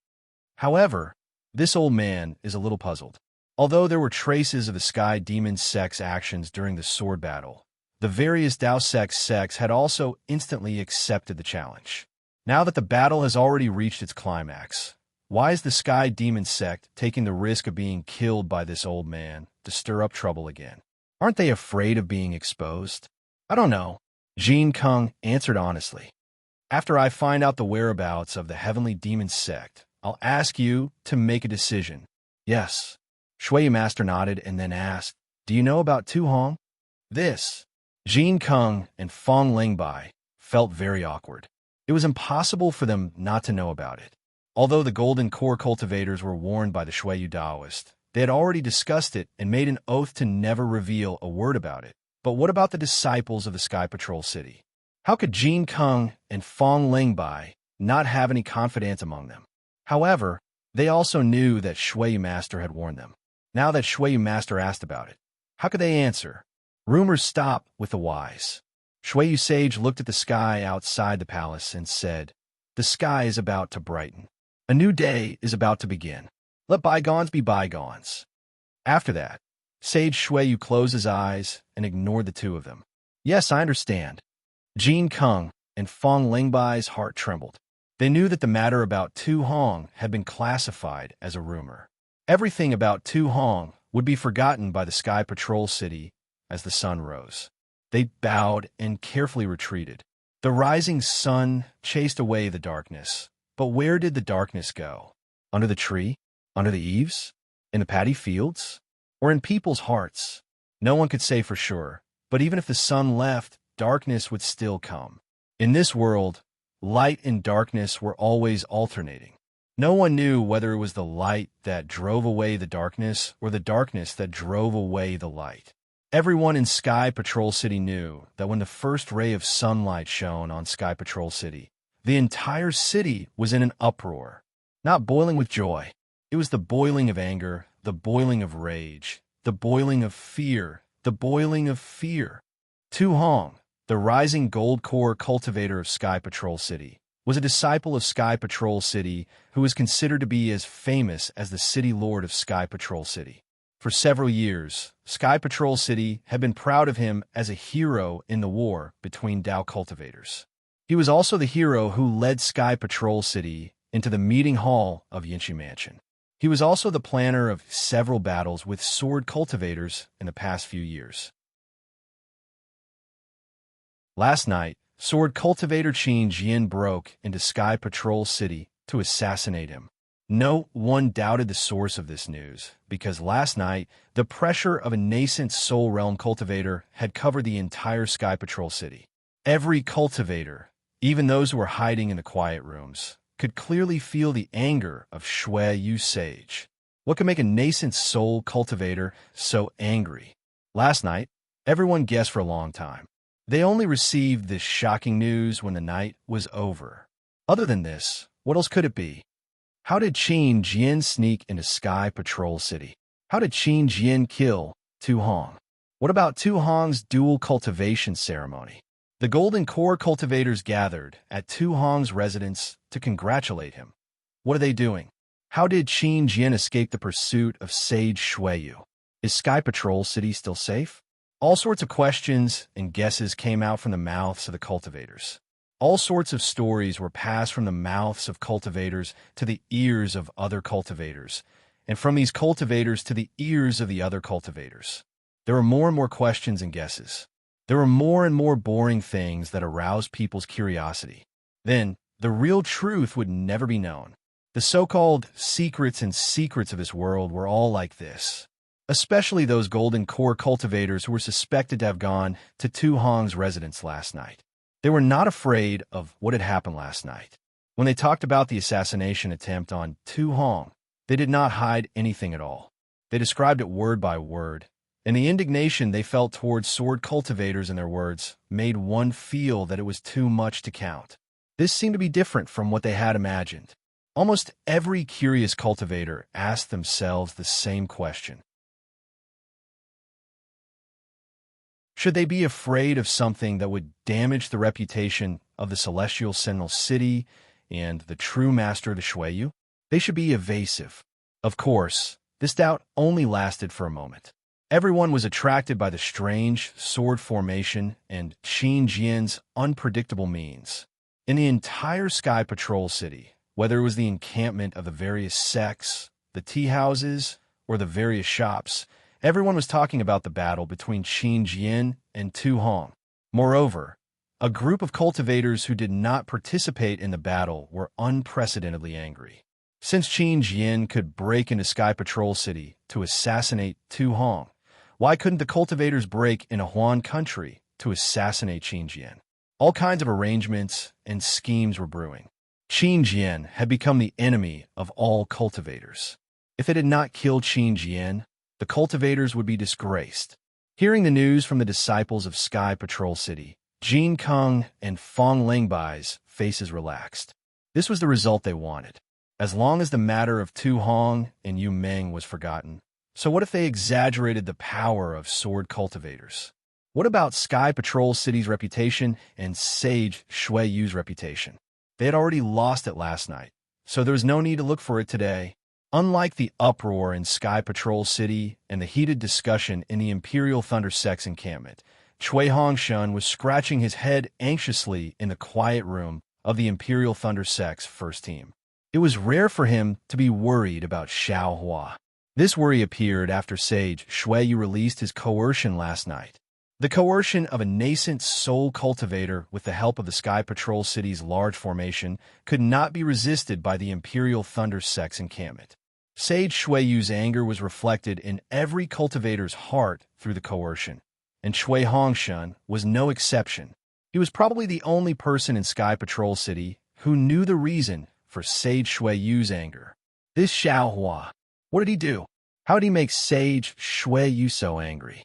However, this old man is a little puzzled. Although there were traces of the Sky Demon Sect's actions during the sword battle, the various Dao sects had also instantly accepted the challenge. Now that the battle has already reached its climax, why is the Sky Demon Sect taking the risk of being killed by this old man to stir up trouble again? Aren't they afraid of being exposed? I don't know. Jin Kung answered honestly. After I find out the whereabouts of the Heavenly Demon Sect, I'll ask you to make a decision. Yes. Shuiyu Master nodded and then asked, "Do you know about Tu Hong?" This. Jin Kung and Fong Lingbai felt very awkward. It was impossible for them not to know about it. Although the Golden Core cultivators were warned by the Shuiyu Daoist, they had already discussed it and made an oath to never reveal a word about it. But what about the disciples of the Sky Patrol City? How could Jin Kung and Fong Lingbai not have any confidence among them? However, they also knew that Shuiyu Master had warned them. Now that Shuiyu Master asked about it, how could they answer? Rumors stop with the wise. Shuiyu Sage looked at the sky outside the palace and said, "The sky is about to brighten. A new day is about to begin. Let bygones be bygones." After that, Sage Shuiyu closed his eyes and ignored the two of them. Yes, I understand. Jin Kung and Fong Lingbai's heart trembled. They knew that the matter about Tu Hong had been classified as a rumor. Everything about Tu Hong would be forgotten by the Sky Patrol City as the sun rose. They bowed and carefully retreated. The rising sun chased away the darkness. But where did the darkness go? Under the tree? Under the eaves? In the paddy fields? Or in people's hearts? No one could say for sure, but even if the sun left, darkness would still come. In this world, light and darkness were always alternating. No one knew whether it was the light that drove away the darkness or the darkness that drove away the light. Everyone in Sky Patrol City knew that when the first ray of sunlight shone on Sky Patrol City, the entire city was in an uproar, not boiling with joy. It was the boiling of anger, the boiling of rage, the boiling of fear, the boiling of fear. Tu Hong, the rising gold core cultivator of Sky Patrol City, was a disciple of Sky Patrol City who was considered to be as famous as the city lord of Sky Patrol City. For several years, Sky Patrol City had been proud of him as a hero in the war between Dao cultivators. He was also the hero who led Sky Patrol City into the meeting hall of Yinshi Mansion. He was also the planner of several battles with sword cultivators in the past few years. Last night, sword cultivator Qin Jian broke into Sky Patrol City to assassinate him. No one doubted the source of this news, because last night, the pressure of a nascent Soul Realm cultivator had covered the entire Sky Patrol City. Every cultivator, even those who were hiding in the quiet rooms, could clearly feel the anger of Shuiyu Sage. What could make a nascent soul cultivator so angry? Last night, everyone guessed for a long time. They only received this shocking news when the night was over. Other than this, what else could it be? How did Qin Jian sneak into Sky Patrol City? How did Qin Jian kill Tu Hong? What about Tu Hong's dual cultivation ceremony? The Golden Core cultivators gathered at Tu Hong's residence to congratulate him. What are they doing? How did Qin Jian escape the pursuit of Sage Shuiyu? Is Sky Patrol City still safe? All sorts of questions and guesses came out from the mouths of the cultivators. All sorts of stories were passed from the mouths of cultivators to the ears of other cultivators, and from these cultivators to the ears of the other cultivators. There were more and more questions and guesses. There were more and more boring things that aroused people's curiosity. Then, the real truth would never be known. The so-called secrets and secrets of this world were all like this. Especially those Golden Core cultivators who were suspected to have gone to Tu Hong's residence last night. They were not afraid of what had happened last night. When they talked about the assassination attempt on Tu Hong, they did not hide anything at all. They described it word by word, and the indignation they felt towards sword cultivators in their words made one feel that it was too much to count. This seemed to be different from what they had imagined. Almost every curious cultivator asked themselves the same question. Should they be afraid of something that would damage the reputation of the Celestial Sentinel City and the true master of the Shuiyu? They should be evasive. Of course, this doubt only lasted for a moment. Everyone was attracted by the strange sword formation and Qin Jian's unpredictable means. In the entire Sky Patrol City, whether it was the encampment of the various sects, the tea houses, or the various shops, everyone was talking about the battle between Qin Jian and Tu Hong. Moreover, a group of cultivators who did not participate in the battle were unprecedentedly angry. Since Qin Jian could break into Sky Patrol City to assassinate Tu Hong, why couldn't the cultivators break into Huan country to assassinate Qin Jian? All kinds of arrangements and schemes were brewing. Qin Jian had become the enemy of all cultivators. If they did not kill Qin Jian, the cultivators would be disgraced. Hearing the news from the disciples of Sky Patrol City, Jin Keng and Fong Lingbai's faces relaxed. This was the result they wanted. As long as the matter of Tu Hong and Yu Meng was forgotten. So what if they exaggerated the power of sword cultivators? What about Sky Patrol City's reputation and Sage Shuiyu's reputation? They had already lost it last night, so there was no need to look for it today. Unlike the uproar in Sky Patrol City and the heated discussion in the Imperial Thunder Sect's encampment, Cui Hongshan was scratching his head anxiously in the quiet room of the Imperial Thunder Sect's first team. It was rare for him to be worried about Xiao Hua. This worry appeared after Sage Shuiyu released his coercion last night. The coercion of a nascent soul cultivator with the help of the Sky Patrol City's large formation could not be resisted by the Imperial Thunder Sect's encampment. Sage Shuiyu's anger was reflected in every cultivator's heart through the coercion, and Cui Hongshan was no exception. He was probably the only person in Sky Patrol City who knew the reason for Sage Shuiyu's anger. This Xiao Hua, what did he do? How did he make Sage Shuiyu so angry?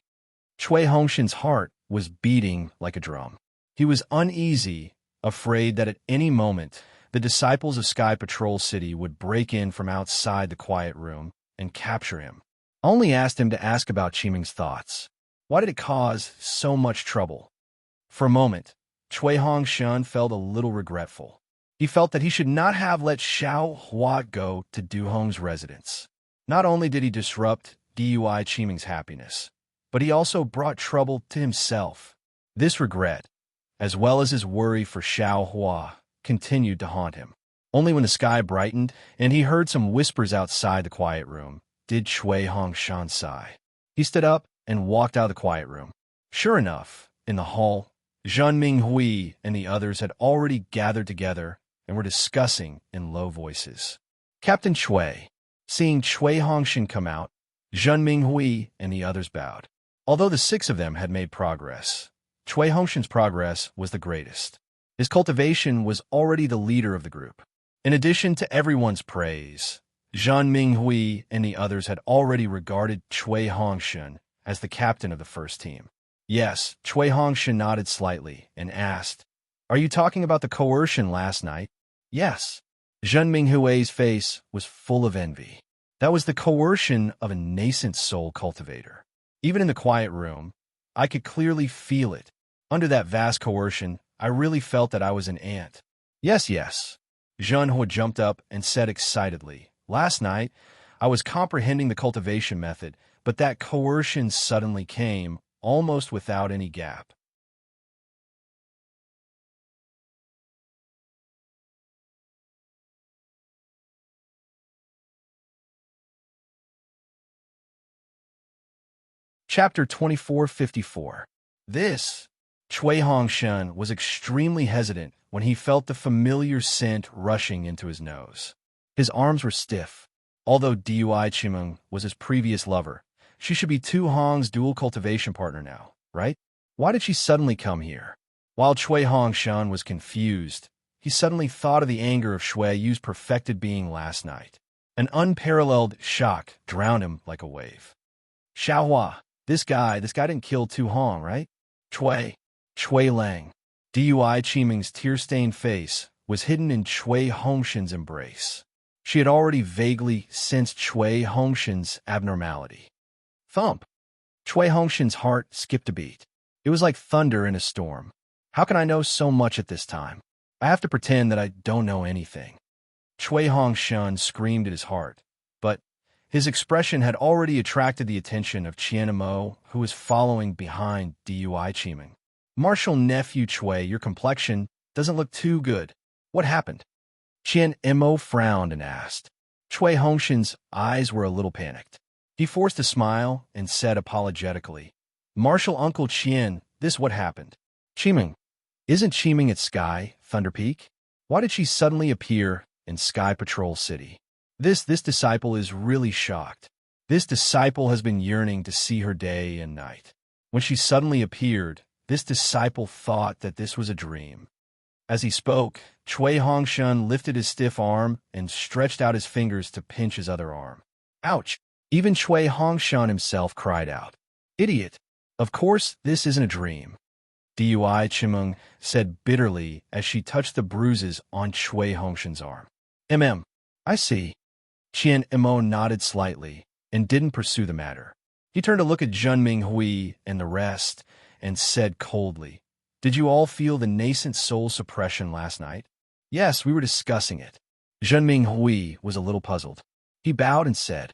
Cui Hongshan's heart was beating like a drum. He was uneasy, afraid that at any moment the disciples of Sky Patrol City would break in from outside the quiet room and capture him. I only asked him to ask about Qiming's thoughts. Why did it cause so much trouble? For a moment, Cui Hongshan felt a little regretful. He felt that he should not have let Xiao Hua go to Du Hong's residence. Not only did he disrupt Dui Qiming's happiness, but he also brought trouble to himself. This regret, as well as his worry for Xiao Hua, continued to haunt him. Only when the sky brightened and he heard some whispers outside the quiet room did Cui Hongshan sigh. He stood up and walked out of the quiet room. Sure enough, in the hall, Zhen Minghui and the others had already gathered together and were discussing in low voices. Captain Cui, seeing Cui Hongshan come out, Zhen Minghui and the others bowed. Although the six of them had made progress, Cui Hongshan's progress was the greatest. His cultivation was already the leader of the group. In addition to everyone's praise, Zhen Minghui and the others had already regarded Cui Hongshan as the captain of the first team. Yes, Cui Hongshan nodded slightly and asked, "Are you talking about the coercion last night?" Yes. Zhen Minghui's face was full of envy. That was the coercion of a nascent soul cultivator. Even in the quiet room, I could clearly feel it. Under that vast coercion, I really felt that I was an ant. Yes, yes. Jeanhua jumped up and said excitedly, "Last night, I was comprehending the cultivation method, but that coercion suddenly came, almost without any gap." Chapter 2454. This, Chui Hongshan was extremely hesitant when he felt the familiar scent rushing into his nose. His arms were stiff. Although Dui Chimeng was his previous lover, she should be Tu Hong's dual cultivation partner now, right? Why did she suddenly come here? While Chui Hongshan was confused, he suddenly thought of the anger of Shui Yu's perfected being last night. An unparalleled shock drowned him like a wave. Xiaohua, this guy didn't kill Tu Hong, right? Chui Lang. Dui Chiming's tear-stained face was hidden in Chui Hongshan's embrace. She had already vaguely sensed Chui Hongshan's abnormality. Thump! Chui Hongshan's heart skipped a beat. It was like thunder in a storm. How can I know so much at this time? I have to pretend that I don't know anything. Chui Hongshan screamed at his heart, but his expression had already attracted the attention of Qian Mo, who was following behind Dui Chiming. "Martial nephew Chui, your complexion doesn't look too good. What happened?" Qian Mo frowned and asked. Chui Hongshan's eyes were a little panicked. He forced a smile and said apologetically, "Martial Uncle Qian, this what happened. Chiming, isn't Chiming at Sky, Thunder Peak? Why did she suddenly appear in Sky Patrol City? This disciple is really shocked. This disciple has been yearning to see her day and night. When she suddenly appeared, this disciple thought that this was a dream." As he spoke, Chui Hongshan lifted his stiff arm and stretched out his fingers to pinch his other arm. Ouch! Even Chui Hongshan himself cried out. "Idiot! Of course this isn't a dream," Dui Chimeng said bitterly as she touched the bruises on Chui Hongshan's arm. I see." Qian Mo nodded slightly and didn't pursue the matter. He turned to look at Zhenming Hui and the rest and said coldly, "Did you all feel the nascent soul suppression last night?" "Yes, we were discussing it." Zhenming Hui was a little puzzled. He bowed and said,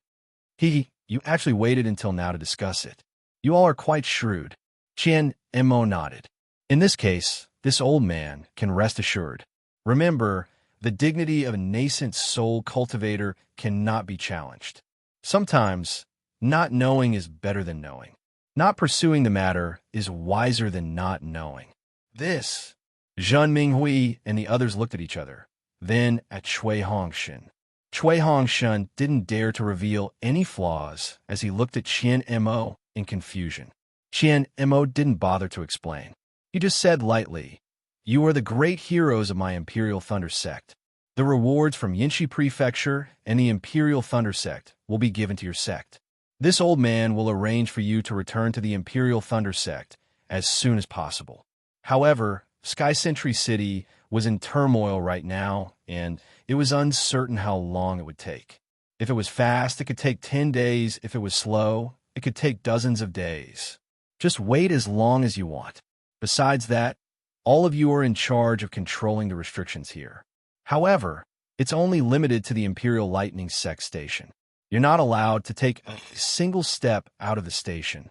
You actually waited until now to discuss it. You all are quite shrewd." Qian Mo nodded. "In this case, this old man can rest assured. Remember, the dignity of a nascent soul cultivator cannot be challenged. Sometimes, not knowing is better than knowing. Not pursuing the matter is wiser than not knowing." This. Zhen Minghui and the others looked at each other, then at Chui Hongshan. Chui Hongshan didn't dare to reveal any flaws as he looked at Qian Mo in confusion. Qian Mo didn't bother to explain. He just said lightly, "You are the great heroes of my Imperial Thunder Sect. The rewards from Yinshi Prefecture and the Imperial Thunder Sect will be given to your sect. This old man will arrange for you to return to the Imperial Thunder Sect as soon as possible." However, Sky Sentry City was in turmoil right now, and it was uncertain how long it would take. If it was fast, it could take 10 days. If it was slow, it could take dozens of days. Just wait as long as you want. Besides that, all of you are in charge of controlling the restrictions here. However, it's only limited to the Imperial Lightning Sect station. You're not allowed to take a single step out of the station.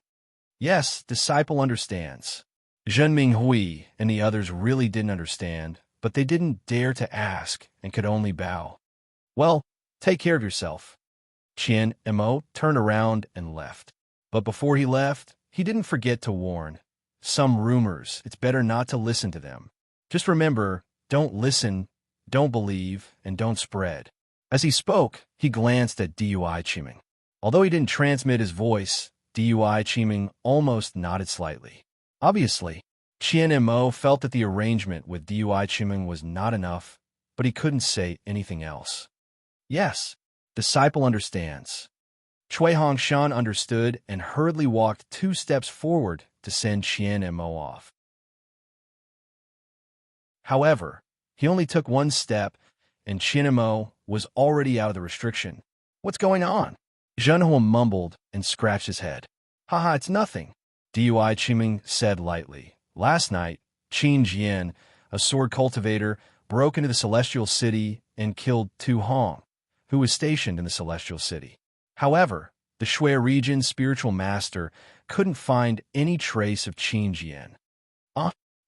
Yes, disciple understands. Zhenming Hui and the others really didn't understand, but they didn't dare to ask and could only bow. "Well, take care of yourself." Qian Mo turned around and left. But before he left, he didn't forget to warn. Some rumors, it's better not to listen to them. Just remember, don't listen, don't believe, and don't spread. As he spoke, he glanced at Dui Chiming. Although he didn't transmit his voice, Dui Chiming almost nodded slightly. Obviously, Qian Mo felt that the arrangement with Dui Chiming was not enough, but he couldn't say anything else. Yes, disciple understands. Chui Hongshan understood and hurriedly walked 2 steps forward to send Qian Mo off. However, he only took 1 step, and Qian Mo was already out of the restriction. "What's going on?" Zhenhua mumbled and scratched his head. "Haha, it's nothing," Dui Chiming said lightly, Last night, Qin Jian, a sword cultivator, broke into the Celestial City and killed Tu Hong, who was stationed in the Celestial City. However, the Shui region's spiritual master couldn't find any trace of Qin Jian.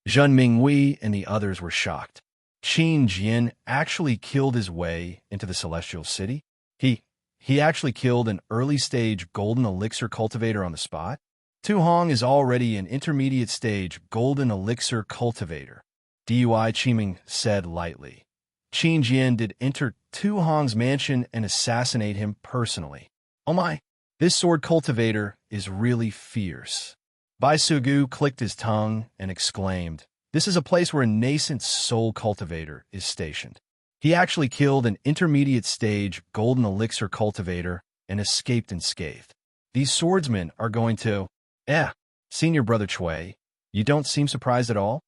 Zhen Mingwei and the others were shocked. Qin Jian actually killed his way into the Celestial City? He actually killed an early-stage golden elixir cultivator on the spot? Tu Hong is already an intermediate-stage golden elixir cultivator, Dui Qiming said lightly. Qin Jian did enter Tu Hong's mansion and assassinate him personally. Oh my, this sword cultivator is really fierce. Bai Sugu clicked his tongue and exclaimed, "This is a place where a nascent soul cultivator is stationed. He actually killed an intermediate-stage golden elixir cultivator and escaped unscathed. These swordsmen are going to... Senior Brother Chui, you don't seem surprised at all?"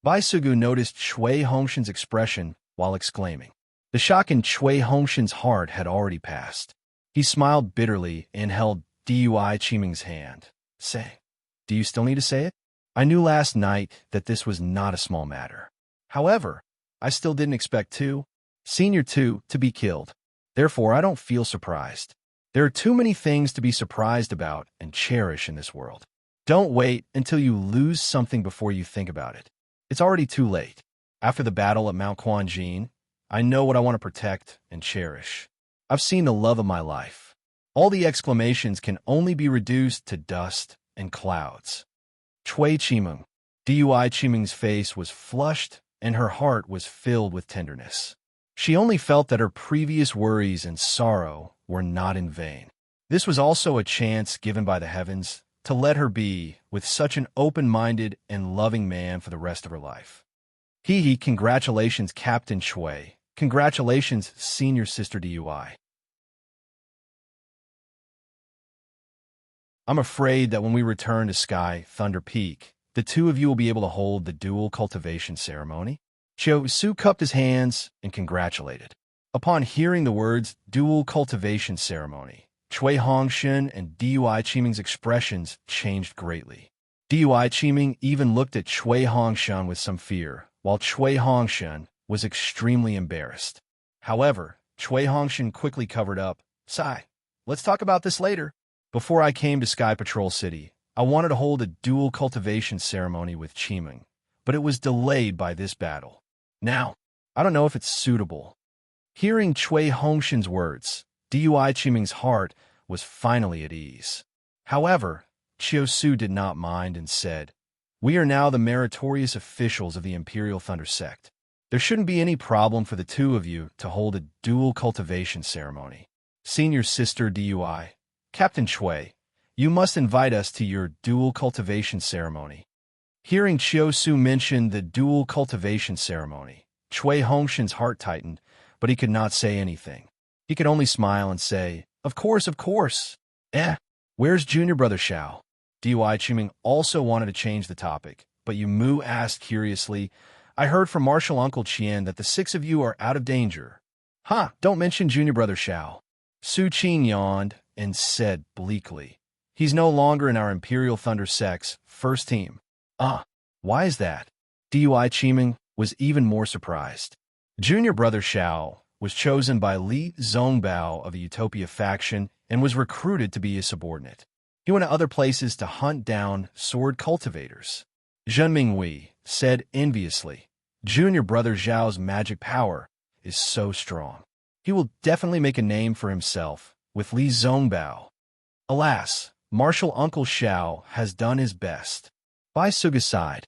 Bai Sugu noticed Chui Hongshan's expression while exclaiming. The shock in Chui Hongshan's heart had already passed. He smiled bitterly and held Dui Qiming's hand, saying, "Do you still need to say it? I knew last night that this was not a small matter. However, I still didn't expect Senior to be killed. Therefore, I don't feel surprised. There are too many things to be surprised about and cherish in this world. Don't wait until you lose something before you think about it. It's already too late. After the battle at Mount Quanjin, I know what I want to protect and cherish. I've seen the love of my life. All the exclamations can only be reduced to dust and clouds." Chui Qiming. Dui Qiming's face was flushed and her heart was filled with tenderness. She only felt that her previous worries and sorrow were not in vain. This was also a chance given by the heavens to let her be with such an open-minded and loving man for the rest of her life. Congratulations, Captain Chui. Congratulations, Senior Sister Dui. I'm afraid that when we return to Sky Thunder Peak, the two of you will be able to hold the dual cultivation ceremony. Chiao Su cupped his hands and congratulated. Upon hearing the words dual cultivation ceremony, Chui Hongshan and Dui Qiming's expressions changed greatly. Dui Qiming even looked at Chui Hongshan with some fear, while Chui Hongshan was extremely embarrassed. However, Chui Hongshan quickly covered up. "Sai, let's talk about this later. Before I came to Sky Patrol City, I wanted to hold a dual cultivation ceremony with Qiming, but it was delayed by this battle. Now, I don't know if it's suitable." Hearing Chui Hongshan's words, Dui Qiming's heart was finally at ease. However, Chiao Su did not mind and said, "We are now the meritorious officials of the Imperial Thunder Sect. There shouldn't be any problem for the two of you to hold a dual cultivation ceremony. Senior Sister Dui, Captain Chui, you must invite us to your dual cultivation ceremony." Hearing Chiao Su mention the dual cultivation ceremony, Chui Hongshan's heart tightened, but he could not say anything. He could only smile and say, Of course. Where's Junior Brother Xiao?" Dui Qiming also wanted to change the topic, but Yu Mu asked curiously, "I heard from Martial Uncle Qian that the six of you are out of danger." Don't mention Junior Brother Xiao." Su Qin yawned and said bleakly, "He's no longer in our Imperial Thunder Sect's first team." Why is that?" Dui Qiming was even more surprised. Junior Brother Xiao was chosen by Li Zongbao of the Utopia faction and was recruited to be his subordinate. He went to other places to hunt down sword cultivators. Zhen Mingwei said enviously, "Junior Brother Zhao's magic power is so strong. He will definitely make a name for himself with Li Zongbao." Alas, Martial Uncle Xiao has done his best. Bai Suga sighed.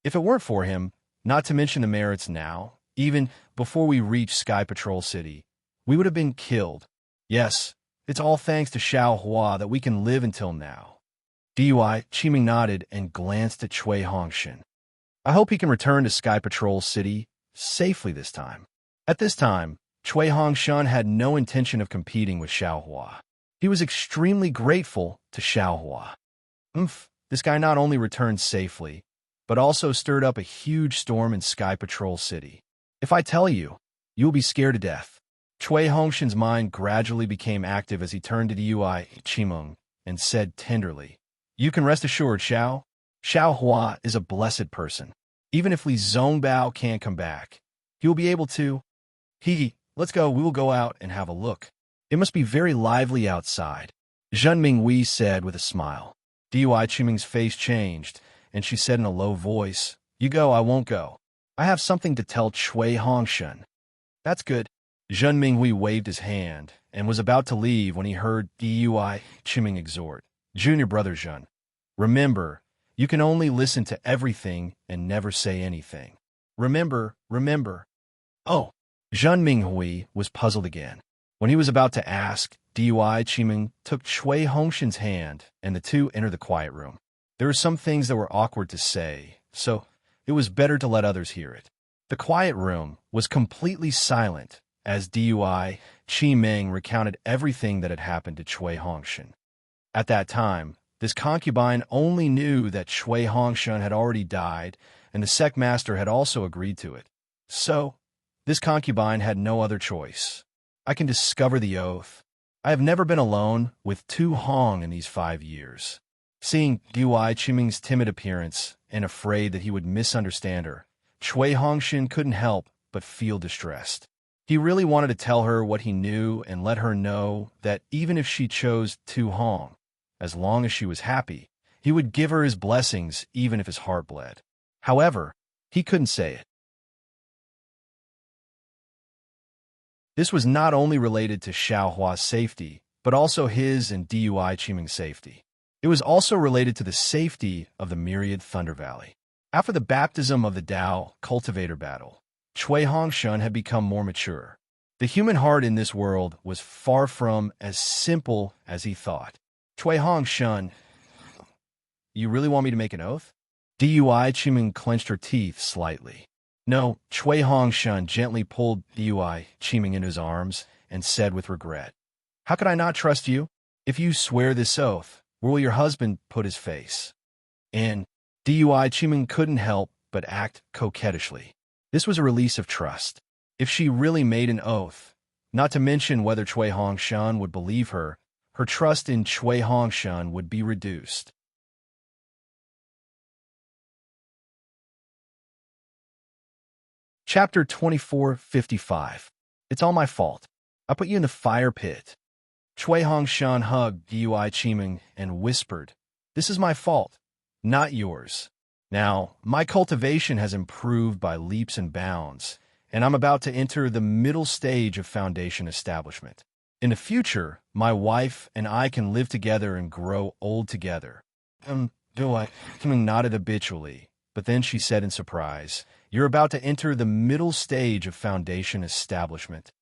If it weren't for him, not to mention the merits now, even before we reached Sky Patrol City, we would have been killed. Yes, it's all thanks to Xiao Hua that we can live until now. Dui Qiming nodded and glanced at Chui Hongshan. I hope he can return to Sky Patrol City safely this time. At this time, Chui Hongshan had no intention of competing with Xiao Hua. He was extremely grateful to Xiao Hua. This guy not only returned safely, but also stirred up a huge storm in Sky Patrol City. If I tell you, you'll be scared to death. Chui Hongshan's mind gradually became active as he turned to Dui Qiming and said tenderly, "You can rest assured, Xiao. Xiao Hua is a blessed person. Even if Li Zongbao can't come back, he will be able to. Let's go. We will go out and have a look. It must be very lively outside, Zhen Minghui said with a smile. Dui Qiming's face changed, and she said in a low voice, "You go, I won't go. I have something to tell Cui Hongshen." "That's good." Zhen Minghui waved his hand and was about to leave when he heard Dui Qiming exhort, "Junior brother Zhen, remember, you can only listen to everything and never say anything. Remember. Oh, Zhen Minghui was puzzled again. When he was about to ask, Dui Qiming took Cui Hongshen's hand, and the two entered the quiet room. There were some things that were awkward to say, so it was better to let others hear it. The quiet room was completely silent as Dui Qiming recounted everything that had happened to Cui Hongshen. At that time, this concubine only knew that Cui Hongshen had already died, and the sect master had also agreed to it. So, this concubine had no other choice. I can discover the oath. I have never been alone with Tu Hong in these 5 years. Seeing Dui Qiming's timid appearance and afraid that he would misunderstand her, Cui Hongshen couldn't help but feel distressed. He really wanted to tell her what he knew and let her know that even if she chose Tu Hong, as long as she was happy, he would give her his blessings even if his heart bled. However, he couldn't say it. This was not only related to Xiao Hua's safety, but also his and Dui Qiming's safety. It was also related to the safety of the myriad Thunder Valley. After the baptism of the Tao cultivator battle, Cui Hongshen had become more mature. The human heart in this world was far from as simple as he thought. Cui Hongshen, you really want me to make an oath? Dui Qiming clenched her teeth slightly. No, Cui Hongshen gently pulled Dui Qiming into his arms and said with regret, "How could I not trust you? If you swear this oath, where will your husband put his face?" And Dui Qiming couldn't help but act coquettishly. This was a release of trust. If she really made an oath, not to mention whether Cui Hongshen would believe her, her trust in Cui Hongshen would be reduced. Chapter 2455. It's all my fault. I put you in the fire pit. Cui Hongshen hugged Dui Qiming and whispered, "This is my fault, not yours. Now, my cultivation has improved by leaps and bounds, and I'm about to enter the middle stage of foundation establishment. In the future, my wife and I can live together and grow old together." Dui Qiming nodded habitually, but then she said in surprise, "You're about to enter the middle stage of foundation establishment."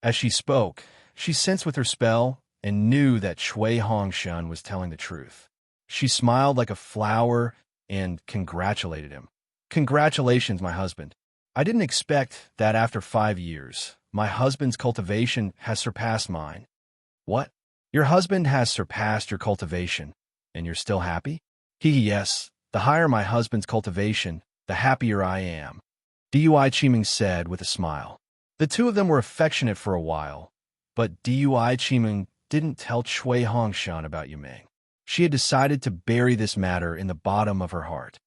As she spoke, she sensed with her spell and knew that Cui Hongshen was telling the truth. She smiled like a flower and congratulated him. "Congratulations, my husband. I didn't expect that after 5 years, my husband's cultivation has surpassed mine." "What? Your husband has surpassed your cultivation, and you're still happy?" Yes. The higher my husband's cultivation, the happier I am," Dui Qiming said with a smile. The two of them were affectionate for a while, but Dui Qiming didn't tell Cui Hongshen about Yimeng. She had decided to bury this matter in the bottom of her heart.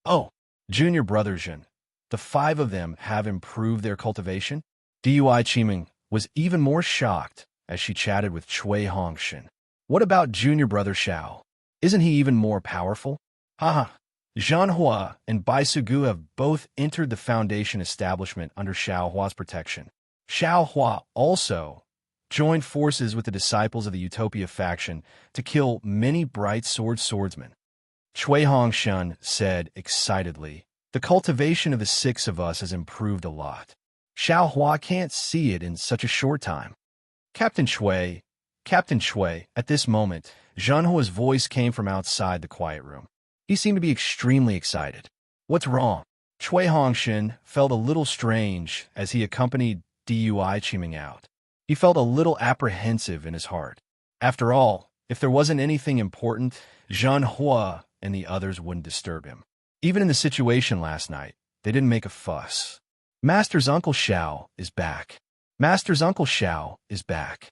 "Oh, junior brother Zhen, the 5 of them have improved their cultivation?" Dui Qiming was even more shocked as she chatted with Cui Hongshen. "What about junior brother Xiao? Isn't he even more powerful?" "Haha. Zhan Hua and Bai Sugu have both entered the foundation establishment under Xiao Hua's protection. Xiao Hua also joined forces with the disciples of the Utopia faction to kill many bright swordsmen." Cui Hongshen said excitedly, "The cultivation of the 6 of us has improved a lot. Xiao Hua can't see it in such a short time." Captain Cui. At this moment, Zhan Hua's voice came from outside the quiet room. He seemed to be extremely excited. "What's wrong?" Cui Hongshen felt a little strange as he accompanied Dui Qiming out. He felt a little apprehensive in his heart. After all, if there wasn't anything important, Zhan Hua and the others wouldn't disturb him. Even in the situation last night, they didn't make a fuss. "Master's Uncle Xiao is back. Master's Uncle Xiao is back."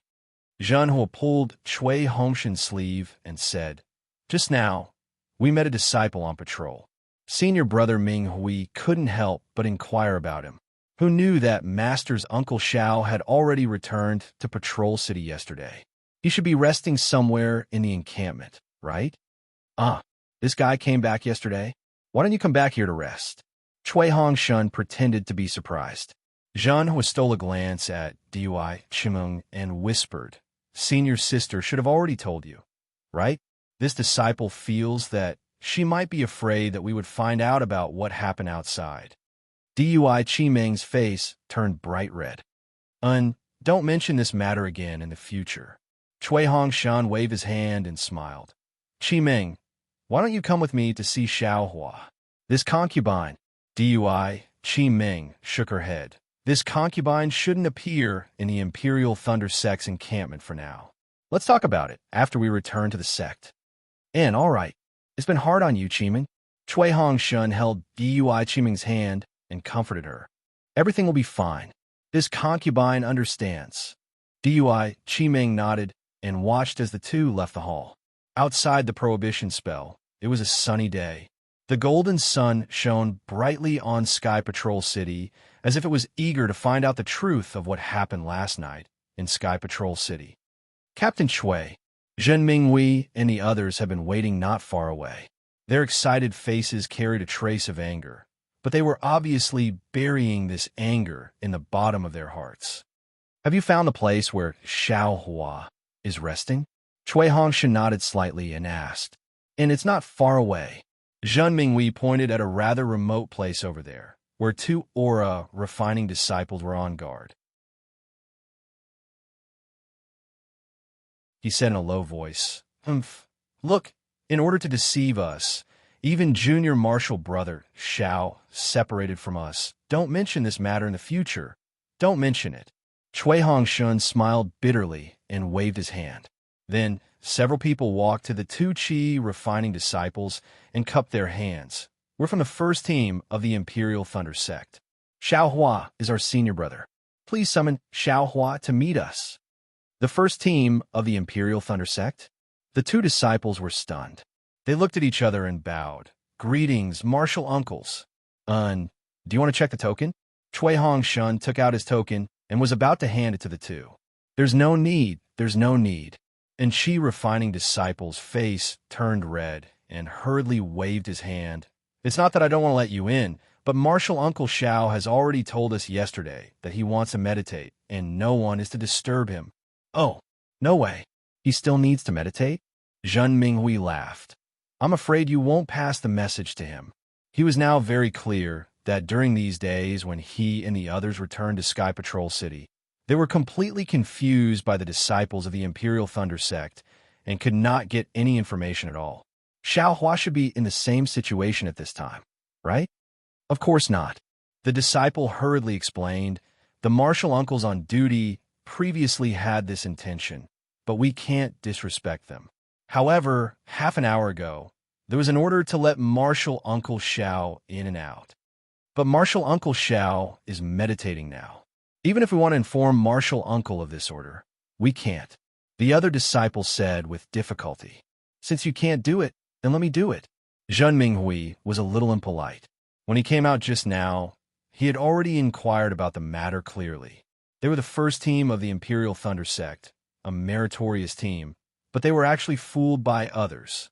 Zhan Hua pulled Cui Hongshen's sleeve and said, "Just now, We met a disciple on patrol. Senior brother Ming Hui couldn't help but inquire about him. Who knew that Master's Uncle Xiao had already returned to Patrol City yesterday? He should be resting somewhere in the encampment, right? This guy came back yesterday? Why don't you come back here to rest? Cui Hongshun pretended to be surprised. Zhang stole a glance at Dui Chimeng and whispered, Senior's sister should have already told you, right? This disciple feels that she might be afraid that we would find out about what happened outside. Dui Chimeng's face turned bright red. Don't mention this matter again in the future. Cui Hongshan waved his hand and smiled. Chimeng, why don't you come with me to see Xiaohua? This concubine. Dui Chimeng shook her head. This concubine shouldn't appear in the Imperial Thunder Sect's encampment for now. Let's talk about it after we return to the sect. And all right, it's been hard on you, Chimeng. Cui Hongshun held Dui Chimeng's hand and comforted her. Everything will be fine. This concubine understands. Dui Chimeng nodded and watched as the two left the hall. Outside the prohibition spell, it was a sunny day. The golden sun shone brightly on Sky Patrol City as if it was eager to find out the truth of what happened last night in Sky Patrol City. Captain Chui, Zhen Minghui, and the others have been waiting not far away. Their excited faces carried a trace of anger, but they were obviously burying this anger in the bottom of their hearts. Have you found the place where Xiaohua is resting? Cui Hongshan nodded slightly and asked. And it's not far away. Zhen Minghui pointed at a rather remote place over there, where two aura refining disciples were on guard. He said in a low voice, Look, in order to deceive us, even junior martial brother Xiao separated from us. Don't mention this matter in the future. Don't mention it. Cui Hongshun smiled bitterly and waved his hand. Then several people walked to the two Qi refining disciples and cupped their hands. We're from the first team of the Imperial Thunder Sect. Xiaohua is our senior brother. Please summon Xiaohua to meet us. The first team of the Imperial Thunder Sect? The two disciples were stunned. They looked at each other and bowed. Greetings, martial uncles. Do you want to check the token? Cui Hongshun took out his token and was about to hand it to the two. There's no need. And Qi refining disciple's face turned red and hurriedly waved his hand. It's not that I don't want to let you in, but Martial Uncle Xiao has already told us yesterday that he wants to meditate, and no one is to disturb him. Oh, no way. He still needs to meditate? Zhen Minghui laughed. I'm afraid you won't pass the message to him. He was now very clear that during these days when he and the others returned to Sky Patrol City, they were completely confused by the disciples of the Imperial Thunder Sect and could not get any information at all. Xiaohua should be in the same situation at this time, right? Of course not. The disciple hurriedly explained. The martial uncles on duty previously had this intention, but we can't disrespect them. However, half an hour ago, there was an order to let Martial Uncle Xiao in and out. But Martial Uncle Xiao is meditating now. Even if we want to inform Martial Uncle of this order, we can't. The other disciple said with difficulty. Since you can't do it, then let me do it. Zhen Minghui was a little impolite. When he came out just now, he had already inquired about the matter clearly. They were the first team of the Imperial Thunder Sect, a meritorious team, but they were actually fooled by others.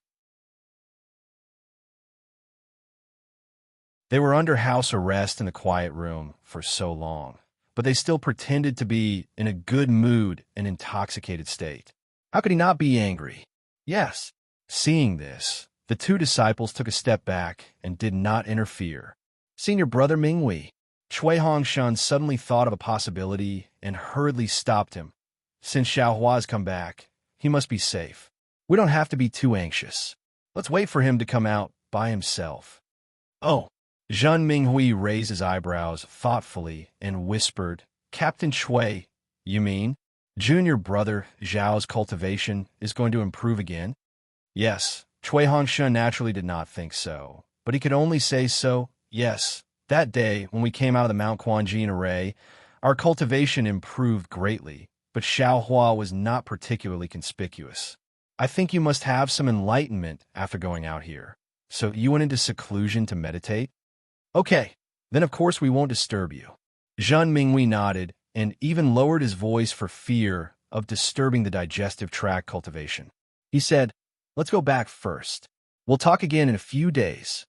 They were under house arrest in the quiet room for so long, but they still pretended to be in a good mood and intoxicated state. How could he not be angry? Yes. Seeing this, the two disciples took a step back and did not interfere. Senior brother Minghui. Cui Hongshan suddenly thought of a possibility and hurriedly stopped him. Since Xiaohua's come back, he must be safe. We don't have to be too anxious. Let's wait for him to come out by himself. Oh. Zhen Minghui raised his eyebrows thoughtfully and whispered, Captain Cui, you mean? Junior brother Zhao's cultivation is going to improve again? Yes, Cui Hongshan naturally did not think so, but he could only say so, yes. That day, when we came out of the Mount Quanjin array, our cultivation improved greatly, but Xiaohua was not particularly conspicuous. I think you must have some enlightenment after going out here. So you went into seclusion to meditate? Okay, then of course we won't disturb you. Zhang Minghui nodded and even lowered his voice for fear of disturbing the digestive tract cultivation. He said, "Let's go back first. We'll talk again in a few days."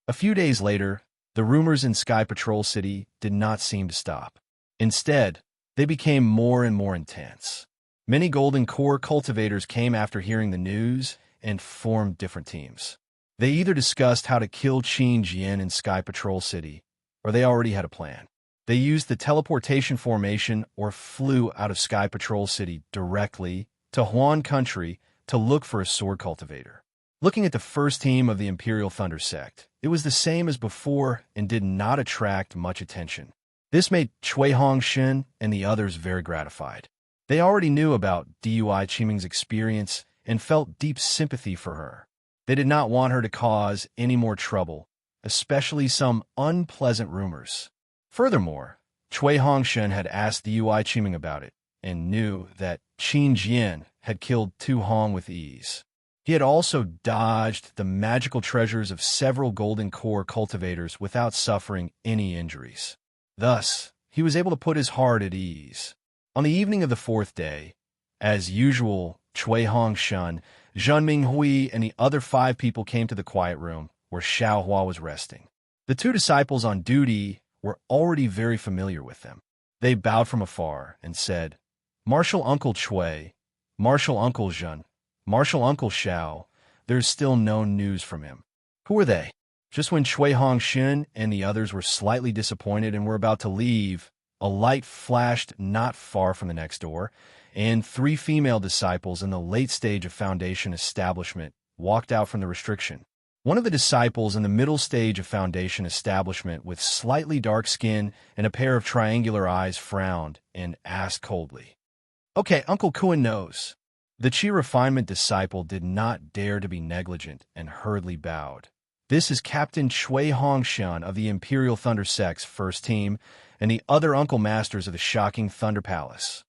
A few days later, the rumors in Sky Patrol City did not seem to stop. Instead, they became more and more intense. Many Golden Core cultivators came after hearing the news and formed different teams. They either discussed how to kill Qin Jian in Sky Patrol City, or they already had a plan. They used the teleportation formation or flew out of Sky Patrol City directly to Huan Country to look for a sword cultivator. Looking at the first team of the Imperial Thunder Sect, it was the same as before and did not attract much attention. This made Cui Hongshan and the others very gratified. They already knew about Dui Qiming's experience and felt deep sympathy for her. They did not want her to cause any more trouble, especially some unpleasant rumors. Furthermore, Cui Hongshan had asked Dui Qiming about it and knew that Qin Jian had killed Tu Hong with ease. He had also dodged the magical treasures of several Golden Core cultivators without suffering any injuries. Thus, he was able to put his heart at ease. On the evening of the fourth day, as usual, Cui Hongshan, Zhang Minghui, and the other 5 people came to the quiet room where Xiaohua was resting. The 2 disciples on duty were already very familiar with them. They bowed from afar and said, "Martial Uncle Cui, Martial Uncle Zhen, Martial Uncle Xiao, there's still no news from him." Who are they? Just when Cui Hongshan and the others were slightly disappointed and were about to leave, a light flashed not far from the next door, and 3 female disciples in the late stage of Foundation Establishment walked out from the restriction. One of the disciples in the middle stage of Foundation Establishment with slightly dark skin and a pair of triangular eyes frowned and asked coldly, "Okay, Uncle Kuan knows." The Qi Refinement disciple did not dare to be negligent and hurriedly bowed. "This is Captain Cui Hongshan of the Imperial Thunder Sect's first team and the other Uncle Masters of the Shocking Thunder Palace."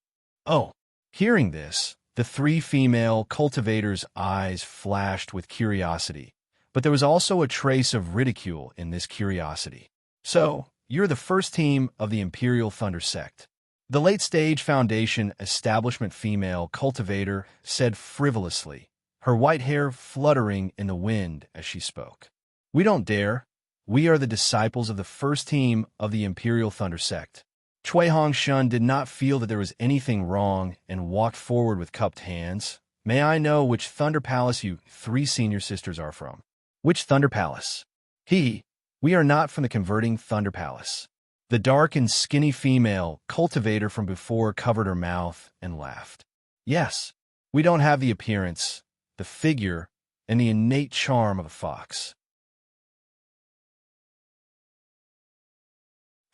Oh, hearing this, the 3 female cultivators' eyes flashed with curiosity, but there was also a trace of ridicule in this curiosity. "So, you're the first team of the Imperial Thunder Sect." The late-stage Foundation Establishment female cultivator said frivolously, her white hair fluttering in the wind as she spoke. "We don't dare. We are the disciples of the first team of the Imperial Thunder Sect." Cui Hongshan did not feel that there was anything wrong and walked forward with cupped hands. "May I know which Thunder Palace you 3 senior sisters are from?" "Which Thunder Palace?" We are not from the converting Thunder Palace." The dark and skinny female cultivator from before covered her mouth and laughed. "Yes, we don't have the appearance, the figure, and the innate charm of a fox."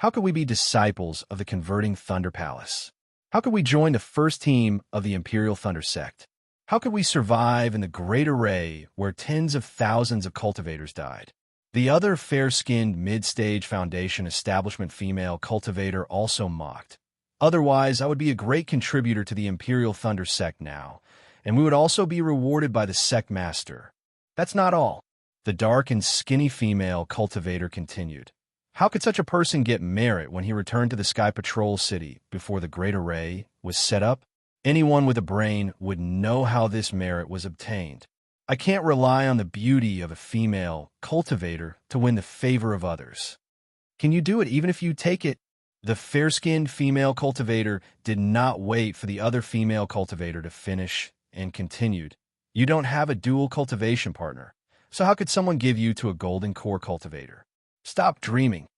How could we be disciples of the converting Thunder Palace? How could we join the first team of the Imperial Thunder Sect? How could we survive in the Great Array where tens of thousands of cultivators died? The other fair-skinned mid-stage Foundation Establishment female cultivator also mocked. "Otherwise, I would be a great contributor to the Imperial Thunder Sect now, and we would also be rewarded by the Sect Master." "That's not all," the dark and skinny female cultivator continued. "How could such a person get merit when he returned to the Sky Patrol City before the Great Array was set up? Anyone with a brain would know how this merit was obtained. I can't rely on the beauty of a female cultivator to win the favor of others." "Can you do it even if you take it?" The fair-skinned female cultivator did not wait for the other female cultivator to finish and continued. "You don't have a dual cultivation partner, so how could someone give you to a Golden Core cultivator? Stop dreaming."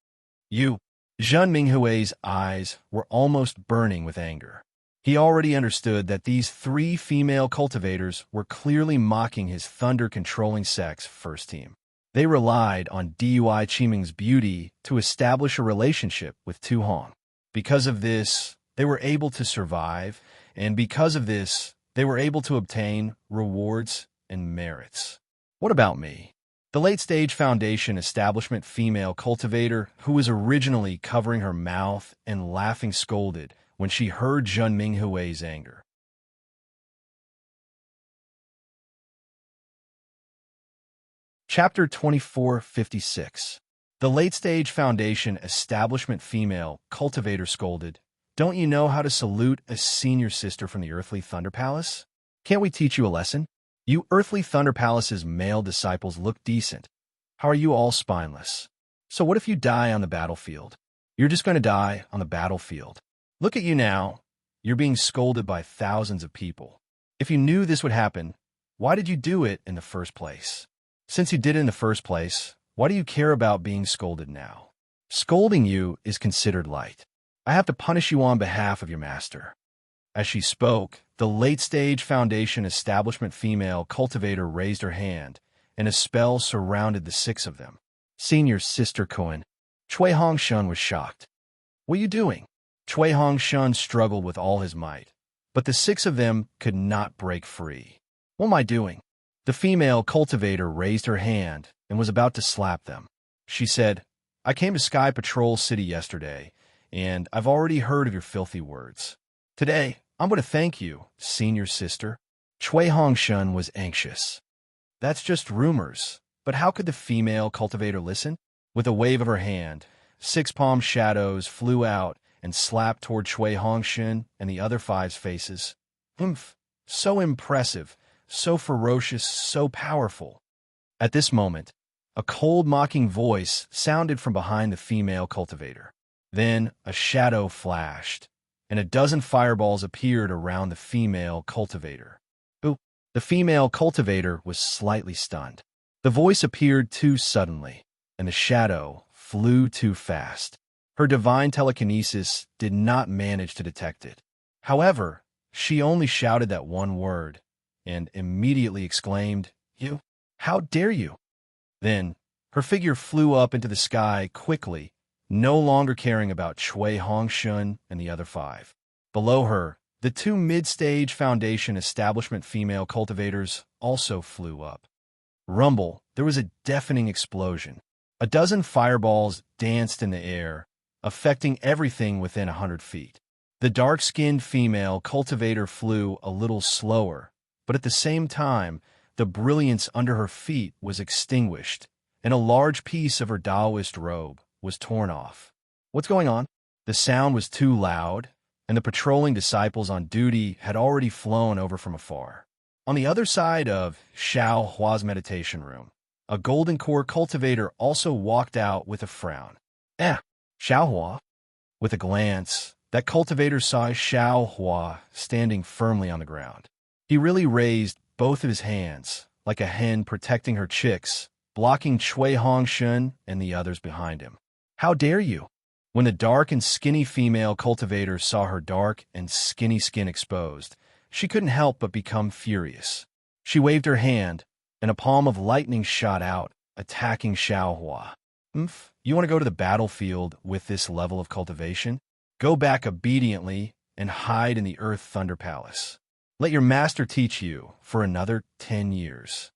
"You." Zhang Minghui's eyes were almost burning with anger. He already understood that these 3 female cultivators were clearly mocking his thunder-controlling sect's first team. They relied on Dui Qiming's beauty to establish a relationship with Tu Hong. Because of this, they were able to survive, and because of this, they were able to obtain rewards and merits. What about me? The late-stage Foundation Establishment female cultivator, who was originally covering her mouth and laughing, scolded when she heard Zhang Minghui's anger. Chapter 2456. The late-stage Foundation establishment female cultivator scolded, "Don't you know how to salute a senior sister from the Earthly Thunder Palace? Can't we teach you a lesson? You Earthly Thunder Palace's male disciples look decent. How are you all spineless? So what if you die on the battlefield? You're just going to die on the battlefield. Look at you now. You're being scolded by thousands of people. If you knew this would happen, why did you do it in the first place? Since you did it in the first place, why do you care about being scolded now? Scolding you is considered light. I have to punish you on behalf of your master." As she spoke, the late-stage Foundation establishment female cultivator raised her hand, and a spell surrounded the six of them. "Senior Sister Cohen." Chui Hongshun was shocked. "What are you doing?" Chui Hongshun struggled with all his might, but the six of them could not break free. "What am I doing?" The female cultivator raised her hand and was about to slap them. She said, "I came to Sky Patrol City yesterday, and I've already heard of your filthy words. Today, I'm going to thank you, senior sister." Chui Hongshun was anxious. "That's just rumors, but how could the female cultivator listen?" With a wave of her hand, six-palm shadows flew out and slapped toward Chui Hongshun and the other five's faces. "Oomph! So impressive, so ferocious, so powerful." At this moment, a cold, mocking voice sounded from behind the female cultivator. Then a shadow flashed, and a dozen fireballs appeared around the female cultivator. Ooh! The female cultivator was slightly stunned. The voice appeared too suddenly, and the shadow flew too fast. Her divine telekinesis did not manage to detect it. However, she only shouted that one word, and immediately exclaimed, "You! How dare you!" Then, her figure flew up into the sky quickly, no longer caring about Chui Hongshun and the other five. Below her, the two mid-stage Foundation establishment female cultivators also flew up. Rumble, there was a deafening explosion. A dozen fireballs danced in the air, affecting everything within 100 feet. The dark-skinned female cultivator flew a little slower, but at the same time, the brilliance under her feet was extinguished, and a large piece of her Taoist robe was torn off. "What's going on?" The sound was too loud, and the patrolling disciples on duty had already flown over from afar. On the other side of Xiao Hua's meditation room, a golden core cultivator also walked out with a frown. Xiao Hua." With a glance, that cultivator saw Xiao Hua standing firmly on the ground. He really raised both of his hands, like a hen protecting her chicks, blocking Chui Hongshun and the others behind him. "How dare you!" When the dark and skinny female cultivator saw her dark and skinny skin exposed, she couldn't help but become furious. She waved her hand, and a palm of lightning shot out, attacking Xiao Hua. "Oomph, you want to go to the battlefield with this level of cultivation? Go back obediently and hide in the Earth Thunder Palace. Let your master teach you for another 10 years.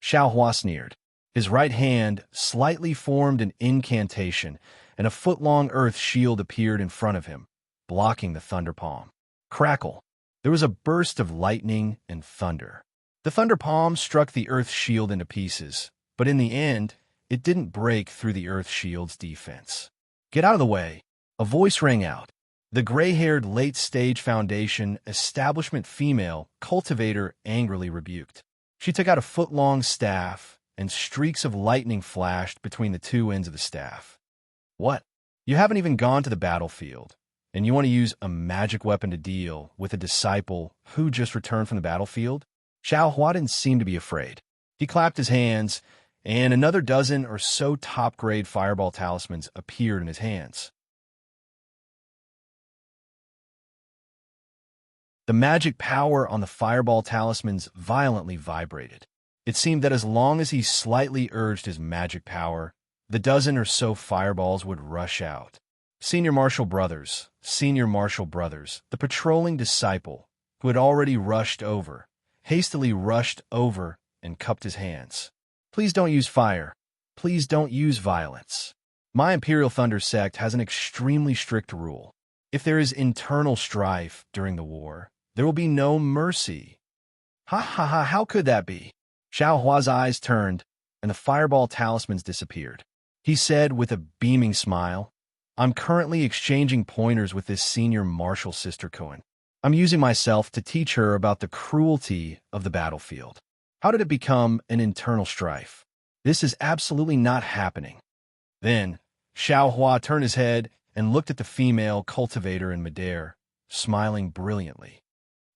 Xiao Hua sneered. His right hand slightly formed an incantation, and a foot-long earth shield appeared in front of him, blocking the thunder palm. Crackle! There was a burst of lightning and thunder. The thunder palm struck the earth shield into pieces, but in the end, it didn't break through the earth shield's defense. "Get out of the way!" A voice rang out. The gray-haired late-stage Foundation establishment female cultivator angrily rebuked. She took out a foot-long staff, and streaks of lightning flashed between the two ends of the staff. "What? You haven't even gone to the battlefield, and you want to use a magic weapon to deal with a disciple who just returned from the battlefield?" Xiao Hua didn't seem to be afraid. He clapped his hands, and another dozen or so top-grade fireball talismans appeared in his hands. The magic power on the fireball talismans violently vibrated. It seemed that as long as he slightly urged his magic power, the dozen or so fireballs would rush out. Senior Marshal Brothers, the patrolling disciple, who had already rushed over, hastily rushed over and cupped his hands. "Please don't use fire. Please don't use violence. My Imperial Thunder sect has an extremely strict rule. If there is internal strife during the war, there will be no mercy." "Ha ha ha, how could that be?" Xiao Hua's eyes turned, and the fireball talismans disappeared. He said with a beaming smile, "I'm currently exchanging pointers with this senior martial sister Cohen. I'm using myself to teach her about the cruelty of the battlefield. How did it become an internal strife? This is absolutely not happening." Then, Xiao Hua turned his head and looked at the female cultivator in midair, smiling brilliantly.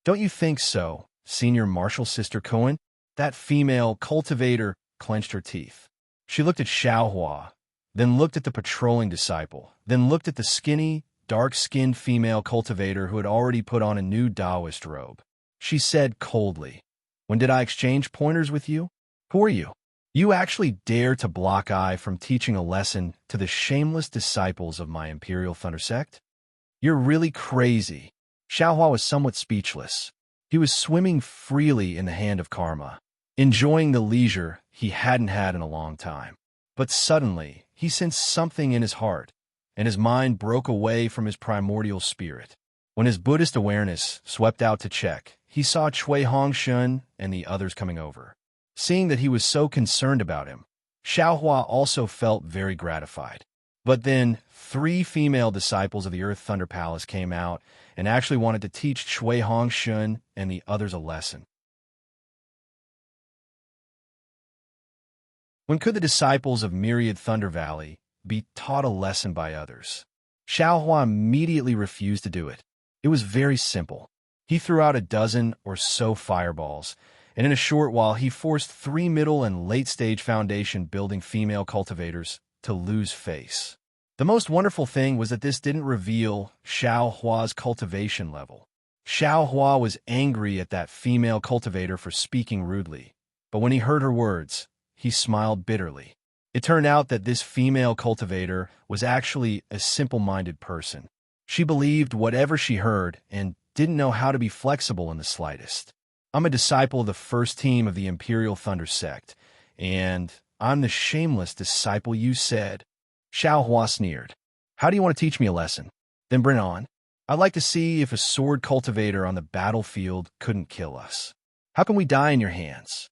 "Don't you think so, senior martial sister Cohen?" That female cultivator clenched her teeth. She looked at Xiao Hua, then looked at the patrolling disciple, then looked at the skinny, dark-skinned female cultivator who had already put on a new Taoist robe. She said coldly, "When did I exchange pointers with you? Who are you? You actually dare to block I from teaching a lesson to the shameless disciples of my Imperial Thunder Sect? You're really crazy." Xiaohua was somewhat speechless. He was swimming freely in the hand of karma, enjoying the leisure he hadn't had in a long time. But suddenly, he sensed something in his heart, and his mind broke away from his primordial spirit. When his Buddhist awareness swept out to check, he saw Cui Hongshun and the others coming over. Seeing that he was so concerned about him, Xiaohua also felt very gratified. But then, 3 female disciples of the Earth Thunder Palace came out and actually wanted to teach Cui Hongshun and the others a lesson. When could the disciples of Myriad Thunder Valley be taught a lesson by others? Xiaohua immediately refused to do it. It was very simple. He threw out a dozen or so fireballs, and in a short while he forced 3 middle and late-stage foundation building female cultivators to lose face. The most wonderful thing was that this didn't reveal Xiao Hua's cultivation level. Xiao Hua was angry at that female cultivator for speaking rudely, but when he heard her words, he smiled bitterly. It turned out that this female cultivator was actually a simple-minded person. She believed whatever she heard and didn't know how to be flexible in the slightest. "I'm a disciple of the first team of the Imperial Thunder Sect, and I'm the shameless disciple you said." Xiao Hua sneered. "How do you want to teach me a lesson? Then bring it on. I'd like to see if a sword cultivator on the battlefield couldn't kill us. How can we die in your hands?"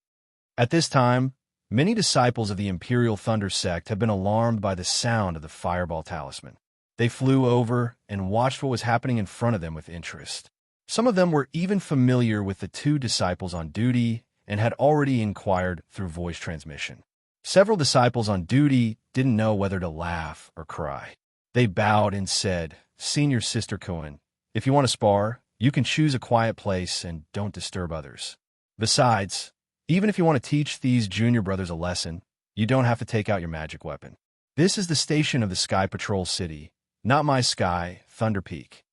At this time, many disciples of the Imperial Thunder Sect had been alarmed by the sound of the fireball talisman. They flew over and watched what was happening in front of them with interest. Some of them were even familiar with the 2 disciples on duty and had already inquired through voice transmission. Several disciples on duty didn't know whether to laugh or cry. They bowed and said, "Senior Sister Cohen, if you want to spar, you can choose a quiet place and don't disturb others. Besides, even if you want to teach these junior brothers a lesson, you don't have to take out your magic weapon. This is the station of the Sky Patrol City, not my sky, Thunder Peak."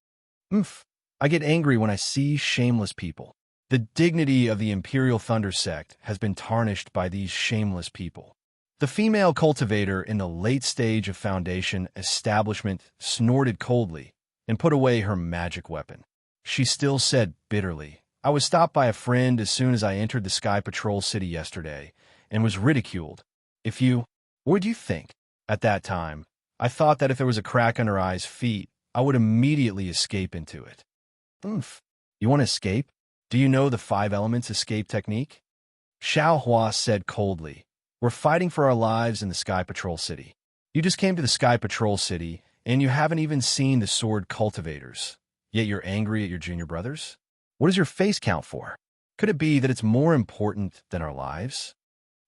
I get angry when I see shameless people. The dignity of the Imperial Thunder Sect has been tarnished by these shameless people. The female cultivator in the late stage of Foundation establishment snorted coldly and put away her magic weapon. She still said bitterly, "I was stopped by a friend as soon as I entered the Sky Patrol City yesterday and was ridiculed. What do you think? At that time, I thought that if there was a crack under I's feet, I would immediately escape into it." You want to escape? Do you know the 5 elements escape technique? Xiao Hua said coldly, "We're fighting for our lives in the Sky Patrol City. You just came to the Sky Patrol City, and you haven't even seen the sword cultivators. Yet you're angry at your junior brothers? What does your face count for? Could it be that it's more important than our lives?"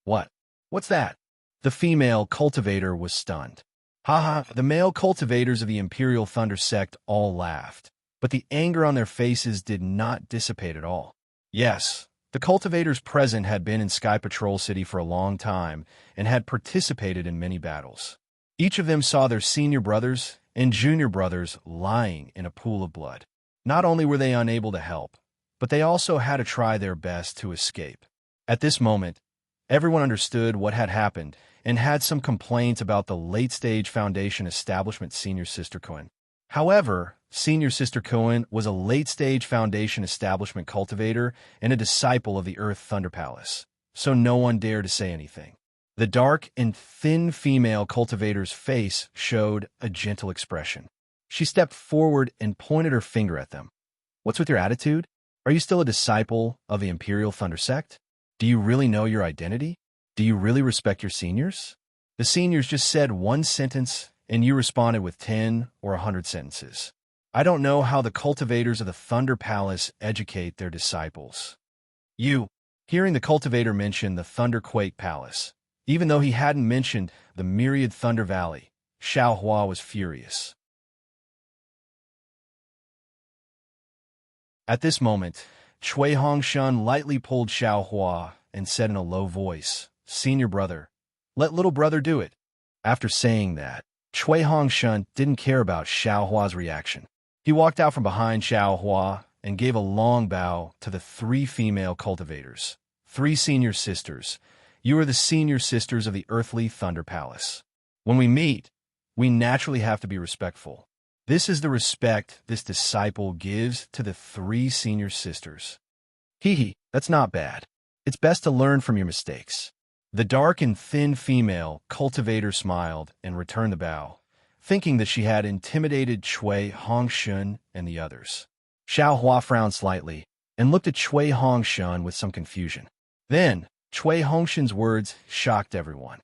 What's that?" The female cultivator was stunned. The male cultivators of the Imperial Thunder Sect all laughed, but the anger on their faces did not dissipate at all. Yes, the cultivators present had been in Sky Patrol City for a long time and had participated in many battles. Each of them saw their senior brothers and junior brothers lying in a pool of blood. Not only were they unable to help, but they also had to try their best to escape. At this moment, everyone understood what had happened and had some complaints about the late-stage Foundation establishment Senior Sister Cohen. However, Senior Sister Cohen was a late-stage Foundation establishment cultivator and a disciple of the Earth Thunder Palace, so no one dared to say anything. The dark and thin female cultivator's face showed a gentle expression. She stepped forward and pointed her finger at them. "What's with your attitude? Are you still a disciple of the Imperial Thunder Sect? Do you really know your identity? Do you really respect your seniors? The seniors just said one sentence, and you responded with 10 or 100 sentences. I don't know how the cultivators of the Thunder Palace educate their disciples. Hearing the cultivator mention the Thunderquake Palace, even though he hadn't mentioned the myriad Thunder Valley, Xiao Hua was furious. At this moment, Cui Hongshan lightly pulled Xiao Hua and said in a low voice, "Senior brother, let little brother do it." After saying that, Cui Hongshan didn't care about Xiao Hua's reaction. He walked out from behind Xiao Hua and gave a long bow to the 3 female cultivators. 3 senior sisters, you are the senior sisters of the earthly Thunder Palace. When we meet, we naturally have to be respectful. This is the respect this disciple gives to the 3 senior sisters. That's not bad. It's best to learn from your mistakes. The dark and thin female cultivator smiled and returned the bow, thinking that she had intimidated Cui Hongshan and the others. Xiao Hua frowned slightly and looked at Cui Hongshan with some confusion. Then, Cui Hongshan's words shocked everyone.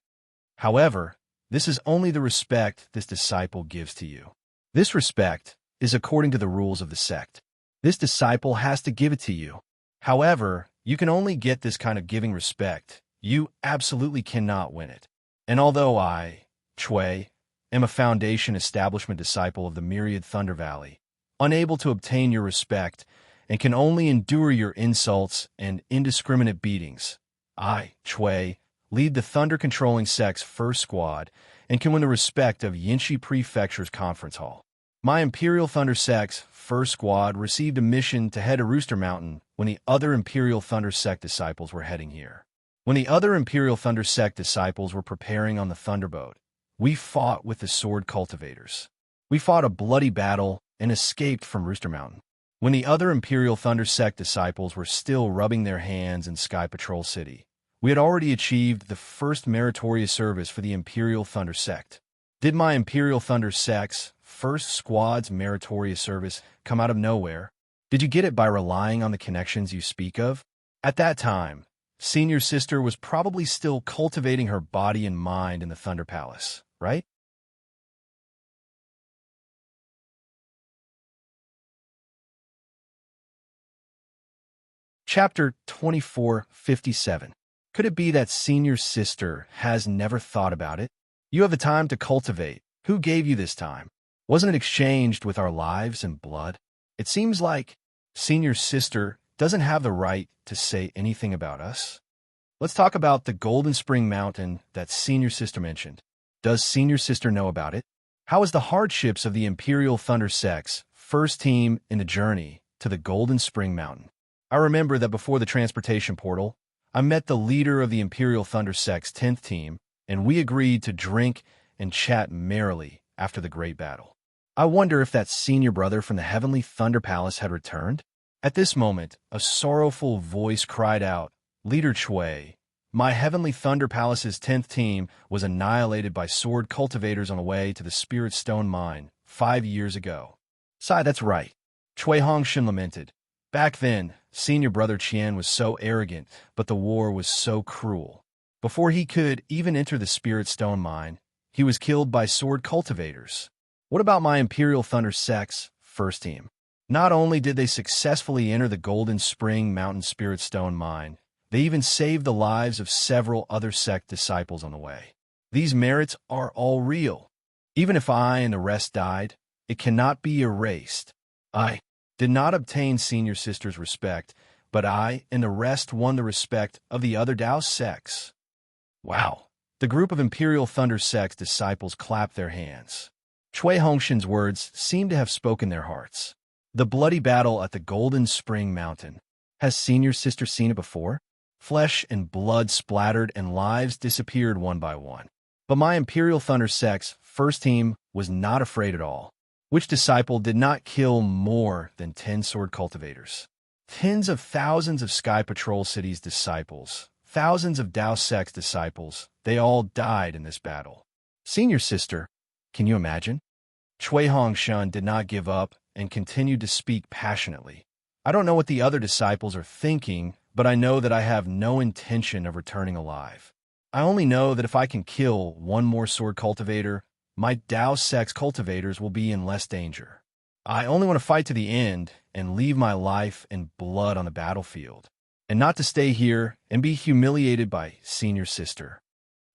However, this is only the respect this disciple gives to you. This respect is according to the rules of the sect. This disciple has to give it to you. However, you can only get this kind of giving respect. You absolutely cannot win it. And although I, Cui, am a foundation establishment disciple of the myriad Thunder Valley, unable to obtain your respect, and can only endure your insults and indiscriminate beatings, I, Cui, lead the thunder-controlling sect's first squad and can win the respect of Yinshi Prefecture's conference hall. My Imperial Thunder sect's first squad received a mission to head to Rooster Mountain when the other Imperial Thunder sect disciples were heading here. When the other Imperial Thunder sect disciples were preparing on the Thunderboat, we fought with the sword cultivators. We fought a bloody battle and escaped from Rooster Mountain. When the other Imperial Thunder sect disciples were still rubbing their hands in Sky Patrol City, we had already achieved the first meritorious service for the Imperial Thunder sect. Did my Imperial Thunder sect's first squad's meritorious service come out of nowhere? Did you get it by relying on the connections you speak of? At that time, Senior Sister was probably still cultivating her body and mind in the Thunder Palace, right? Chapter 2457. Could it be that Senior Sister has never thought about it? You have the time to cultivate. Who gave you this time? Wasn't it exchanged with our lives and blood? It seems like Senior Sister doesn't have the right to say anything about us. Let's talk about the Golden Spring Mountain that Senior Sister mentioned. Does Senior Sister know about it? How is the hardships of the Imperial Thunder sect's first team in the journey to the Golden Spring Mountain? I remember that before the transportation portal, I met the leader of the Imperial Thunder sect's 10th team, and we agreed to drink and chat merrily after the great battle. I wonder if that senior brother from the Heavenly Thunder Palace had returned? At this moment, a sorrowful voice cried out, "Leader Cui, my Heavenly Thunder Palace's 10th team was annihilated by sword cultivators on the way to the Spirit Stone Mine 5 years ago." "Sai, that's right," Cui Hongshan lamented. "Back then, Senior Brother Qian was so arrogant, but the war was so cruel. Before he could even enter the Spirit Stone Mine, he was killed by sword cultivators. What about my Imperial Thunder sect's first team? Not only did they successfully enter the Golden Spring Mountain Spirit Stone Mine, they even saved the lives of several other sect disciples on the way. These merits are all real. Even if I and the rest died, it cannot be erased. I did not obtain Senior Sister's respect, but I and the rest won the respect of the other Dao sects." Wow. The group of Imperial Thunder sect's disciples clapped their hands. Cui Hongshan's words seemed to have spoken their hearts. The bloody battle at the Golden Spring Mountain. Has Senior Sister seen it before? Flesh and blood splattered and lives disappeared one by one. But my Imperial Thunder sect's first team was not afraid at all. Which disciple did not kill more than 10 sword cultivators? Tens of thousands of Sky Patrol City's disciples, thousands of Dao sect's disciples, they all died in this battle. Senior Sister, can you imagine? Cui Hongshan did not give up and continued to speak passionately. I don't know what the other disciples are thinking, but I know that I have no intention of returning alive. I only know that if I can kill one more sword cultivator, my Dao sex cultivators will be in less danger. I only want to fight to the end and leave my life and blood on the battlefield, and not to stay here and be humiliated by senior sister.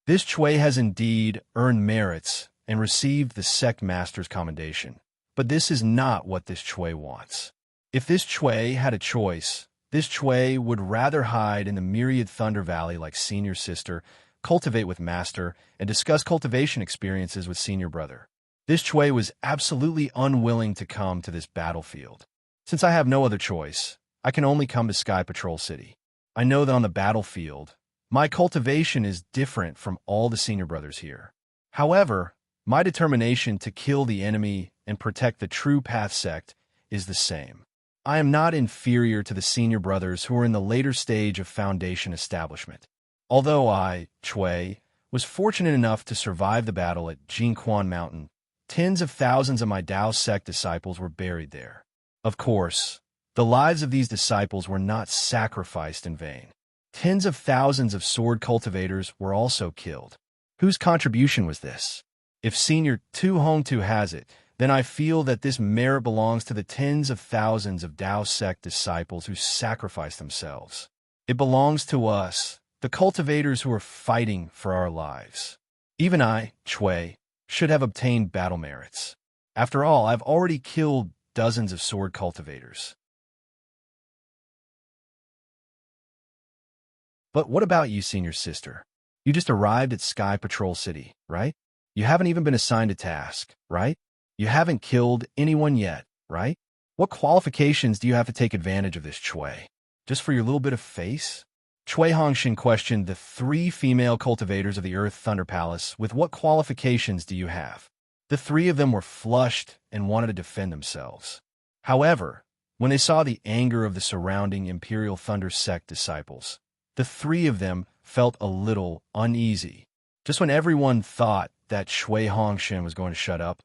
This Chui has indeed earned merits and received the sect master's commendation. But this is not what this Chui wants. If this Chui had a choice, this Chui would rather hide in the myriad Thunder Valley like senior sister, cultivate with master, and discuss cultivation experiences with senior brother. This Chui was absolutely unwilling to come to this battlefield. Since I have no other choice, I can only come to Sky Patrol City. I know that on the battlefield, my cultivation is different from all the senior brothers here. However, my determination to kill the enemy and protect the True Path sect is the same. I am not inferior to the senior brothers who are in the later stage of Foundation establishment. Although I, Chui, was fortunate enough to survive the battle at Jinquan Mountain, tens of thousands of my Dao sect disciples were buried there. Of course, the lives of these disciples were not sacrificed in vain. Tens of thousands of sword cultivators were also killed. Whose contribution was this? If Senior Tu Hongtu has it, then I feel that this merit belongs to the tens of thousands of Dao sect disciples who sacrificed themselves. It belongs to us, the cultivators who are fighting for our lives. Even I, Chui, should have obtained battle merits. After all, I've already killed dozens of sword cultivators. But what about you, senior sister? You just arrived at Sky Patrol City, right? You haven't even been assigned a task, right? You haven't killed anyone yet, right? What qualifications do you have to take advantage of this Chui? Just for your little bit of face? Chui Hongshin questioned the 3 female cultivators of the Earth Thunder Palace with what qualifications do you have? The 3 of them were flushed and wanted to defend themselves. However, when they saw the anger of the surrounding Imperial Thunder sect disciples, the 3 of them felt a little uneasy. Just when everyone thought that Chui Hongshin was going to shut up,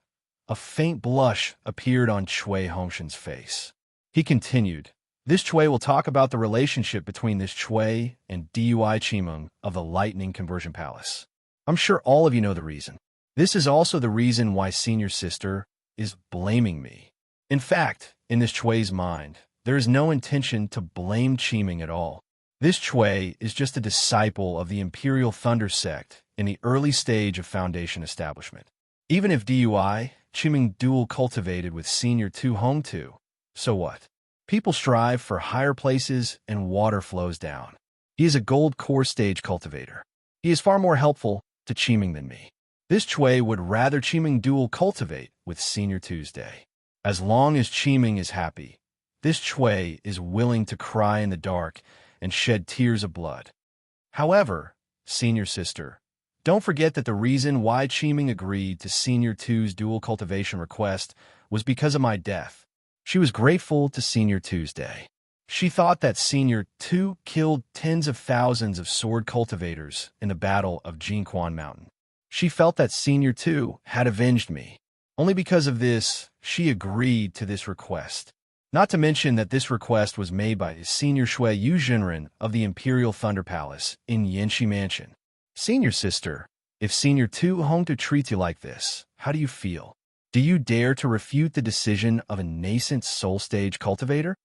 a faint blush appeared on Chui Hongshin's face. He continued, "This Chui will talk about the relationship between this Chui and Dui Chimeng of the Lightning Conversion Palace. I'm sure all of you know the reason. This is also the reason why Senior Sister is blaming me. In fact, in this Chui's mind, there is no intention to blame Chimeng at all. This Chui is just a disciple of the Imperial Thunder sect in the early stage of Foundation establishment. Even if Dui Chimeng dual cultivated with Senior Tu Hongtu, so what? People strive for higher places and water flows down. He is a gold core stage cultivator. He is far more helpful to Chimeng than me. This Chui would rather Chimeng dual cultivate with Senior Tuesday. As long as Chimeng is happy, this Chui is willing to cry in the dark and shed tears of blood. However, Senior Sister, don't forget that the reason why Chimeng agreed to Senior Tu's dual cultivation request was because of my death. She was grateful to Senior Tuesday. She thought that Senior Tu killed tens of thousands of sword cultivators in the Battle of Jinquan Mountain. She felt that Senior Tu had avenged me. Only because of this, she agreed to this request. Not to mention that this request was made by Senior Shui Yuzhenren of the Imperial Thunder Palace in Yanxi Mansion. Senior Sister, if Senior Tu Hongtu treats you like this, how do you feel? Do you dare to refute the decision of a nascent soul stage cultivator?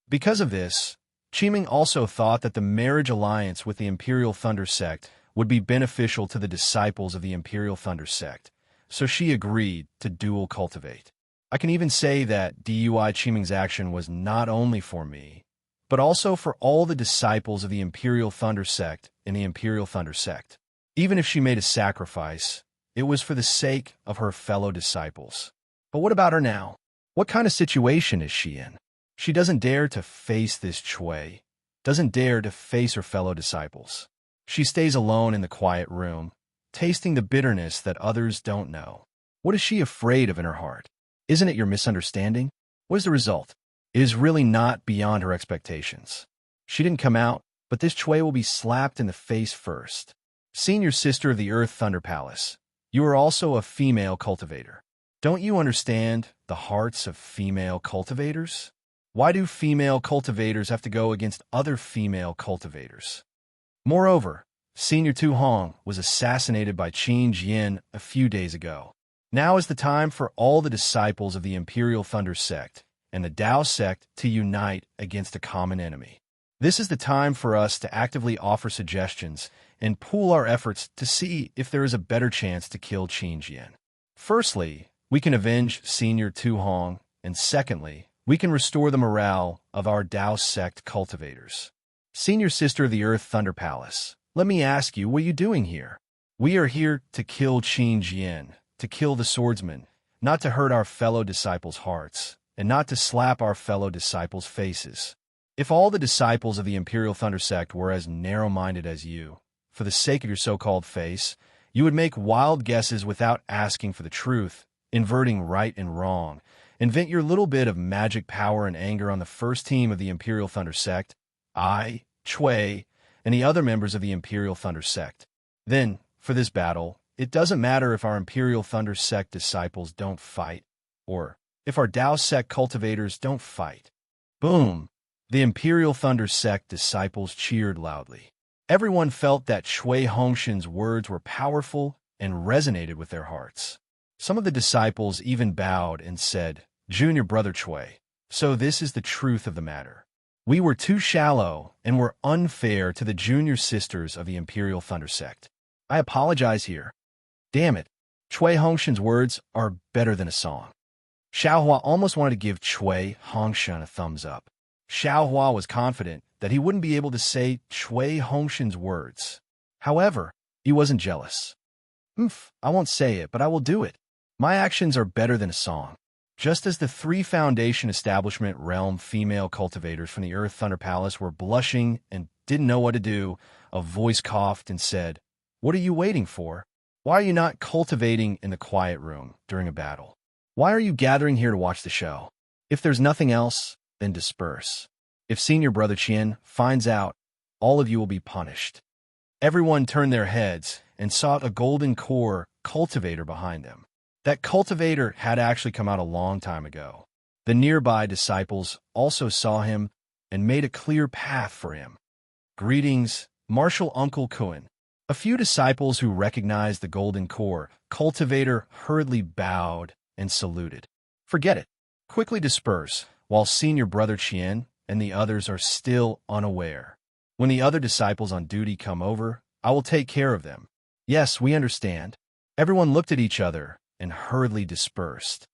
Because of this, Chimeng also thought that the marriage alliance with the Imperial Thunder sect would be beneficial to the disciples of the Imperial Thunder sect, so she agreed to dual cultivate. I can even say that Dui Chimeng's action was not only for me, but also for all the disciples of the Imperial Thunder sect and the Imperial Thunder sect. Even if she made a sacrifice, it was for the sake of her fellow disciples. But what about her now? What kind of situation is she in? She doesn't dare to face this Chui, doesn't dare to face her fellow disciples. She stays alone in the quiet room, tasting the bitterness that others don't know. What is she afraid of in her heart? Isn't it your misunderstanding? What is the result? It is really not beyond her expectations. She didn't come out, but this Chui will be slapped in the face first. Senior Sister of the Earth Thunder Palace, you are also a female cultivator. Don't you understand the hearts of female cultivators? Why do female cultivators have to go against other female cultivators? Moreover, Senior Tu Hong was assassinated by Qin Jian a few days ago. Now is the time for all the disciples of the Imperial Thunder Sect and the Tao Sect to unite against a common enemy. This is the time for us to actively offer suggestions and pool our efforts to see if there is a better chance to kill Qin Jian. Firstly, we can avenge Senior Tu Hong, and secondly, we can restore the morale of our Tao Sect cultivators. Senior Sister of the Earth Thunder Palace, let me ask you, what are you doing here? We are here to kill Qin Jian, to kill the swordsman, not to hurt our fellow disciples' hearts, and not to slap our fellow disciples' faces. If all the disciples of the Imperial Thunder Sect were as narrow-minded as you, for the sake of your so-called face, you would make wild guesses without asking for the truth, inverting right and wrong, invent your little bit of magic power and anger on the first team of the Imperial Thunder Sect, I, Chui, and the other members of the Imperial Thunder Sect. Then, for this battle, it doesn't matter if our Imperial Thunder Sect disciples don't fight, or if our Tao Sect cultivators don't fight. Boom! The Imperial Thunder Sect disciples cheered loudly. Everyone felt that Chui Hongshan's words were powerful and resonated with their hearts. Some of the disciples even bowed and said, "Junior Brother Chui, so this is the truth of the matter. We were too shallow and were unfair to the junior sisters of the Imperial Thunder Sect. I apologize here." Damn it, Chui Hongshan's words are better than a song. Xiaohua almost wanted to give Chui Hongshan a thumbs up. Xiaohua was confident that he wouldn't be able to say Chui Hongshan's words. However, he wasn't jealous. I won't say it, but I will do it. My actions are better than a song. Just as the 3 Foundation Establishment Realm female cultivators from the Earth Thunder Palace were blushing and didn't know what to do, a voice coughed and said, "What are you waiting for? Why are you not cultivating in the quiet room during a battle? Why are you gathering here to watch the show? If there's nothing else, then disperse. If Senior Brother Qian finds out, all of you will be punished." Everyone turned their heads and saw a golden core cultivator behind them. That cultivator had actually come out a long time ago. The nearby disciples also saw him and made a clear path for him. "Greetings, Martial Uncle Kuan." A few disciples who recognized the golden core cultivator hurriedly bowed and saluted. "Forget it. Quickly disperse, while Senior Brother Qian and the others are still unaware. When the other disciples on duty come over, I will take care of them." "Yes, we understand." Everyone looked at each other and hurriedly dispersed.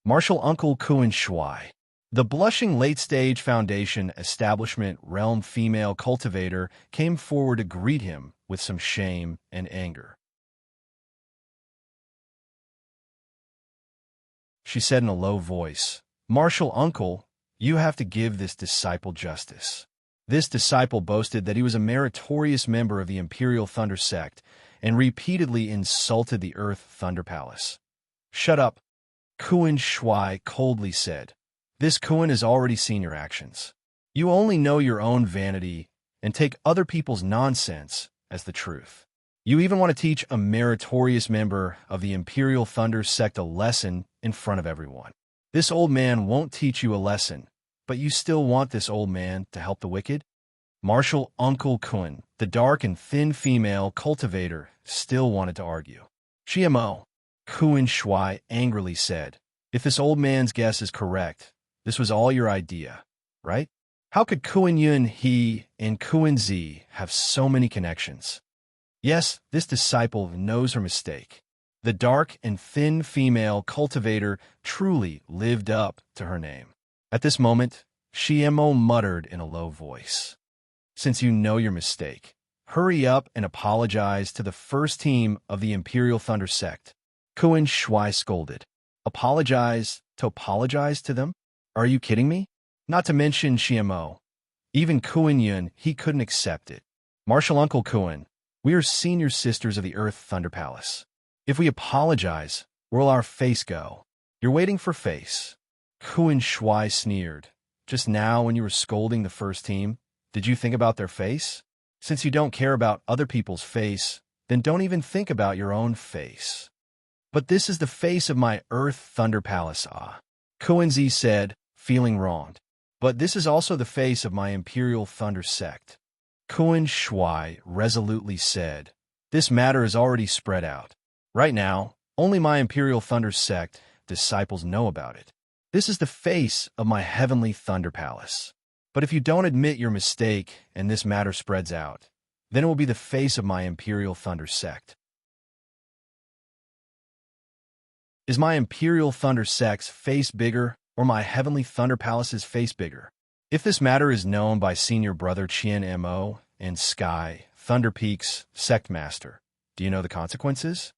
Martial Uncle Kuan Shui. The blushing late-stage Foundation Establishment Realm female cultivator came forward to greet him with some shame and anger. She said in a low voice, "Martial Uncle, you have to give this disciple justice." This disciple boasted that he was a meritorious member of the Imperial Thunder Sect and repeatedly insulted the Earth Thunder Palace. "Shut up," Kuan Shui coldly said. "This Kuan has already seen your actions. You only know your own vanity and take other people's nonsense as the truth. You even want to teach a meritorious member of the Imperial Thunder Sect a lesson in front of everyone. This old man won't teach you a lesson, but you still want this old man to help the wicked?" Martial Uncle Kuan, the dark and thin female cultivator, still wanted to argue. "GMO," Kuan Shui angrily said, "if this old man's guess is correct, this was all your idea, right? How could Kuan Yun He and Kuan Zi have so many connections?" Yes, this disciple knows her mistake. The dark and thin female cultivator truly lived up to her name. At this moment, Shiemo muttered in a low voice, "Since you know your mistake, hurry up and apologize to the first team of the Imperial Thunder Sect." Kuan Shui scolded. "Apologize to them? Are you kidding me?" Not to mention Shiemo. Even Kuan Yun, he couldn't accept it. "Martial Uncle Kuan, we are senior sisters of the Earth Thunder Palace. If we apologize, where'll our face go? You're waiting for face." Kuan Shui sneered. "Just now when you were scolding the first team, did you think about their face? Since you don't care about other people's face, then don't even think about your own face." "But this is the face of my Earth Thunder Palace, Kuan Zi said, feeling wronged. "But this is also the face of my Imperial Thunder Sect." Kuan Shui resolutely said, "This matter is already spread out. Right now, only my Imperial Thunder sect disciples know about it. This is the face of my heavenly Thunder Palace. But if you don't admit your mistake and this matter spreads out, then it will be the face of my Imperial Thunder sect." Is my Imperial Thunder sect's face bigger or my Heavenly Thunder Palace's face bigger? If this matter is known by Senior Brother Chien Mo and Sky, Thunder Peak's Sect Master, do you know the consequences?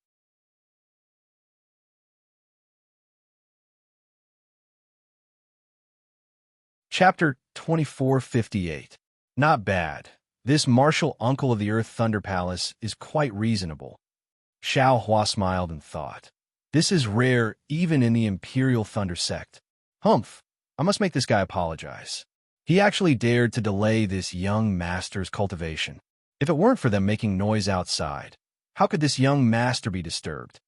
Chapter 2458. Not bad. This martial uncle of the Earth Thunder Palace is quite reasonable. Xiao Hua smiled and thought, "This is rare even in the Imperial Thunder sect. Humph, I must make this guy apologize. He actually dared to delay this young master's cultivation. If it weren't for them making noise outside, how could this young master be disturbed?"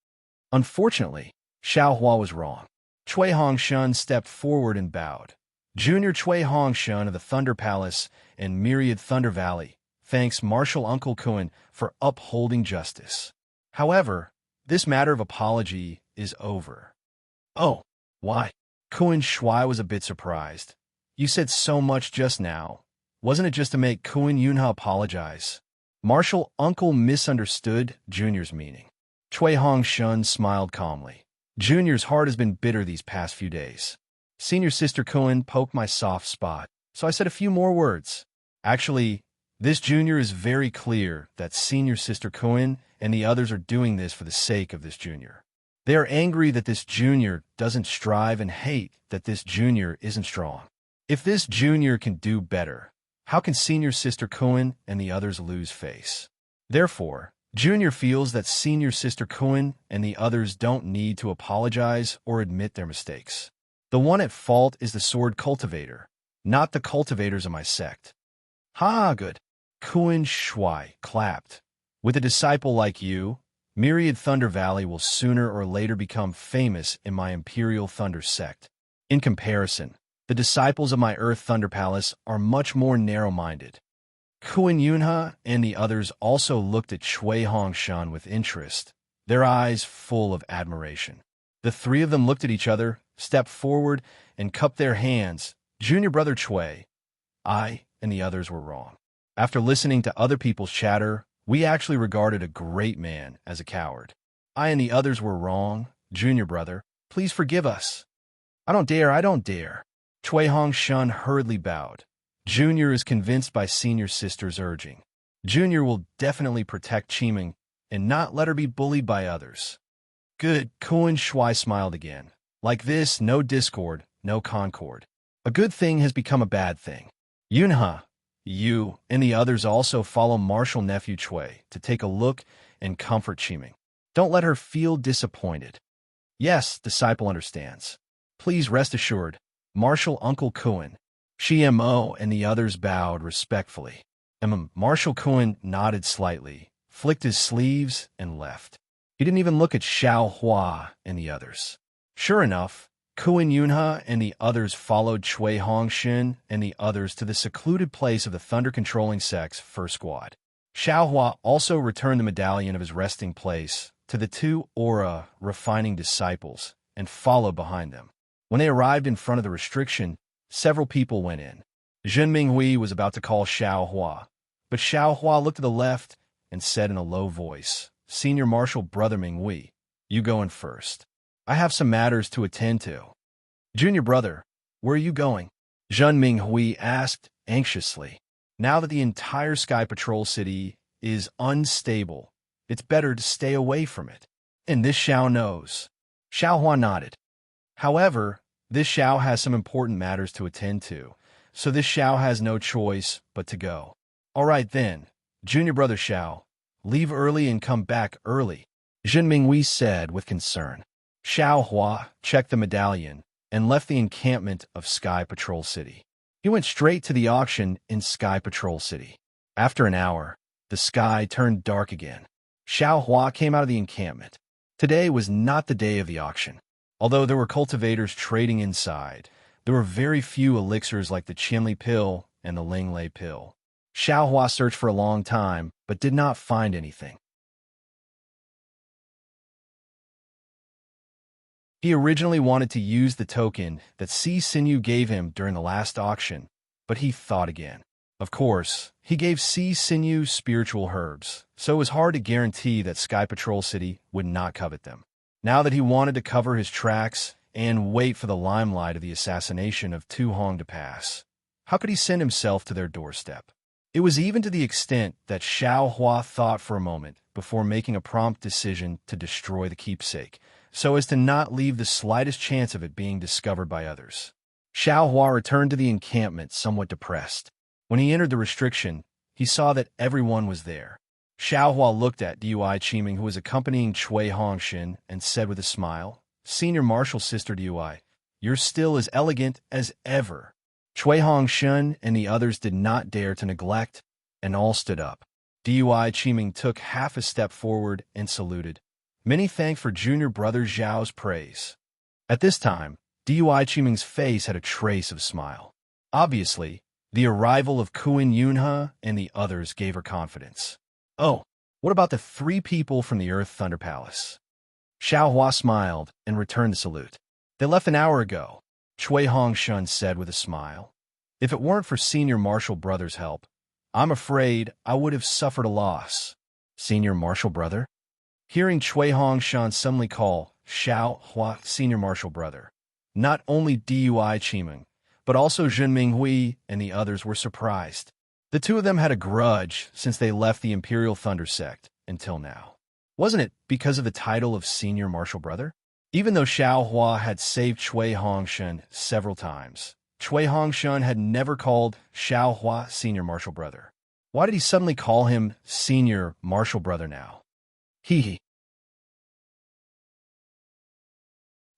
Unfortunately, Xiao Hua was wrong. Cui Hongshun stepped forward and bowed. "Junior Cui Hongshun of the Thunder Palace and Myriad Thunder Valley thanks Martial Uncle Kuan for upholding justice. However, this matter of apology is over." "Oh, why?" Kuan Shui was a bit surprised. "You said so much just now. Wasn't it just to make Kuan Yunha apologize?" Martial Uncle misunderstood Junior's meaning. Cui Hongshun smiled calmly. "Junior's heart has been bitter these past few days. Senior Sister Kuan poked my soft spot, so I said a few more words. Actually, this Junior is very clear that Senior Sister Kuan and the others are doing this for the sake of this Junior. They are angry that this Junior doesn't strive and hate that this Junior isn't strong. If this Junior can do better, how can Senior Sister Kuan and the others lose face? Therefore, Junior feels that Senior Sister Kuan and the others don't need to apologize or admit their mistakes. The one at fault is the sword cultivator, not the cultivators of my sect." "Ha, good." Kuan Shui clapped. "With a disciple like you, Myriad Thunder Valley will sooner or later become famous in my Imperial Thunder sect. In comparison, the disciples of my Earth Thunder Palace are much more narrow-minded." Kuan Yunha and the others also looked at Cui Hongshan with interest, their eyes full of admiration. The three of them looked at each other, stepped forward, and cupped their hands. "Junior Brother Cui, I and the others were wrong. After listening to other people's chatter, we actually regarded a great man as a coward. I and the others were wrong. Junior Brother, please forgive us." I don't dare." Cui Hongshan hurriedly bowed. Junior is convinced by Senior Sister's urging. Junior will definitely protect Chiming and not let her be bullied by others. "Good." Kuan Shui smiled again. "Like this, no discord, no concord. A good thing has become a bad thing. Yunha, you and the others also follow Martial Nephew Cui to take a look and comfort Chiming. Don't let her feel disappointed." "Yes, disciple understands. Please rest assured, Martial Uncle Kuan." Mo and the others bowed respectfully. Martial Kuan nodded slightly, flicked his sleeves, and left. He didn't even look at Xiao Hua and the others. Sure enough, Kuan Yunha and the others followed Cui Hongshin and the others to the secluded place of the thunder-controlling sect's first squad. Xiao Hua also returned the medallion of his resting place to the two aura-refining disciples and followed behind them. When they arrived in front of the restriction, several people went in. Zhen Minghui was about to call Xiao Hua, but Xiao Hua looked to the left and said in a low voice, "Senior Martial Brother Minghui, you go in first. I have some matters to attend to." "Junior Brother, where are you going?" Zhen Minghui asked anxiously. "Now that the entire Sky Patrol City is unstable, it's better to stay away from it. And this Xiao knows." Xiao Hua nodded. "However, this Xiao has some important matters to attend to, so this Xiao has no choice but to go." "All right then, Junior Brother Xiao, leave early and come back early," Zhen Minghui said with concern. Xiao Hua checked the medallion and left the encampment of Sky Patrol City. He went straight to the auction in Sky Patrol City. After an hour, the sky turned dark again. Xiao Hua came out of the encampment. Today was not the day of the auction. Although there were cultivators trading inside, there were very few elixirs like the Chinli pill and the Linglei pill. Xiaohua searched for a long time, but did not find anything. He originally wanted to use the token that Si Sinew gave him during the last auction, but he thought again. Of course, he gave Si Sinew spiritual herbs, so it was hard to guarantee that Sky Patrol City would not covet them. Now that he wanted to cover his tracks and wait for the limelight of the assassination of Tu Hong to pass, how could he send himself to their doorstep? It was even to the extent that Xiaohua thought for a moment before making a prompt decision to destroy the keepsake, so as to not leave the slightest chance of it being discovered by others. Xiaohua returned to the encampment somewhat depressed. When he entered the restriction, he saw that everyone was there. Xiaohua looked at Dui Qiming, who was accompanying Cui Hongshin, and said with a smile, "Senior Marshal Sister Dui, you're still as elegant as ever." Cui Hongshin and the others did not dare to neglect, and all stood up. Dui Qiming took half a step forward and saluted. Many thanks for junior brother Zhao's praise. At this time, Dui Qiming's face had a trace of smile. Obviously, the arrival of Kuin Yunhe and the others gave her confidence. "Oh, what about the 3 people from the Earth Thunder Palace?" Xiaohua smiled and returned the salute. "They left an hour ago," Cui Hongshin said with a smile. "If it weren't for Senior Marshal Brother's help, I'm afraid I would have suffered a loss." Senior Marshal Brother? Hearing Cui Hongshin suddenly call Xiaohua Senior Marshal Brother, not only Dui Qiming, but also Zhenming Hui and the others were surprised. The two of them had a grudge since they left the Imperial Thunder Sect until now. Wasn't it because of the title of Senior Marshal Brother? Even though Xiaohua had saved Cui Hongshin several times, Cui Hongshin had never called Xiaohua Senior Marshal Brother. Why did he suddenly call him Senior Marshal Brother now? Hee.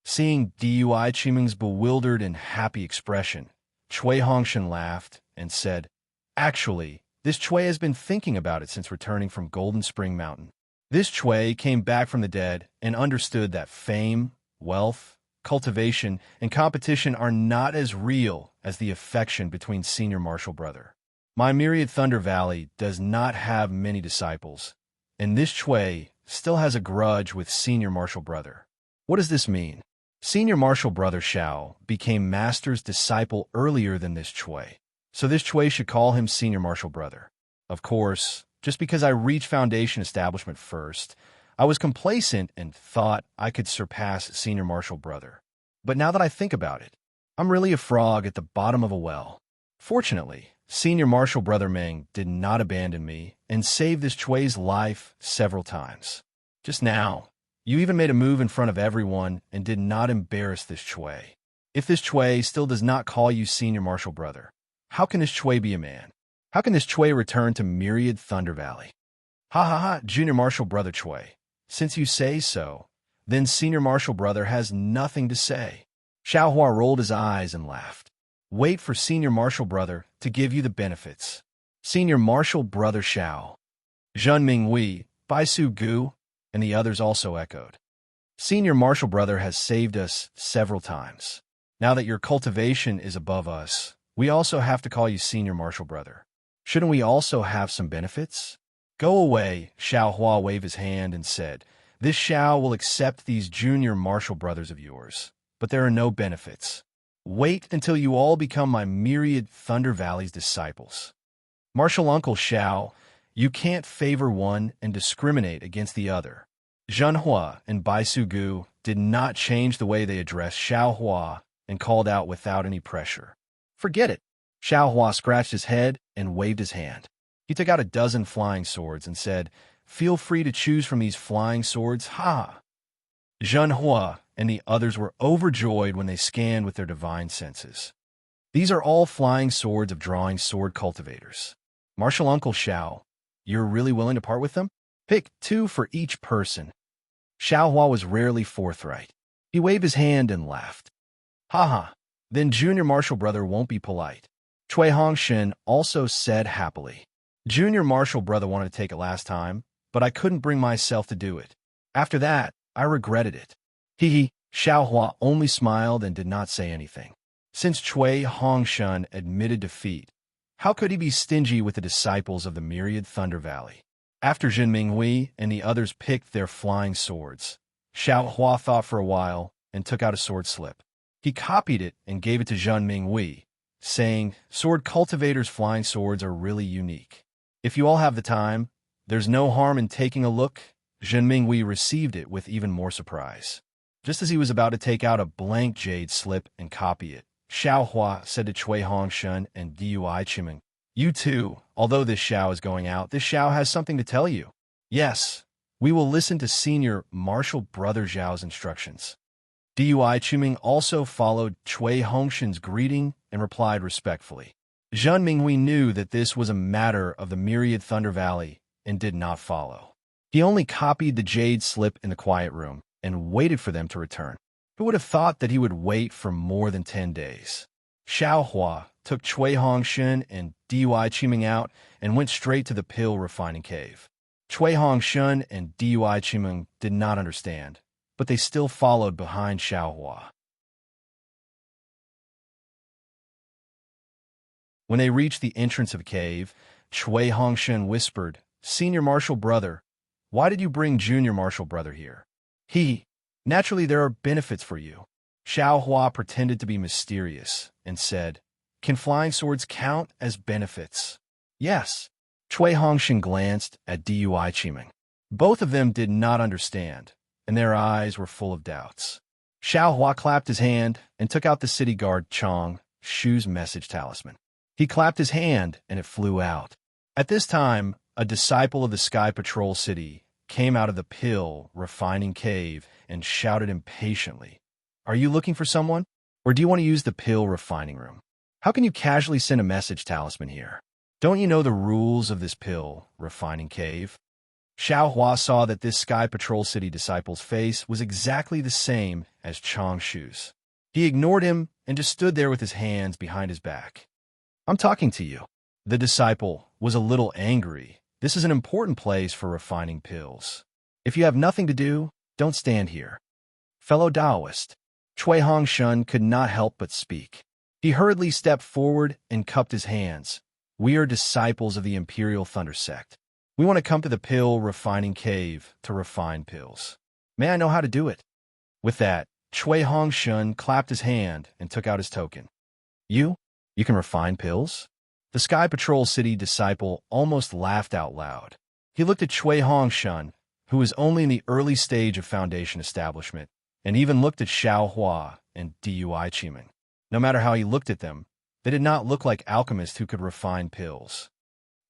Seeing Dui Qiming's bewildered and happy expression, Cui Hongshin laughed and said, "Actually, this Cui has been thinking about it since returning from Golden Spring Mountain. This Cui came back from the dead and understood that fame, wealth, cultivation, and competition are not as real as the affection between Senior Marshal Brother. My Myriad Thunder Valley does not have many disciples, and this Cui still has a grudge with Senior Marshal Brother. What does this mean? Senior Marshal Brother Xiao became Master's disciple earlier than this Cui, so this Cui should call him Senior Marshal Brother. Of course, just because I reached Foundation Establishment first, I was complacent and thought I could surpass Senior Marshal Brother. But now that I think about it, I'm really a frog at the bottom of a well. Fortunately, Senior Marshal Brother Meng did not abandon me and saved this Cui's life several times. Just now, you even made a move in front of everyone and did not embarrass this Cui. If this Cui still does not call you Senior Marshal Brother, how can this Cui be a man? How can this Cui return to Myriad Thunder Valley? Ha ha ha, Junior Marshal Brother Cui. Since you say so, then Senior Marshal Brother has nothing to say." Xiaohua rolled his eyes and laughed. "Wait for Senior Marshal Brother to give you the benefits." Senior Marshal Brother Xiao. Zhenming Hui, Baisu Gu, and the others also echoed. "Senior Marshal Brother has saved us several times. Now that your cultivation is above us, we also have to call you Senior Marshal Brother. Shouldn't we also have some benefits?" "Go away," Xiaohua waved his hand and said, "This Xiao will accept these junior marshal brothers of yours, but there are no benefits. Wait until you all become my Myriad Thunder Valley's disciples." "Marshal Uncle Xiao, you can't favor one and discriminate against the other." Zhenhua and Baisu Gu did not change the way they addressed Xiaohua and called out without any pressure. "Forget it." Xiaohua scratched his head and waved his hand. He took out a dozen flying swords and said, "Feel free to choose from these flying swords, ha!" Zhenhua and the others were overjoyed when they scanned with their divine senses. "These are all flying swords of drawing sword cultivators. Marshal Uncle Xiao, you're really willing to part with them? Pick 2 for each person." Xiaohua was rarely forthright. He waved his hand and laughed. "Ha ha, then Junior Marshal Brother won't be polite." Cui Hongshin also said happily. "Junior Marshal Brother wanted to take it last time, but I couldn't bring myself to do it. After that, I regretted it." Hee. Xiaohua only smiled and did not say anything. Since Cui Hongshin admitted defeat, How could he be stingy with the disciples of the myriad Thunder Valley? After Jin Minghui and the others picked their flying swords, Xiao Hua thought for a while and took out a sword slip. He copied it and gave it to Zhen Minghui, saying, "Sword cultivators' flying swords are really unique. If you all have the time, there's no harm in taking a look." Zhen Minghui received it with even more surprise. Just as he was about to take out a blank jade slip and copy it, Xiao Hua said to Cui Hongshen and Dui Chiming, "You too, although this Xiao is going out, this Xiao has something to tell you." "Yes, we will listen to Senior Martial Brother Zhao's instructions." Dui Chiming also followed Cui Hongshen's greeting and replied respectfully. Zhen Minghui knew that this was a matter of the myriad Thunder Valley and did not follow. He only copied the jade slip in the quiet room and waited for them to return. Who would have thought that he would wait for more than 10 days? Xiao Hua took Cui Hongshen and Dui Chiming out and went straight to the pill refining cave. Cui Hongshen and Dui Chiming did not understand, but they still followed behind Xiao Hua. When they reached the entrance of the cave, Cui Hongshen whispered, "Senior Martial Brother, why did you bring Junior Martial Brother here?" Naturally there are benefits for you." Xiao Hua pretended to be mysterious and said, "Can flying swords count as benefits?" "Yes." Cui Hongshen glanced at Dui Chiming. Both of them did not understand, and their eyes were full of doubts. Xiao Hua clapped his hand and took out the city guard Chang Shu's message talisman. He clapped his hand and it flew out. At this time, a disciple of the Sky Patrol City came out of the pill refining cave and shouted impatiently, "Are you looking for someone? Or do you want to use the pill refining room? How can you casually send a message talisman here? Don't you know the rules of this pill refining cave?" Xiao Hua saw that this Sky Patrol City disciple's face was exactly the same as Chang Shu's. He ignored him and just stood there with his hands behind his back. "I'm talking to you." The disciple was a little angry. This is an important place for refining pills. If you have nothing to do, don't stand here. Fellow Taoist, Cui Hongshen could not help but speak. He hurriedly stepped forward and cupped his hands. "We are disciples of the Imperial Thunder Sect. We want to come to the pill refining cave to refine pills. May I know how to do it?" With that, Cui Hongshen clapped his hand and took out his token. You can refine pills?" The Sky Patrol City disciple almost laughed out loud. He looked at Cui Hongshen, who was only in the early stage of foundation establishment, and even looked at Xiao Hua and Dui Chiming. No matter how he looked at them, they did not look like alchemists who could refine pills.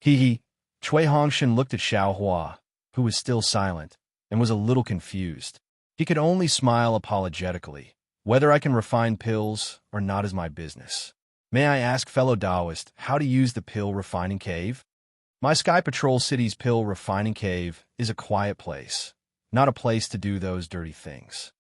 Cui Hongshen looked at Xiao Hua, who was still silent, and was a little confused. He could only smile apologetically. "Whether I can refine pills or not is my business. May I ask, fellow Taoist, how to use the pill refining cave?" "My Sky Patrol City's pill refining cave is a quiet place, not a place to do those dirty things.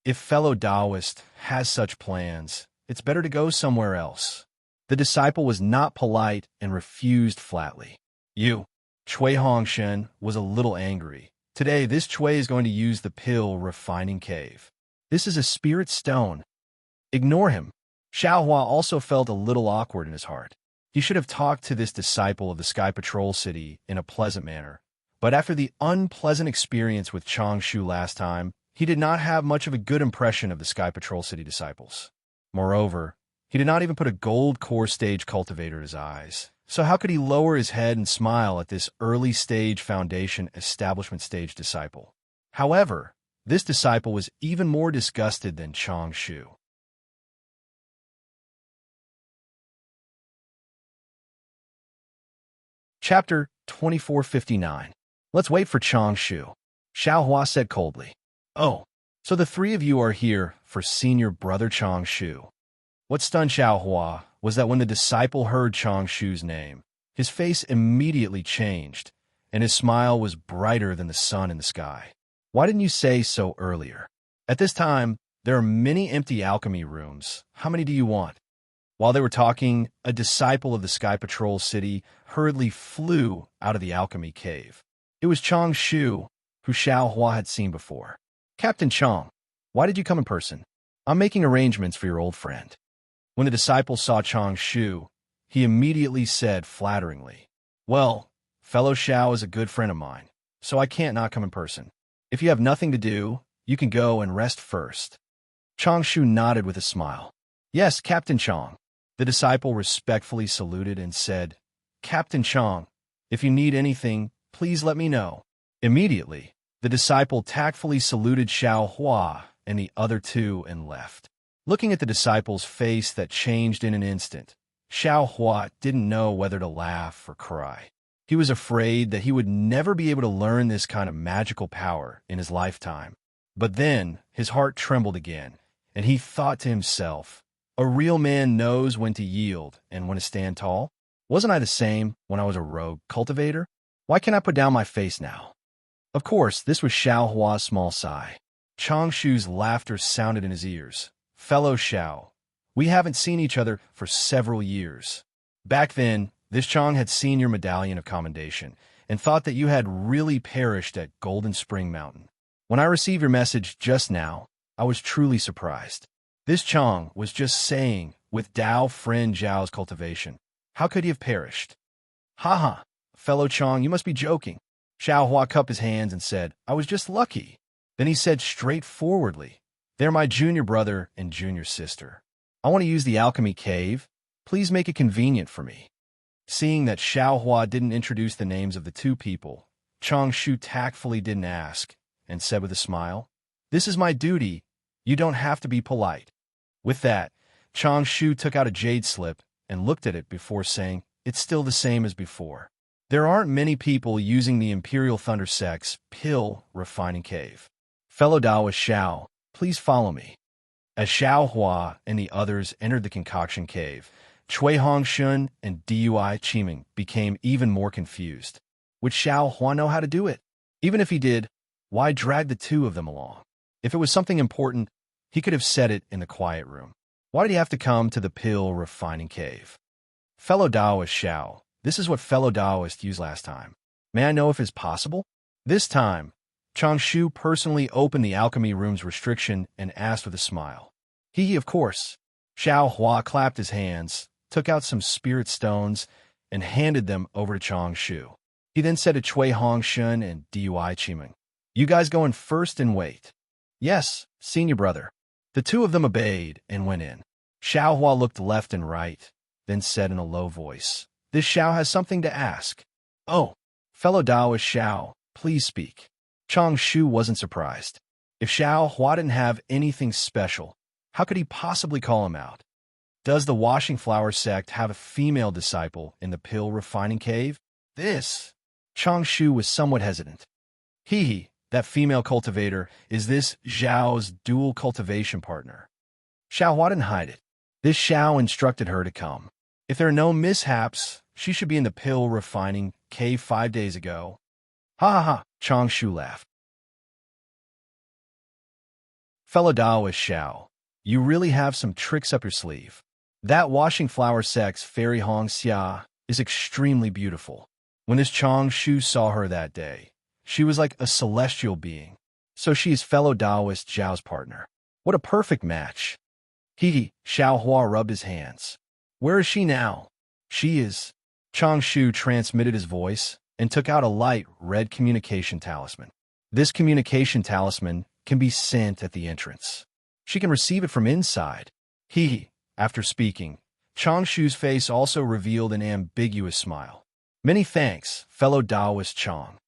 If fellow Taoist has such plans, it's better to go somewhere else." The disciple was not polite and refused flatly. Cui Hongshen was a little angry. "Today, this Cui is going to use the pill refining cave. This is a spirit stone. Ignore him." Xiao Hua also felt a little awkward in his heart. He should have talked to this disciple of the Sky Patrol City in a pleasant manner, but after the unpleasant experience with Chang Shu last time, he did not have much of a good impression of the Sky Patrol City disciples. Moreover, he did not even put a gold core stage cultivator in his eyes, so how could he lower his head and smile at this early stage foundation establishment stage disciple? However, this disciple was even more disgusted than Chang Shu. Chapter 2459. Let's wait for Chang Shu. Xiao Hua said coldly. "Oh, so the three of you are here for Senior Brother Chang Shu." What stunned Xiao Hua was that when the disciple heard Chang Shu's name, his face immediately changed, and his smile was brighter than the sun in the sky. "Why didn't you say so earlier? At this time, there are many empty alchemy rooms. How many do you want?" While they were talking, a disciple of the Sky Patrol City hurriedly flew out of the alchemy cave. It was Chang Shu, who Xiao Hua had seen before. "Captain Chang, why did you come in person?" "I'm making arrangements for your old friend." When the disciple saw Chang Shu, he immediately said flatteringly, "Well, fellow Xiao is a good friend of mine, so I can't not come in person. If you have nothing to do, you can go and rest first." Chang Shu nodded with a smile. "Yes, Captain Chang." The disciple respectfully saluted and said, "Captain Chang, if you need anything, please let me know." Immediately, the disciple tactfully saluted Xiao Hua and the other two and left. Looking at the disciple's face that changed in an instant, Xiao Hua didn't know whether to laugh or cry. He was afraid that he would never be able to learn this kind of magical power in his lifetime. But then his heart trembled again, and he thought to himself, "A real man knows when to yield and when to stand tall. Wasn't I the same when I was a rogue cultivator? Why can't I put down my face now?" Of course, this was Xiao Hua's small sigh. Chang Shu's laughter sounded in his ears. "Fellow Xiao, we haven't seen each other for several years. Back then, this Chang had seen your medallion of commendation and thought that you had really perished at Golden Spring Mountain. When I received your message just now, I was truly surprised. This Chang was just saying, with Dao friend Zhao's cultivation, how could he have perished?" "Ha ha, fellow Chang, you must be joking." Xiao Hua cupped his hands and said, "I was just lucky." Then he said straightforwardly, "They're my junior brother and junior sister. I want to use the alchemy cave. Please make it convenient for me." Seeing that Xiao Hua didn't introduce the names of the two people, Chang Shu tactfully didn't ask and said with a smile, "This is my duty. You don't have to be polite." With that, Chang Shu took out a jade slip and looked at it before saying, "It's still the same as before. There aren't many people using the Imperial Thunder Sect's pill refining cave. Fellow Daoist Xiao, please follow me." As Xiao Hua and the others entered the concoction cave, Cui Hongshun and Dui Qiming became even more confused. Would Xiao Hua know how to do it? Even if he did, why drag the two of them along? If it was something important, he could have said it in the quiet room. Why did he have to come to the pill refining cave? "Fellow Daoist Xiao, this is what fellow Daoist used last time. May I know if it's possible?" This time, Chang Shu personally opened the alchemy room's restriction and asked with a smile. "He, of course." Xiao Hua clapped his hands, took out some spirit stones, and handed them over to Chang Shu. He then said to Cui Hongshun and Dui Qiming, "You guys go in first and wait." "Yes, senior brother." The two of them obeyed and went in. Xiao Hua looked left and right, then said in a low voice, "This Xiao has something to ask." "Oh, fellow Daoist Xiao, please speak." Chang Shu wasn't surprised. If Xiao Hua didn't have anything special, how could he possibly call him out? Does the Washing Flower sect have a female disciple in the pill refining cave? Chang Shu was somewhat hesitant. That female cultivator is this Zhao's dual cultivation partner. Xiao Hua didn't hide it. This Xiao instructed her to come. If there are no mishaps, she should be in the pill refining cave 5 days ago. "Ha ha ha," Chang Shu laughed. "Fellow Daoist Xiao, you really have some tricks up your sleeve. That Washing Flower sect's Fairy Hong Xia is extremely beautiful. When this Chang Shu saw her that day, she was like a celestial being. So she is fellow Daoist Zhao's partner. What a perfect match." Xiao Hua rubbed his hands. "Where is she now?" "She is." Chang Shu transmitted his voice and took out a light red communication talisman. This communication talisman can be sent at the entrance. She can receive it from inside. After speaking, Chang Shu's face also revealed an ambiguous smile. "Many thanks, fellow Daoist Chang."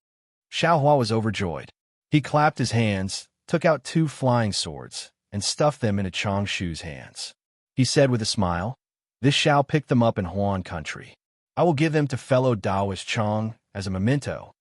Xiao Hua was overjoyed. He clapped his hands, took out 2 flying swords, and stuffed them into Chang Shu's hands. He said with a smile, "This Xiao picked them up in Huan country. I will give them to fellow Daoist Chang as a memento."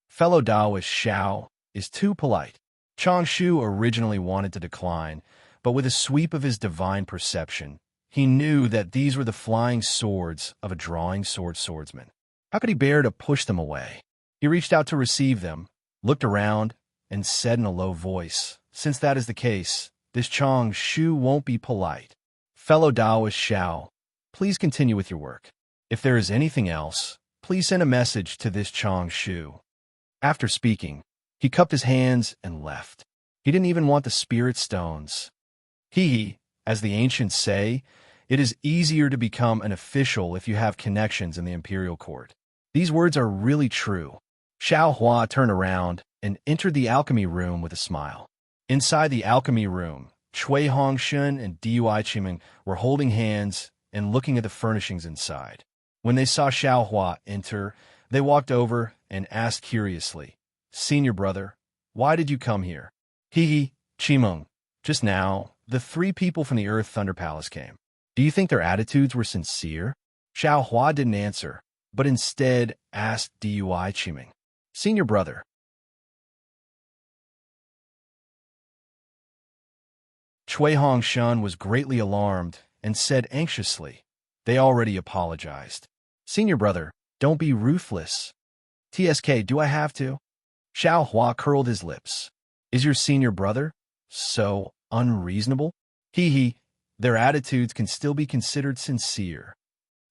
Fellow Daoist Xiao is too polite. Chang Shu originally wanted to decline, but with a sweep of his divine perception, he knew that these were the flying swords of a drawing sword swordsman. How could he bear to push them away? He reached out to receive them, looked around, and said in a low voice, "Since that is the case, this Chang Shu won't be polite. Fellow Daoist Xiao, please continue with your work. If there is anything else, please send a message to this Chang Shu." After speaking, he cupped his hands and left. He didn't even want the spirit stones. As the ancients say, It is easier to become an official if you have connections in the imperial court. These words are really true. Xiao Hua turned around and entered the alchemy room with a smile. Inside the alchemy room, Cui Hongshun and Dui Qiming were holding hands and looking at the furnishings inside. When they saw Xiao Hua enter, they walked over and asked curiously, "Senior brother, why did you come here?" "Hee, Qimeng, just now, the 3 people from the Earth Thunder Palace came. Do you think their attitudes were sincere?" Xiao Hua didn't answer, but instead asked Dui Qiming, "Senior brother." Cui Hongshun was greatly alarmed and said anxiously, "They already apologized." "Senior brother, don't be ruthless." "TSK, do I have to?" Xiao Hua curled his lips. "Is your senior brother so unreasonable?" "Hee, their attitudes can still be considered sincere."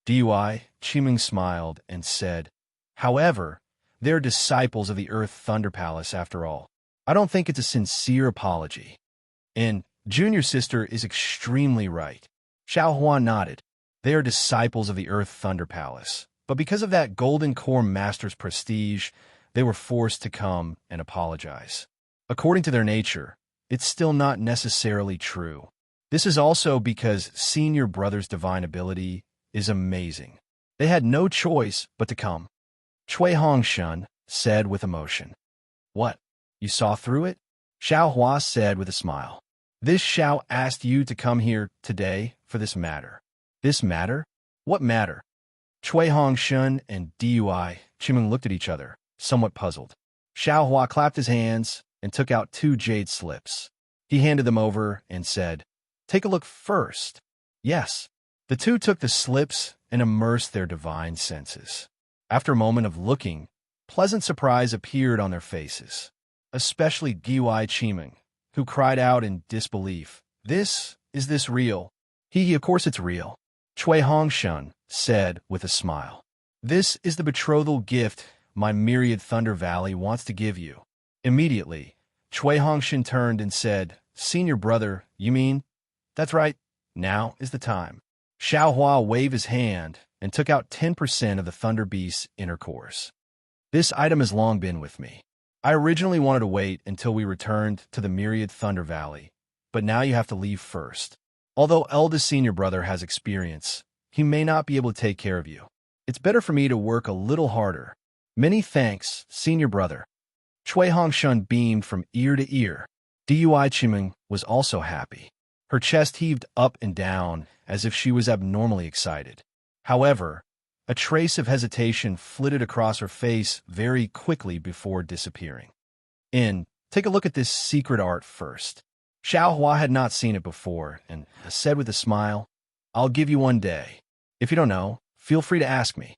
Dui Qiming smiled and said, "However, they're disciples of the Earth Thunder Palace after all. I don't think it's a sincere apology." And junior sister is extremely right. Xiao Hua nodded. They are disciples of the Earth Thunder Palace, but because of that Golden Core Master's prestige, they were forced to come and apologize. According to their nature, it's still not necessarily true. This is also because senior brother's divine ability is amazing. They had no choice but to come. Cui Hongshun said with emotion. "What? You saw through it?" Xiao Hua said with a smile. "This Xiao asked you to come here today for this matter." "This matter? What matter?" Cui Hongshun and Dui Qimeng looked at each other, somewhat puzzled. Xiao Hua clapped his hands and took out 2 jade slips. He handed them over and said, "Take a look first." Yes. The 2 took the slips and immersed their divine senses. After a moment of looking, pleasant surprise appeared on their faces, especially Dui Qimeng, who cried out in disbelief, Is this real?" "Hee, of course it's real," Cui Hongshun said with a smile. "This is the betrothal gift my myriad Thunder Valley wants to give you." Immediately, Cui Hongshun turned and said, "Senior brother, you mean?" "That's right. Now is the time." Xiao Hua waved his hand and took out 10% of the Thunder Beast's inner cores. "This item has long been with me. I originally wanted to wait until we returned to the Myriad Thunder Valley, but now you have to leave first. Although eldest senior brother has experience, he may not be able to take care of you. It's better for me to work a little harder. Many thanks, senior brother." Cui Hongshun beamed from ear to ear. Dui Qimeng was also happy. Her chest heaved up and down as if she was abnormally excited. However, a trace of hesitation flitted across her face very quickly before disappearing. Take a look at this secret art first." Xiao Hua had not seen it before and said with a smile, "I'll give you 1 day. If you don't know, feel free to ask me."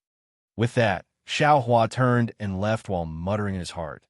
With that, Xiao Hua turned and left while muttering in his heart,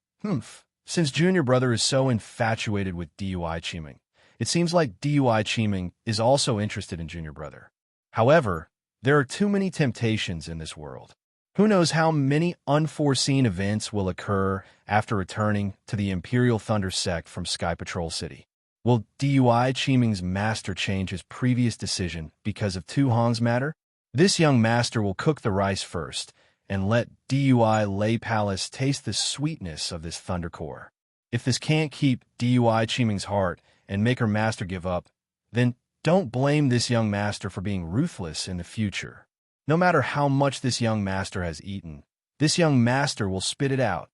Since junior brother is so infatuated with Dui Qimeng, it seems like Dui Qimeng is also interested in junior brother. However, there are too many temptations in this world. Who knows how many unforeseen events will occur after returning to the Imperial Thunder Sect from Sky Patrol City. Will Dui Qimeng's master change his previous decision because of Tu Hong's matter? This young master will cook the rice first and let Dui Lei Palace taste the sweetness of this thunder core. If this can't keep Dui Qimeng's heart and make her master give up, then don't blame this young master for being ruthless in the future. No matter how much this young master has eaten, this young master will spit it out.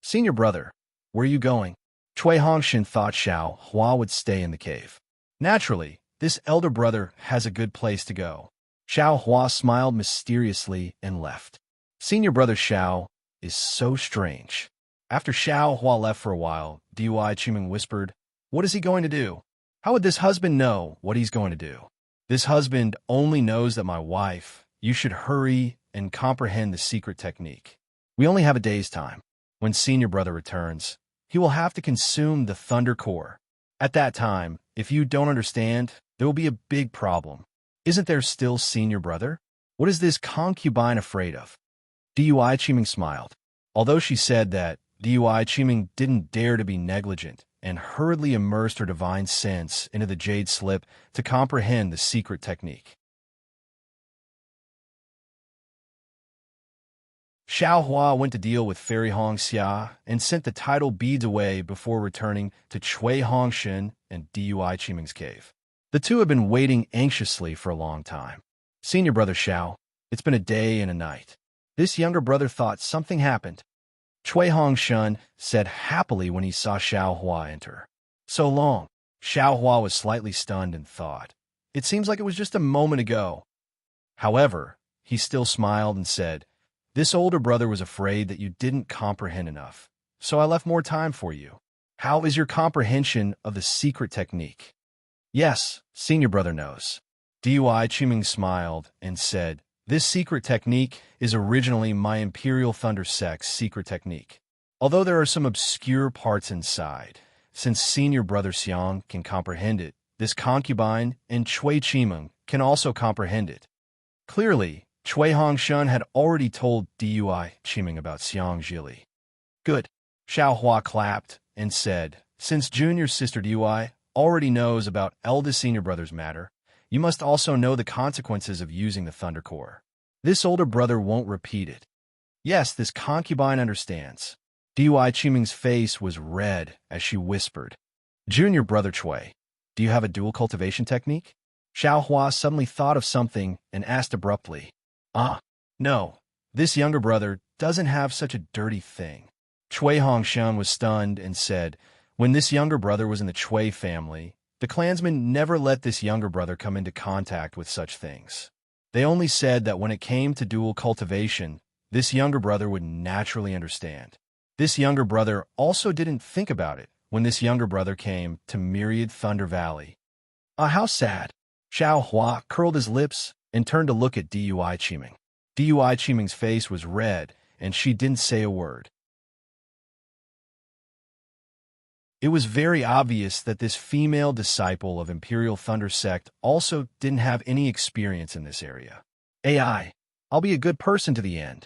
"Senior brother, where are you going?" Cui Hongshun thought Xiao Hua would stay in the cave. Naturally, this elder brother has a good place to go. Xiao Hua smiled mysteriously and left. Senior brother Xiao is so strange. After Xiao Hua left for a while, Dui Qimeng whispered, "What is he going to do? How would this husband know what he's going to do? This husband only knows that my wife, you should hurry and comprehend the secret technique. We only have a day's time. When senior brother returns, he will have to consume the Thunder Core. At that time, if you don't understand, there will be a big problem. Isn't there still senior brother? What is this concubine afraid of?" Dui Qimeng smiled. Although she said that, Dui Qimeng didn't dare to be negligent and hurriedly immersed her divine sense into the jade slip to comprehend the secret technique. Xiao Hua went to deal with Fairy Hong Xia and sent the tidal beads away before returning to Chui Hongshan and Dui Qiming's cave. The two had been waiting anxiously for a long time. Senior brother Xiao, it's been a day and a night. This younger brother thought something happened. Chui Hongshan said happily when he saw Xiao Hua enter. So long. Xiao Hua was slightly stunned and thought, it seems like it was just a moment ago. However, he still smiled and said, this older brother was afraid that you didn't comprehend enough, so I left more time for you. How is your comprehension of the secret technique? Yes, senior brother knows. Dui Qiming smiled and said, this secret technique is originally my Imperial Thunder Sect's secret technique. Although there are some obscure parts inside, since senior brother Xiang can comprehend it, this concubine and Chui Qiming can also comprehend it. Clearly, Chui Hongshan had already told Dui Qiming about Xiang Zhili. Good. Xiao Hua clapped and said, since junior sister Dui already knows about eldest senior brother's matter, you must also know the consequences of using the Thunder Core. This older brother won't repeat it. Yes, this concubine understands. Dui Qiming's face was red as she whispered, junior brother Chui, do you have a dual cultivation technique? Xiao Hua suddenly thought of something and asked abruptly, no, this younger brother doesn't have such a dirty thing. Chui Hongshan was stunned and said, when this younger brother was in the Chui family, the clansmen never let this younger brother come into contact with such things. They only said that when it came to dual cultivation, this younger brother would naturally understand. This younger brother also didn't think about it when this younger brother came to Myriad Thunder Valley. How sad. Xiao Hua curled his lips and turned to look at Dui Qiming. Dui Qiming's face was red, and she didn't say a word. It was very obvious that this female disciple of Imperial Thunder Sect also didn't have any experience in this area. I'll be a good person to the end.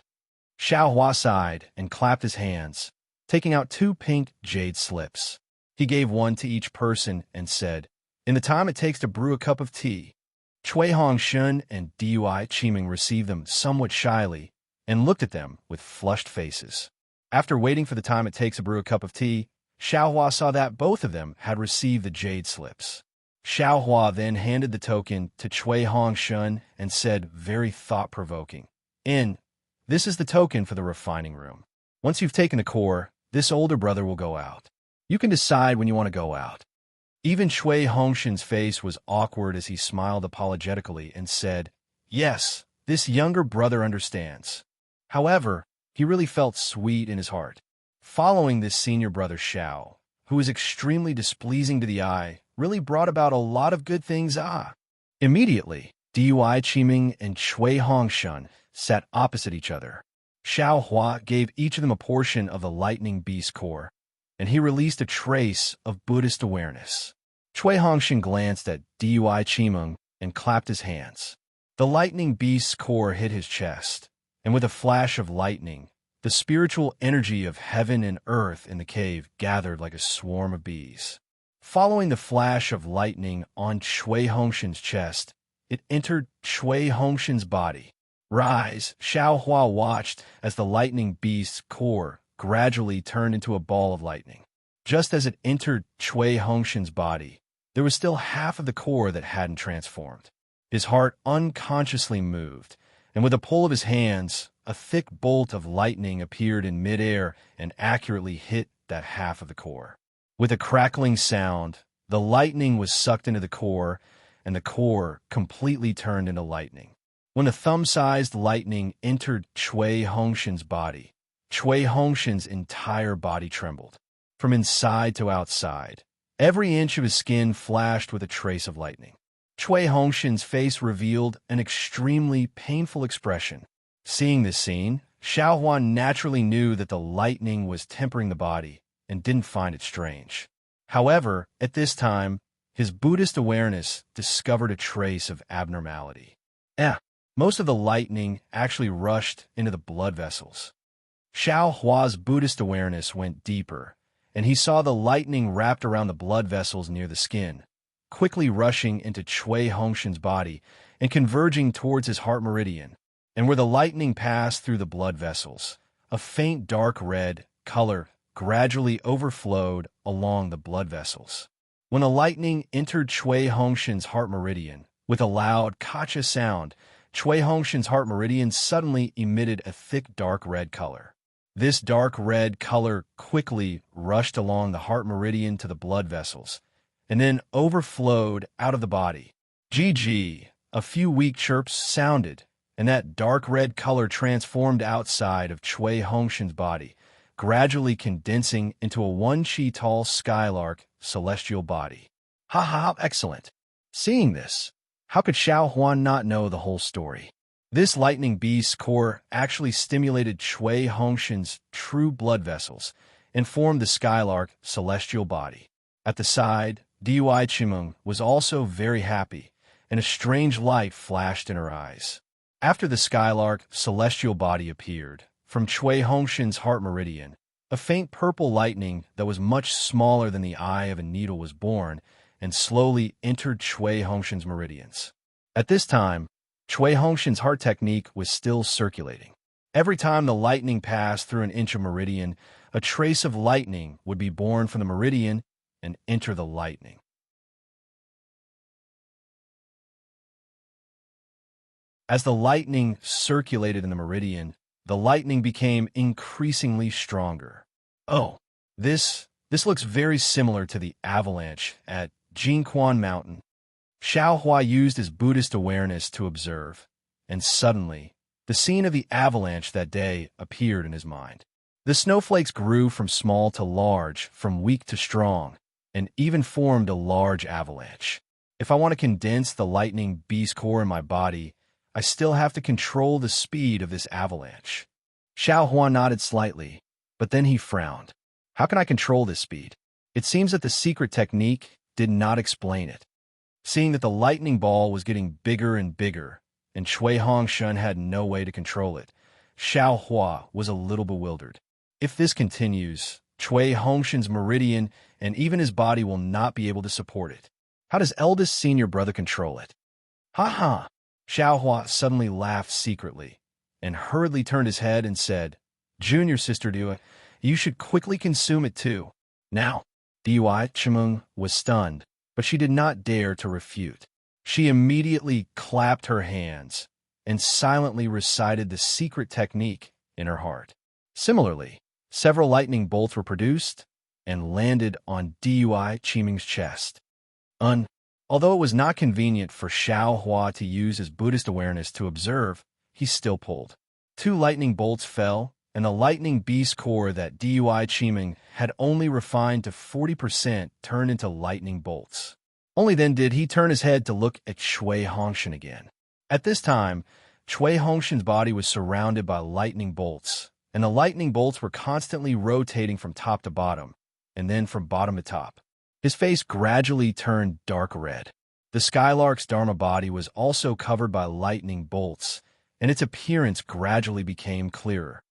Xiao Hua sighed and clapped his hands, taking out 2 pink jade slips. He gave one to each person and said, in the time it takes to brew a cup of tea. Chui Hongshan and Dui Qiming received them somewhat shyly and looked at them with flushed faces. After waiting for the time it takes to brew a cup of tea, Xiao Hua saw that both of them had received the jade slips. Xiao Hua then handed the token to Chui Hongshan and said, very thought-provoking, this is the token for the refining room. Once you've taken the core, this older brother will go out. You can decide when you want to go out. Even Chui Hongshan's face was awkward as he smiled apologetically and said, yes, this younger brother understands. However, he really felt sweet in his heart. Following this senior brother Xiao, who was extremely displeasing to the eye, really brought about a lot of good things. Immediately, Dui Qiming and Chui Hongshan sat opposite each other. Xiao Hua gave each of them a portion of the lightning beast core, and he released a trace of Buddhist awareness. Chui Hongshan glanced at Dui Qiming and clapped his hands. The lightning beast's core hit his chest, and with a flash of lightning, the spiritual energy of heaven and earth in the cave gathered like a swarm of bees. Following the flash of lightning on Chui Hongshan's chest, it entered Chui Hongshan's body. Rise, Xiao Hua watched as the lightning beast's core gradually turned into a ball of lightning. Just as it entered Chui Hongshan's body, there was still half of the core that hadn't transformed. His heart unconsciously moved, and with a pull of his hands, a thick bolt of lightning appeared in midair and accurately hit that half of the core. With a crackling sound, the lightning was sucked into the core, and the core completely turned into lightning. When a thumb-sized lightning entered Chui Hongshan's body, Chui Hongshan's entire body trembled. From inside to outside, every inch of his skin flashed with a trace of lightning. Chui Hongshan's face revealed an extremely painful expression. Seeing this scene, Xiao Hua naturally knew that the lightning was tempering the body and didn't find it strange. However, at this time, his Buddhist awareness discovered a trace of abnormality. Most of the lightning actually rushed into the blood vessels. Xiao Hua's Buddhist awareness went deeper, and he saw the lightning wrapped around the blood vessels near the skin, quickly rushing into Chui Hongshan's body and converging towards his heart meridian. and where the lightning passed through the blood vessels, a faint dark red color gradually overflowed along the blood vessels. When the lightning entered Chui Hongshan's heart meridian, with a loud kacha sound, Chui Hongshan's heart meridian suddenly emitted a thick dark red color. This dark red color quickly rushed along the heart meridian to the blood vessels, and then overflowed out of the body. GG, a few weak chirps sounded, and that dark red color transformed outside of Chui Hongshan's body, gradually condensing into a 1 chi tall skylark celestial body. Ha ha, excellent. Seeing this, how could Xiao Huan not know the whole story? This lightning beast's core actually stimulated Chui Hongshan's true blood vessels and formed the skylark celestial body. At the side, Dui Chimeng was also very happy, and a strange light flashed in her eyes. After the skylark celestial body appeared, from Chui Hongshan's heart meridian, a faint purple lightning that was much smaller than the eye of a needle was born and slowly entered Chui Hongshan's meridians. At this time, Chui Hongshan's heart technique was still circulating. Every time the lightning passed through an inch of meridian, a trace of lightning would be born from the meridian and enter the lightning. As the lightning circulated in the meridian, the lightning became increasingly stronger. Oh, this looks very similar to the avalanche at Jinquan Mountain. Xiao Hua used his Buddhist awareness to observe, and suddenly, the scene of the avalanche that day appeared in his mind. The snowflakes grew from small to large, from weak to strong, and even formed a large avalanche. If I want to condense the lightning beast core in my body, I still have to control the speed of this avalanche. Xiao Hua nodded slightly, but then he frowned. How can I control this speed? It seems that the secret technique did not explain it. Seeing that the lightning ball was getting bigger and bigger, and Chui Hongshan had no way to control it, Xiao Hua was a little bewildered. If this continues, Chui Hongshan's meridian and even his body will not be able to support it. How does eldest senior brother control it? Ha ha! Xiao Hua suddenly laughed secretly, and hurriedly turned his head and said, Junior sister Dua, you should quickly consume it too. Now, Dui Chimeng was stunned, but she did not dare to refute. She immediately clapped her hands and silently recited the secret technique in her heart. Similarly, several lightning bolts were produced and landed on Dui Chimeng's chest. Although it was not convenient for Xiao Hua to use his Buddhist awareness to observe, he still pulled. 2 lightning bolts fell, and the lightning beast core that Dui Chimeng had only refined to 40% turned into lightning bolts. Only then did he turn his head to look at Chui Hongshan again. At this time, Chui Hongshan's body was surrounded by lightning bolts, and the lightning bolts were constantly rotating from top to bottom, and then from bottom to top. His face gradually turned dark red. The skylark's Dharma body was also covered by lightning bolts, and its appearance gradually became clearer.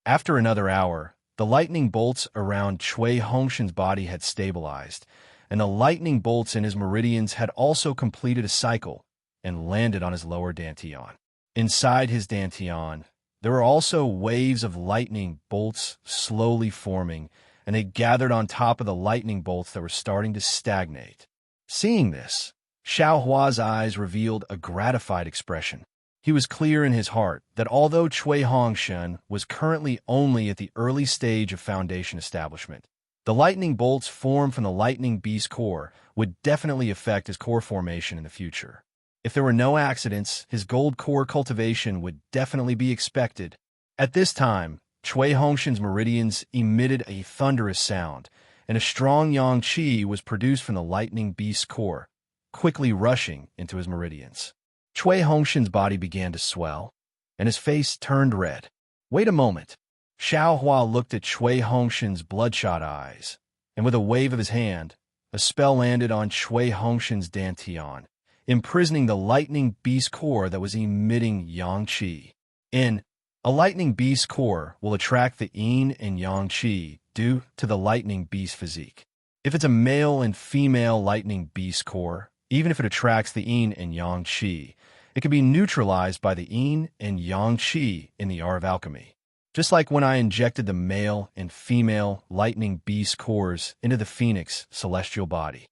After another hour, the lightning bolts around Chui Hongshan's body had stabilized, and the lightning bolts in his meridians had also completed a cycle and landed on his lower dantian. Inside his dantian, there were also waves of lightning bolts slowly forming, and they gathered on top of the lightning bolts that were starting to stagnate. Seeing this, Xiao Hua's eyes revealed a gratified expression. He was clear in his heart that although Chui Hongshan was currently only at the early stage of foundation establishment, the lightning bolts formed from the lightning beast core would definitely affect his core formation in the future. If there were no accidents, his gold core cultivation would definitely be expected. At this time, Chui Hongshan's meridians emitted a thunderous sound, and a strong yang qi was produced from the lightning beast core, quickly rushing into his meridians. Chui Hongshan's body began to swell, and his face turned red. Wait a moment. Xiao Hua looked at Chui Hongshan's bloodshot eyes, and with a wave of his hand, a spell landed on Chui Hongshan's dantian, imprisoning the lightning beast core that was emitting yang qi. A lightning beast core will attract the yin and yang qi due to the lightning beast physique. If it's a male and female lightning beast core, Even if it attracts the yin and yang qi, it can be neutralized by the yin and yang qi in the art of alchemy. Just like when I injected the male and female lightning beast cores into the phoenix celestial body.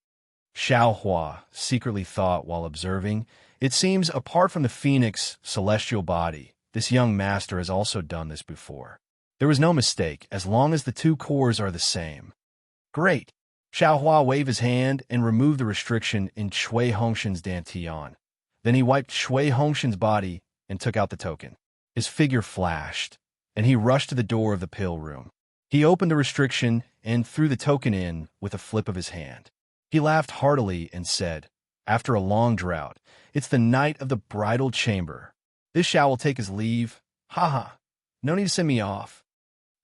Xiao Hua secretly thought while observing, it seems apart from the phoenix celestial body, this young master has also done this before. There was no mistake, as long as the two cores are the same. Great! Xiao Hua waved his hand and removed the restriction in Shui Hongshan's dantian. Then he wiped Shui Hongshan's body and took out the token. His figure flashed, and he rushed to the door of the pill room. He opened the restriction and threw the token in with a flip of his hand. He laughed heartily and said, "After a long drought, it's the night of the bridal chamber. This Xiao will take his leave. Ha ha! No need to send me off."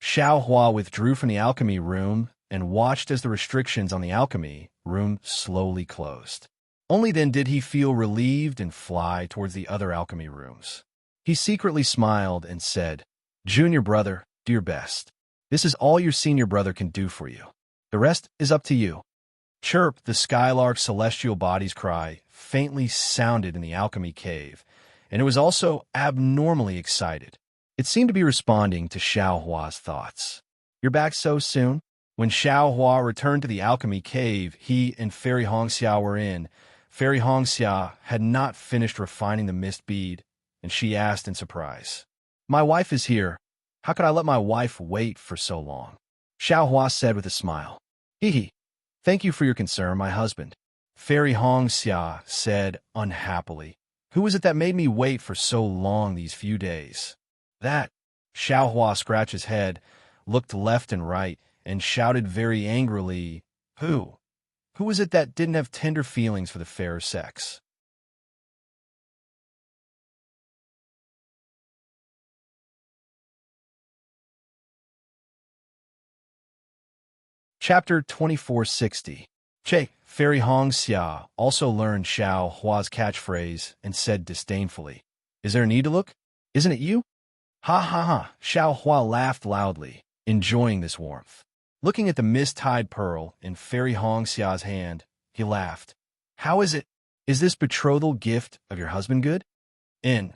Xiao Hua withdrew from the alchemy room and watched as the restrictions on the alchemy room slowly closed. Only then did he feel relieved and fly towards the other alchemy rooms. He secretly smiled and said, "Junior brother, do your best. This is all your senior brother can do for you. The rest is up to you." Chirp, the skylark's celestial body's cry, faintly sounded in the alchemy cave, and it was also abnormally excited. It seemed to be responding to Xiao Hua's thoughts. "You're back so soon?" When Xiao Hua returned to the alchemy cave he and Fairy Hongxia were in, Fairy Hongxia had not finished refining the mist bead, and she asked in surprise, "My wife is here. How could I let my wife wait for so long?" Xiao Hua said with a smile, "Hee. Thank you for your concern, my husband." Fairy Hongxia said unhappily, "Who was it that made me wait for so long these few days?" "That." Xiao Hua scratched his head, looked left and right, and shouted very angrily, "Who? Who was it that didn't have tender feelings for the fairer sex?" Chapter 2460. Che, Fairy Hongxia also learned Xiao Hua's catchphrase and said disdainfully, "Is there a need to look? Isn't it you?" "Ha ha ha!" Xiao Hua laughed loudly, enjoying this warmth. Looking at the mist-tied pearl in Fairy Hongxia's hand, he laughed. "How is it? Is this betrothal gift of your husband good?"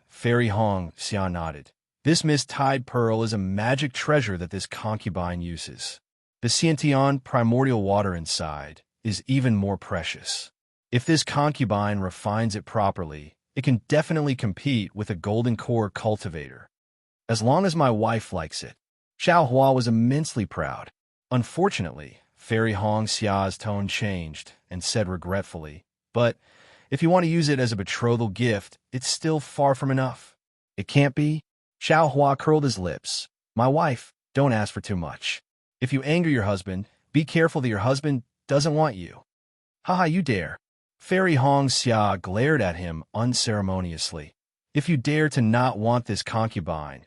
Fairy Hongxia nodded. "This mist-tied pearl is a magic treasure that this concubine uses. The Xiantian primordial water inside is even more precious. If this concubine refines it properly, it can definitely compete with a golden core cultivator. As long as my wife likes it." Xiao Hua was immensely proud. Unfortunately, Fairy Hongxia's tone changed and said regretfully, "But if you want to use it as a betrothal gift, it's still far from enough." "It can't be?" Xiao Hua curled his lips. "My wife, don't ask for too much. If you anger your husband, be careful that your husband doesn't want you." "Haha, you dare." Fairy Hongxia glared at him unceremoniously. "If you dare to not want this concubine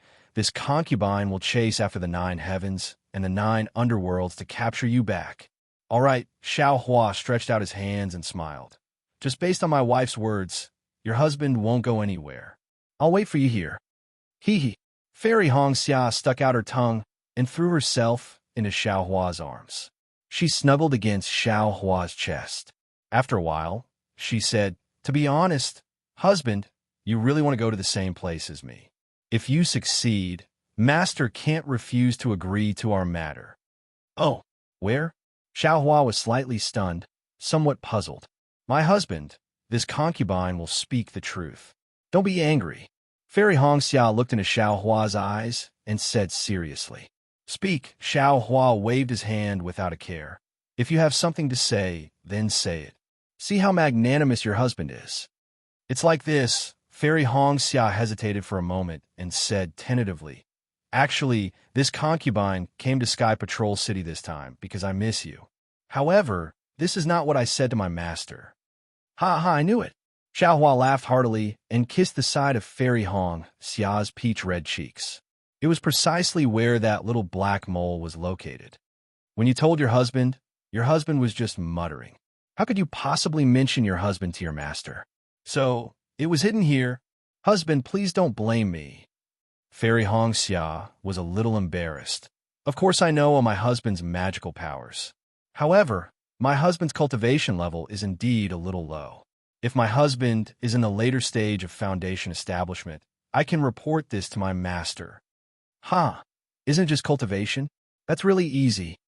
will chase after the 9 heavens and the 9 underworlds to capture you back." "All right," Xiao Hua stretched out his hands and smiled. "Just based on my wife's words, your husband won't go anywhere. I'll wait for you here." "Hee hee." Fairy Hongxia stuck out her tongue and threw herself into Xiao Hua's arms. She snuggled against Xiao Hua's chest. After a while, she said, "To be honest, husband, you really want to go to the same place as me. If you succeed, Master can't refuse to agree to our matter." "Oh, where?" Xiao Hua was slightly stunned, somewhat puzzled. "My husband, this concubine will speak the truth. Don't be angry." Fairy Hongxia looked into Xiao Hua's eyes and said seriously, "Speak." Xiao Hua waved his hand without a care. "If you have something to say, then say it. See how magnanimous your husband is." "It's like this." Fairy Hongxia hesitated for a moment and said tentatively, "Actually, this concubine came to Sky Patrol City this time because I miss you. However, this is not what I said to my master." "Ha ha, I knew it." Xiao Hua laughed heartily and kissed the side of Fairy Hongxia's peach-red cheeks. It was precisely where that little black mole was located. "When you told your husband was just muttering. How could you possibly mention your husband to your master? So, it was hidden here. Husband, please don't blame me." Fairy Hongxia was a little embarrassed. "Of course I know my husband's magical powers. However, my husband's cultivation level is indeed a little low. If my husband is in the later stage of foundation establishment, I can report this to my master. Huh, isn't it just cultivation? That's really easy.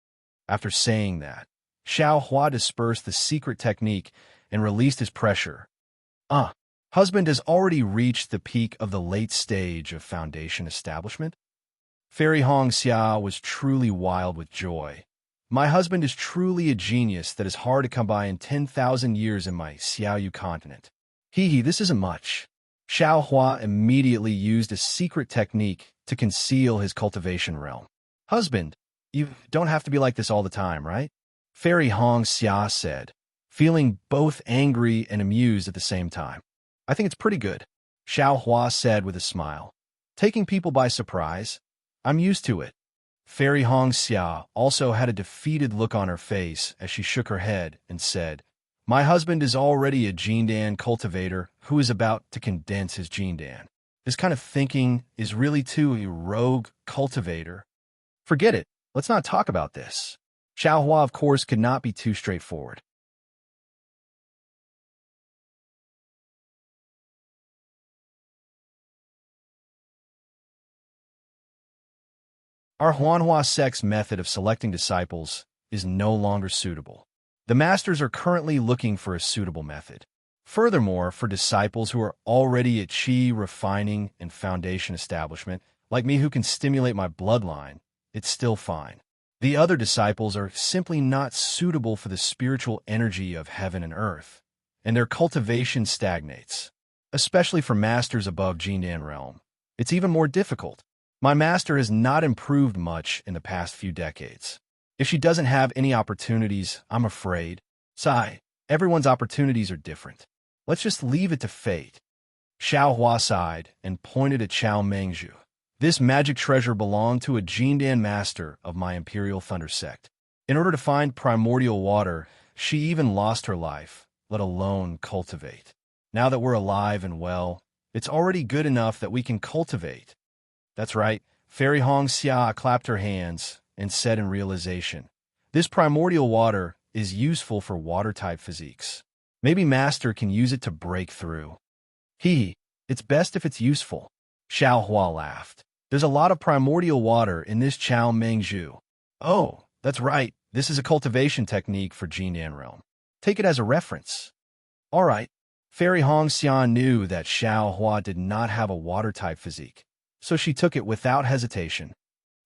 After saying that, Xiao Hua dispersed the secret technique and released his pressure. Husband has already reached the peak of the late stage of foundation establishment? Fairy Hong Xia was truly wild with joy. My husband is truly a genius that is hard to come by in 10,000 years in my Xiaoyu continent. This isn't much. Xiao Hua immediately used a secret technique to conceal his cultivation realm. Husband, you don't have to be like this all the time, right? Fairy Hong Xia said, feeling both angry and amused at the same time. I think it's pretty good, Xiao Hua said with a smile. Taking people by surprise? I'm used to it. Fairy Hong Xia also had a defeated look on her face as she shook her head and said, my husband is already a Jindan cultivator who is about to condense his Jindan. This kind of thinking is really too a rogue cultivator. Forget it. Let's not talk about this. Xiao Hua, of course, could not be too straightforward. Our Huanhua sect's method of selecting disciples is no longer suitable. The masters are currently looking for a suitable method. Furthermore, for disciples who are already at Qi refining and foundation establishment, like me who can stimulate my bloodline, it's still fine. The other disciples are simply not suitable for the spiritual energy of heaven and earth, and their cultivation stagnates. Especially for masters above Jindan realm, it's even more difficult. My master has not improved much in the past few decades. If she doesn't have any opportunities, I'm afraid. Sigh, everyone's opportunities are different. Let's just leave it to fate. Xiao Hua sighed and pointed at Chao Mengzhu. This magic treasure belonged to a Jindan master of my Imperial Thunder sect. In order to find primordial water, she even lost her life, let alone cultivate. Now that we're alive and well, it's already good enough that we can cultivate. That's right, Fairy Hong Xia clapped her hands and said in realization, this primordial water is useful for water-type physiques. Maybe Master can use it to break through. It's best if it's useful. Xiao Hua laughed. There's a lot of primordial water in this Chao Mengzhu. Oh, that's right, this is a cultivation technique for Jindan realm. Take it as a reference. All right. Fairy Hong Xian knew that Xiao Hua did not have a water-type physique, so she took it without hesitation.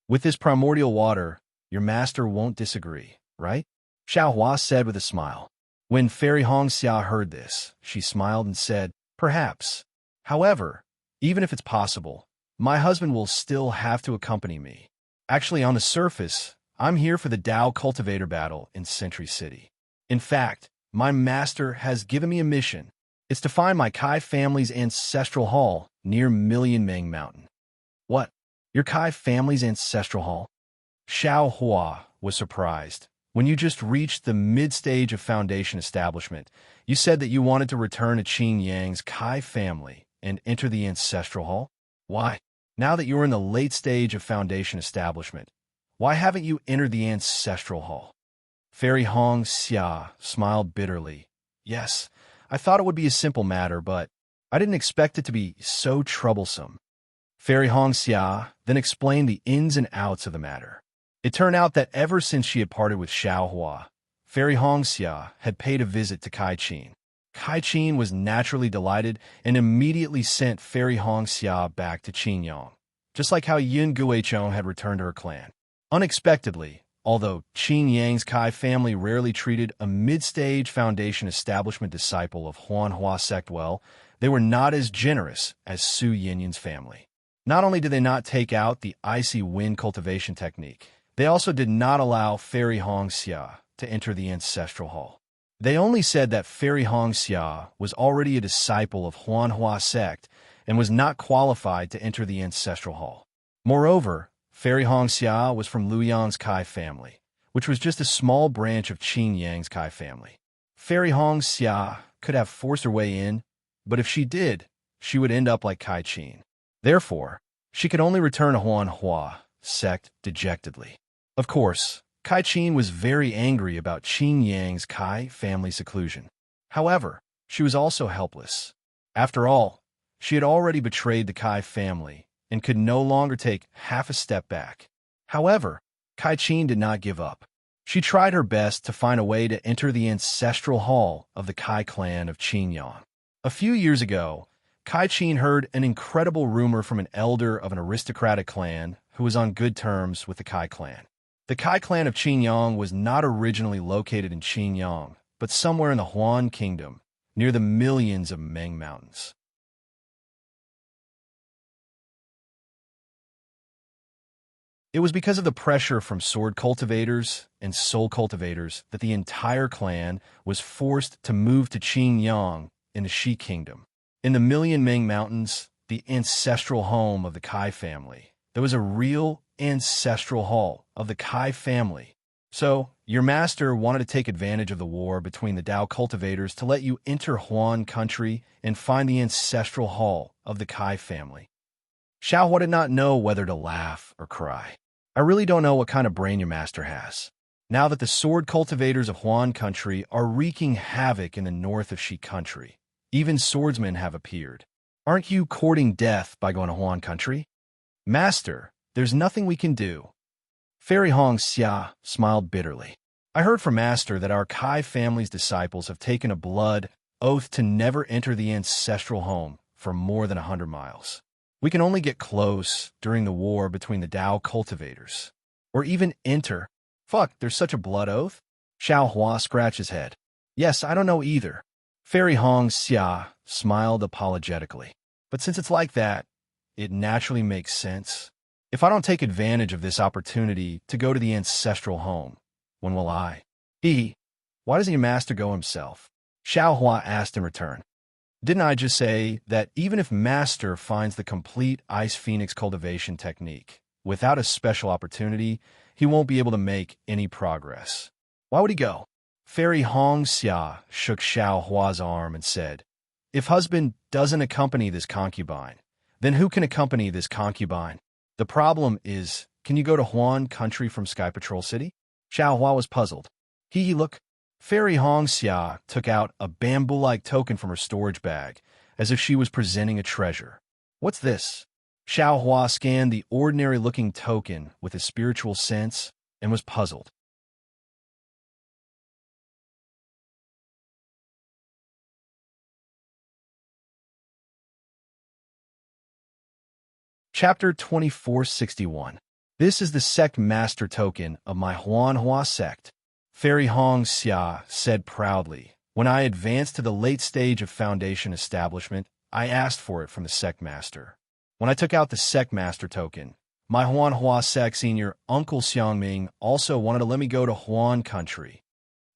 With this primordial water, your master won't disagree, right? Xiao Hua said with a smile. When Fairy Hong Xia heard this, she smiled and said, perhaps. However, even if it's possible, my husband will still have to accompany me. Actually, on the surface, I'm here for the Dao Cultivator battle in Century City. In fact, my master has given me a mission. It's to find my Kai family's ancestral hall near Million Meng Mountain. What? Your Kai family's ancestral hall? Xiao Hua was surprised. When you just reached the mid-stage of foundation establishment, you said that you wanted to return to Qin Yang's Kai family and enter the ancestral hall? Why? Now that you're in the late stage of foundation establishment, why haven't you entered the ancestral hall? Fairy Hong Xia smiled bitterly. Yes, I thought it would be a simple matter, but I didn't expect it to be so troublesome. Fairy Hong Xia then explained the ins and outs of the matter. It turned out that ever since she had parted with Xiao Hua, Fairy Hong Xia had paid a visit to Kai Qin. Kai Qin was naturally delighted and immediately sent Fairy Hong Xia back to Qinyang, just like how Yin Guichong had returned to her clan. Unexpectedly, although Qin Yang's Kai family rarely treated a mid-stage foundation establishment disciple of Huanhua sect well, they were not as generous as Su Yinyan's family. Not only did they not take out the icy wind cultivation technique, they also did not allow Fairy Hong Xia to enter the ancestral hall. They only said that Fairy Hong Xia was already a disciple of Huanhua sect and was not qualified to enter the ancestral hall. Moreover, Fairy Hong Xia was from Luyang's Kai family, which was just a small branch of Qin Yang's Kai family. Fairy Hong Xia could have forced her way in, but if she did, she would end up like Kai Qin. Therefore, she could only return to Huanhua sect dejectedly. Of course, Kai Qin was very angry about Qin Yang's Kai family seclusion. However, she was also helpless. After all, she had already betrayed the Kai family and could no longer take half a step back. However, Kai Qin did not give up. She tried her best to find a way to enter the ancestral hall of the Kai clan of Qinyang. A few years ago, Kai Qin heard an incredible rumor from an elder of an aristocratic clan who was on good terms with the Kai clan. The Kai clan of Qinyang was not originally located in Qinyang, but somewhere in the Huan Kingdom, near the millions of Meng Mountains. It was because of the pressure from sword cultivators and soul cultivators that the entire clan was forced to move to Qinyang in the Shi Kingdom. In the Million Ming Mountains, the ancestral home of the Kai family, there was a real ancestral hall of the Kai family. So, your master wanted to take advantage of the war between the Dao cultivators to let you enter Huan country and find the ancestral hall of the Kai family. Xiaohua did not know whether to laugh or cry. I really don't know what kind of brain your master has. Now that the sword cultivators of Huan country are wreaking havoc in the north of Shi country, even swordsmen have appeared. Aren't you courting death by going to Huan country? Master, there's nothing we can do. Fairy Hong Xia smiled bitterly. I heard from Master that our Kai family's disciples have taken a blood oath to never enter the ancestral home for more than 100 miles. We can only get close during the war between the Dao cultivators. Or even enter. Fuck, there's such a blood oath? Xiao Hua scratched his head. Yes, I don't know either. Fairy Hong Xia smiled apologetically. But since it's like that, it naturally makes sense. If I don't take advantage of this opportunity to go to the ancestral home, when will I? Why doesn't your master go himself? Xiao Hua asked in return. Didn't I just say that even if Master finds the complete Ice Phoenix cultivation technique, without a special opportunity, he won't be able to make any progress? Why would he go? Fairy Hong Xia shook Xiao Hua's arm and said, If husband doesn't accompany this concubine, then who can accompany this concubine? The problem is, can you go to Huan country from Sky Patrol City? Xiao Hua was puzzled. Look. Fairy Hong Xia took out a bamboo-like token from her storage bag, as if she was presenting a treasure. What's this? Xiao Hua scanned the ordinary-looking token with a spiritual sense and was puzzled. Chapter 2461. This is the sect master token of my Huanhua sect. Fairy Hong Xia said proudly. When I advanced to the late stage of foundation establishment, I asked for it from the sect master. When I took out the sect master token, my Huanhua sect senior Uncle Xiangming also wanted to let me go to Huan country.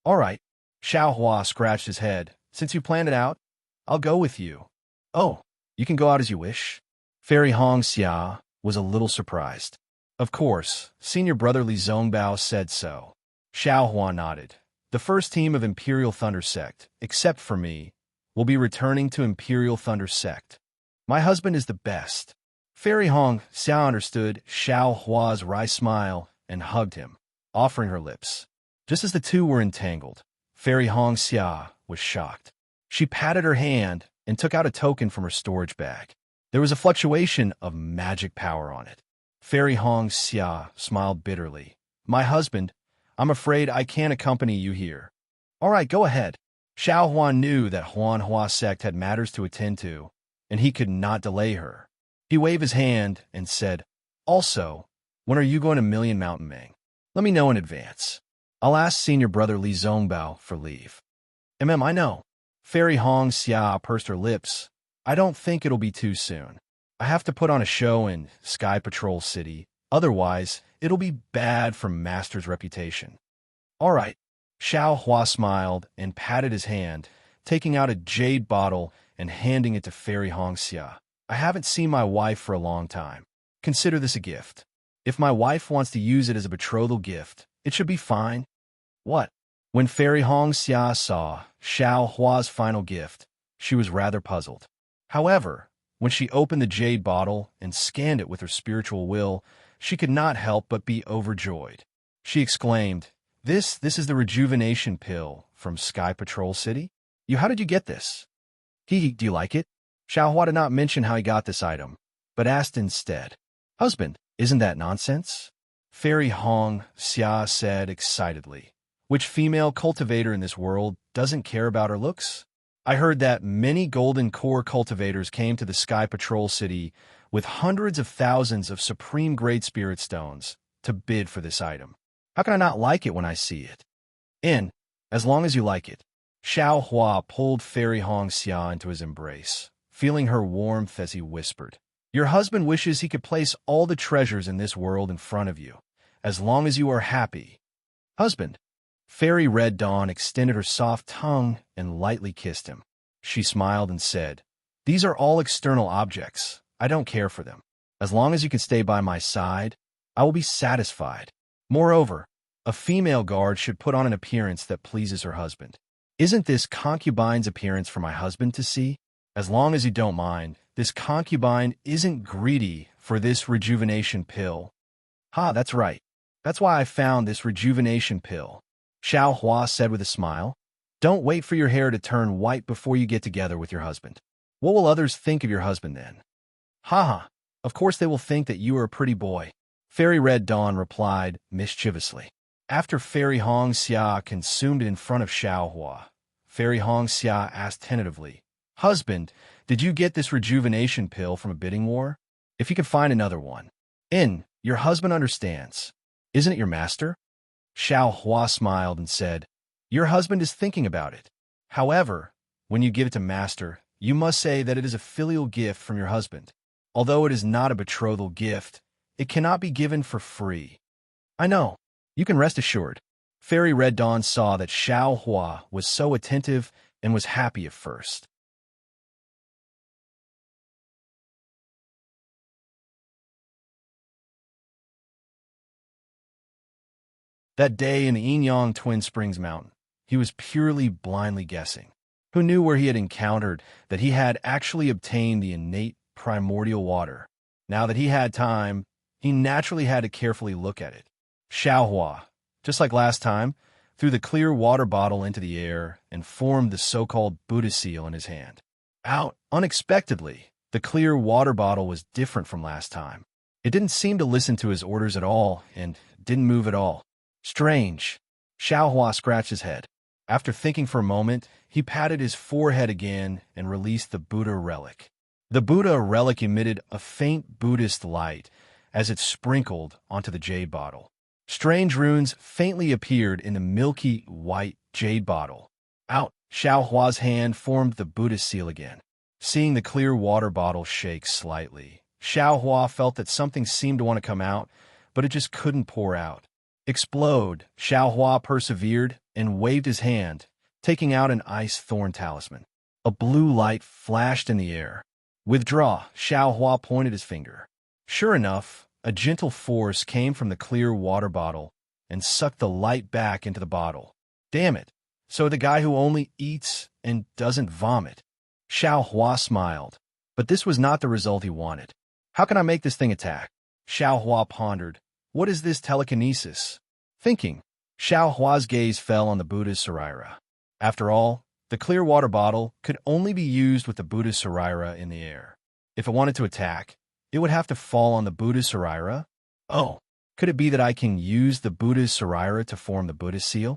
All right, Xiao Hua scratched his head. Since you planned it out, I'll go with you. Oh, you can go out as you wish. Fairy Hong Xia was a little surprised. Of course, senior brother Li Zongbao said so. Xiao Hua nodded. The first team of Imperial Thunder Sect, except for me, will be returning to Imperial Thunder Sect. My husband is the best. Fairy Hong Xia understood Xiao Hua's wry smile and hugged him, offering her lips. Just as the two were entangled, Fairy Hong Xia was shocked. She patted her hand and took out a token from her storage bag. There was a fluctuation of magic power on it. Fairy Hong Xia smiled bitterly. My husband, I'm afraid I can't accompany you here. All right, go ahead. Xiao Huan knew that Huanhua sect had matters to attend to, and he could not delay her. He waved his hand and said, Also, when are you going to Million Mountain Ming? Let me know in advance. I'll ask senior brother Li Zongbao for leave. I know. Fairy Hong Xia pursed her lips. I don't think it'll be too soon. I have to put on a show in Sky Patrol City. Otherwise, it'll be bad for Master's reputation. All right. Xiao Hua smiled and patted his hand, taking out a jade bottle and handing it to Fairy Hong Xia. I haven't seen my wife for a long time. Consider this a gift. If my wife wants to use it as a betrothal gift, it should be fine. What? When Fairy Hong Xia saw Xiao Hua's final gift, she was rather puzzled. However, when she opened the jade bottle and scanned it with her spiritual will, she could not help but be overjoyed. She exclaimed, This is the rejuvenation pill from Sky Patrol City? How did you get this? Do you like it? Xiaohua did not mention how he got this item, but asked instead. Husband, isn't that nonsense? Fairy Hong Xia said excitedly. Which female cultivator in this world doesn't care about her looks? I heard that many golden core cultivators came to the Sky Patrol City with hundreds of thousands of supreme great spirit stones to bid for this item. How can I not like it when I see it? As long as you like it. Xiao Hua pulled Fairy Hong Xia into his embrace, feeling her warmth as he whispered. Your husband wishes he could place all the treasures in this world in front of you, as long as you are happy. Husband. Fairy Red Dawn extended her soft tongue and lightly kissed him. She smiled and said, These are all external objects. I don't care for them. As long as you can stay by my side, I will be satisfied. Moreover, a female guard should put on an appearance that pleases her husband. Isn't this concubine's appearance for my husband to see? As long as you don't mind, this concubine isn't greedy for this rejuvenation pill. That's right. That's why I found this rejuvenation pill. Xiao Hua said with a smile. Don't wait for your hair to turn white before you get together with your husband. What will others think of your husband then? Of course they will think that you are a pretty boy. Fairy Red Dawn replied mischievously. After Fairy Hong Xia consumed it in front of Xiao Hua, Fairy Hong Xia asked tentatively, Husband, did you get this rejuvenation pill from a bidding war? If you can find another one. Your husband understands. Isn't it your master? Xiao Hua smiled and said, Your husband is thinking about it. However, when you give it to master, you must say that it is a filial gift from your husband. Although it is not a betrothal gift, it cannot be given for free. I know. You can rest assured. Fairy Red Dawn saw that Xiao Hua was so attentive and was happy at first. That day in the Yinyang Twin Springs Mountain, he was purely blindly guessing. Who knew where he had encountered that he had actually obtained the innate primordial water? Now that he had time, he naturally had to carefully look at it. Xiao Hua, just like last time, threw the clear water bottle into the air and formed the so-called Buddha seal in his hand. Unexpectedly, the clear water bottle was different from last time. It didn't seem to listen to his orders at all and didn't move at all. Strange. Xiao Hua scratched his head. After thinking for a moment, he patted his forehead again and released the Buddha relic. The Buddha relic emitted a faint Buddhist light as it sprinkled onto the jade bottle. Strange runes faintly appeared in the milky white jade bottle. Xiao Hua's hand formed the Buddha seal again. Seeing the clear water bottle shake slightly, Xiao Hua felt that something seemed to want to come out, but it just couldn't pour out. Explode! Xiao Hua persevered and waved his hand, taking out an ice thorn talisman. A blue light flashed in the air. Withdraw! Xiao Hua pointed his finger. Sure enough, a gentle force came from the clear water bottle and sucked the light back into the bottle. Damn it! So the guy who only eats and doesn't vomit. Xiao Hua smiled, but this was not the result he wanted. How can I make this thing attack? Xiao Hua pondered. What is this telekinesis? Thinking, Xiao Hua's gaze fell on the Buddha's Saraira. After all, the clear water bottle could only be used with the Buddha's Saraira in the air. If it wanted to attack, it would have to fall on the Buddha's Saraira? Could it be that I can use the Buddha's Saraira to form the Buddha seal?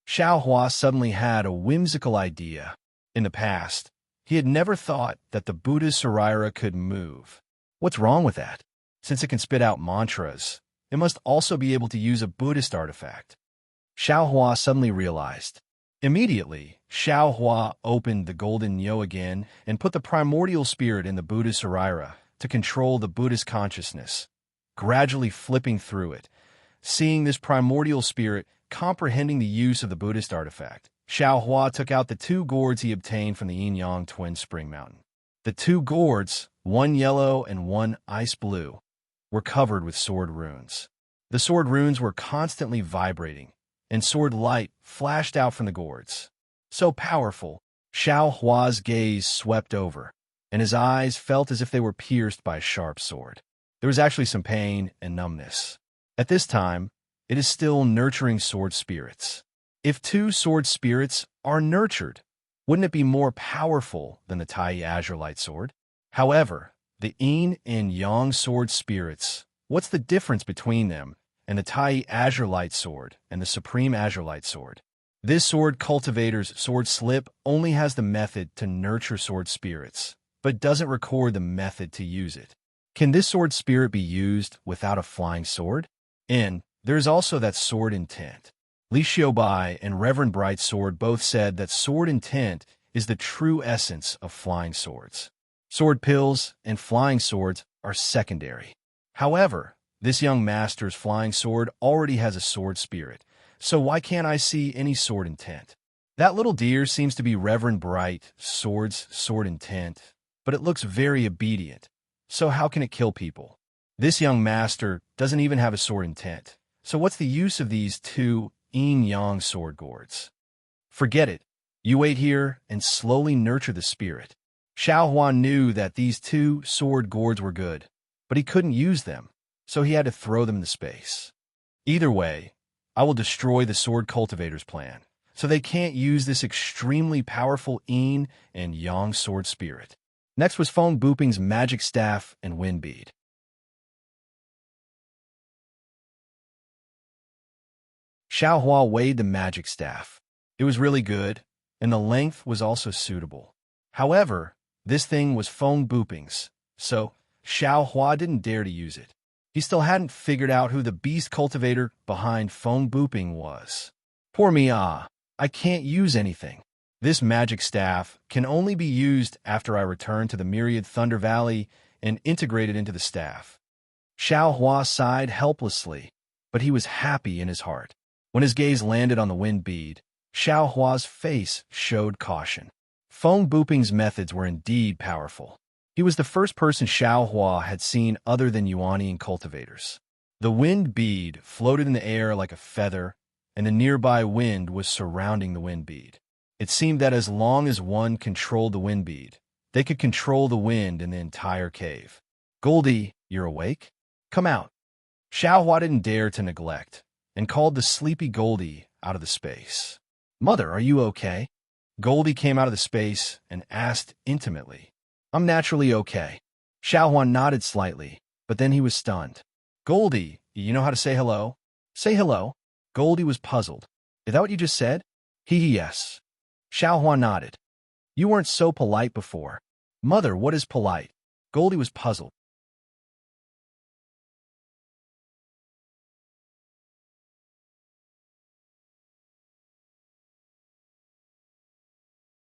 Xiao Hua suddenly had a whimsical idea. In the past, he had never thought that the Buddha's Saraira could move. What's wrong with that? Since it can spit out mantras, it must also be able to use a Buddhist artifact. Xiao Hua suddenly realized. Immediately, Xiao Hua opened the golden Nyo again and put the primordial spirit in the Buddha's Saraira to control the Buddhist consciousness, gradually flipping through it. Seeing this primordial spirit comprehending the use of the Buddhist artifact, Xiao Hua took out the 2 gourds he obtained from the Yinyang Twin Spring Mountain. The 2 gourds, one yellow and one ice blue, were covered with sword runes. The sword runes were constantly vibrating, and sword light flashed out from the gourds. So powerful, Xiao Hua's gaze swept over, and his eyes felt as if they were pierced by a sharp sword. There was actually some pain and numbness. At this time, it is still nurturing sword spirits. If 2 sword spirits are nurtured, Wouldn't it be more powerful than the Tai Azure Light Sword? However, the Yin and Yang sword spirits, what's the difference between them and the Tai Azure Light Sword and the Supreme Azure Light Sword? This sword cultivator's sword slip only has the method to nurture sword spirits, but doesn't record the method to use it. Can this sword spirit be used without a flying sword? And there is also that sword intent. Li Xiaobai and Reverend Bright Sword both said that sword intent is the true essence of flying swords. Sword pills and flying swords are secondary. However, this young master's flying sword already has a sword spirit, so why can't I see any sword intent? That little deer seems to be Reverend Bright Sword's sword intent, but it looks very obedient, so how can it kill people? This young master doesn't even have a sword intent, so what's the use of these two yin-yang sword gourds? Forget it. You wait here and slowly nurture the spirit. Xiao Huan knew that these two sword gourds were good, but he couldn't use them, so he had to throw them into space. Either way, I will destroy the sword cultivator's plan, so they can't use this extremely powerful yin and yang sword spirit. Next was Feng Buping's magic staff and wind bead. Xiao Hua weighed the magic staff. It was really good, and the length was also suitable. However, this thing was Feng Buping's, so Xiao Hua didn't dare to use it. He still hadn't figured out who the beast cultivator behind Feng Buping was. Poor me, I can't use anything. This magic staff can only be used after I return to the Myriad Thunder Valley and integrate it into the staff. Xiao Hua sighed helplessly, but he was happy in his heart. When his gaze landed on the wind bead, Xiao Hua's face showed caution. Feng Buping's methods were indeed powerful. He was the first person Xiao Hua had seen other than Yuanian cultivators. The wind bead floated in the air like a feather, and the nearby wind was surrounding the wind bead. It seemed that as long as one controlled the wind bead, they could control the wind in the entire cave. Goldie, you're awake? Come out. Xiao Hua didn't dare to neglect, and called the sleepy Goldie out of the space. Mother, are you okay? Goldie came out of the space and asked intimately. I'm naturally okay. Xiao Hua nodded slightly, but then he was stunned. Goldie, you know how to say hello? Say hello. Goldie was puzzled. Is that what you just said? Yes. Xiao Hua nodded. You weren't so polite before. Mother, what is polite? Goldie was puzzled.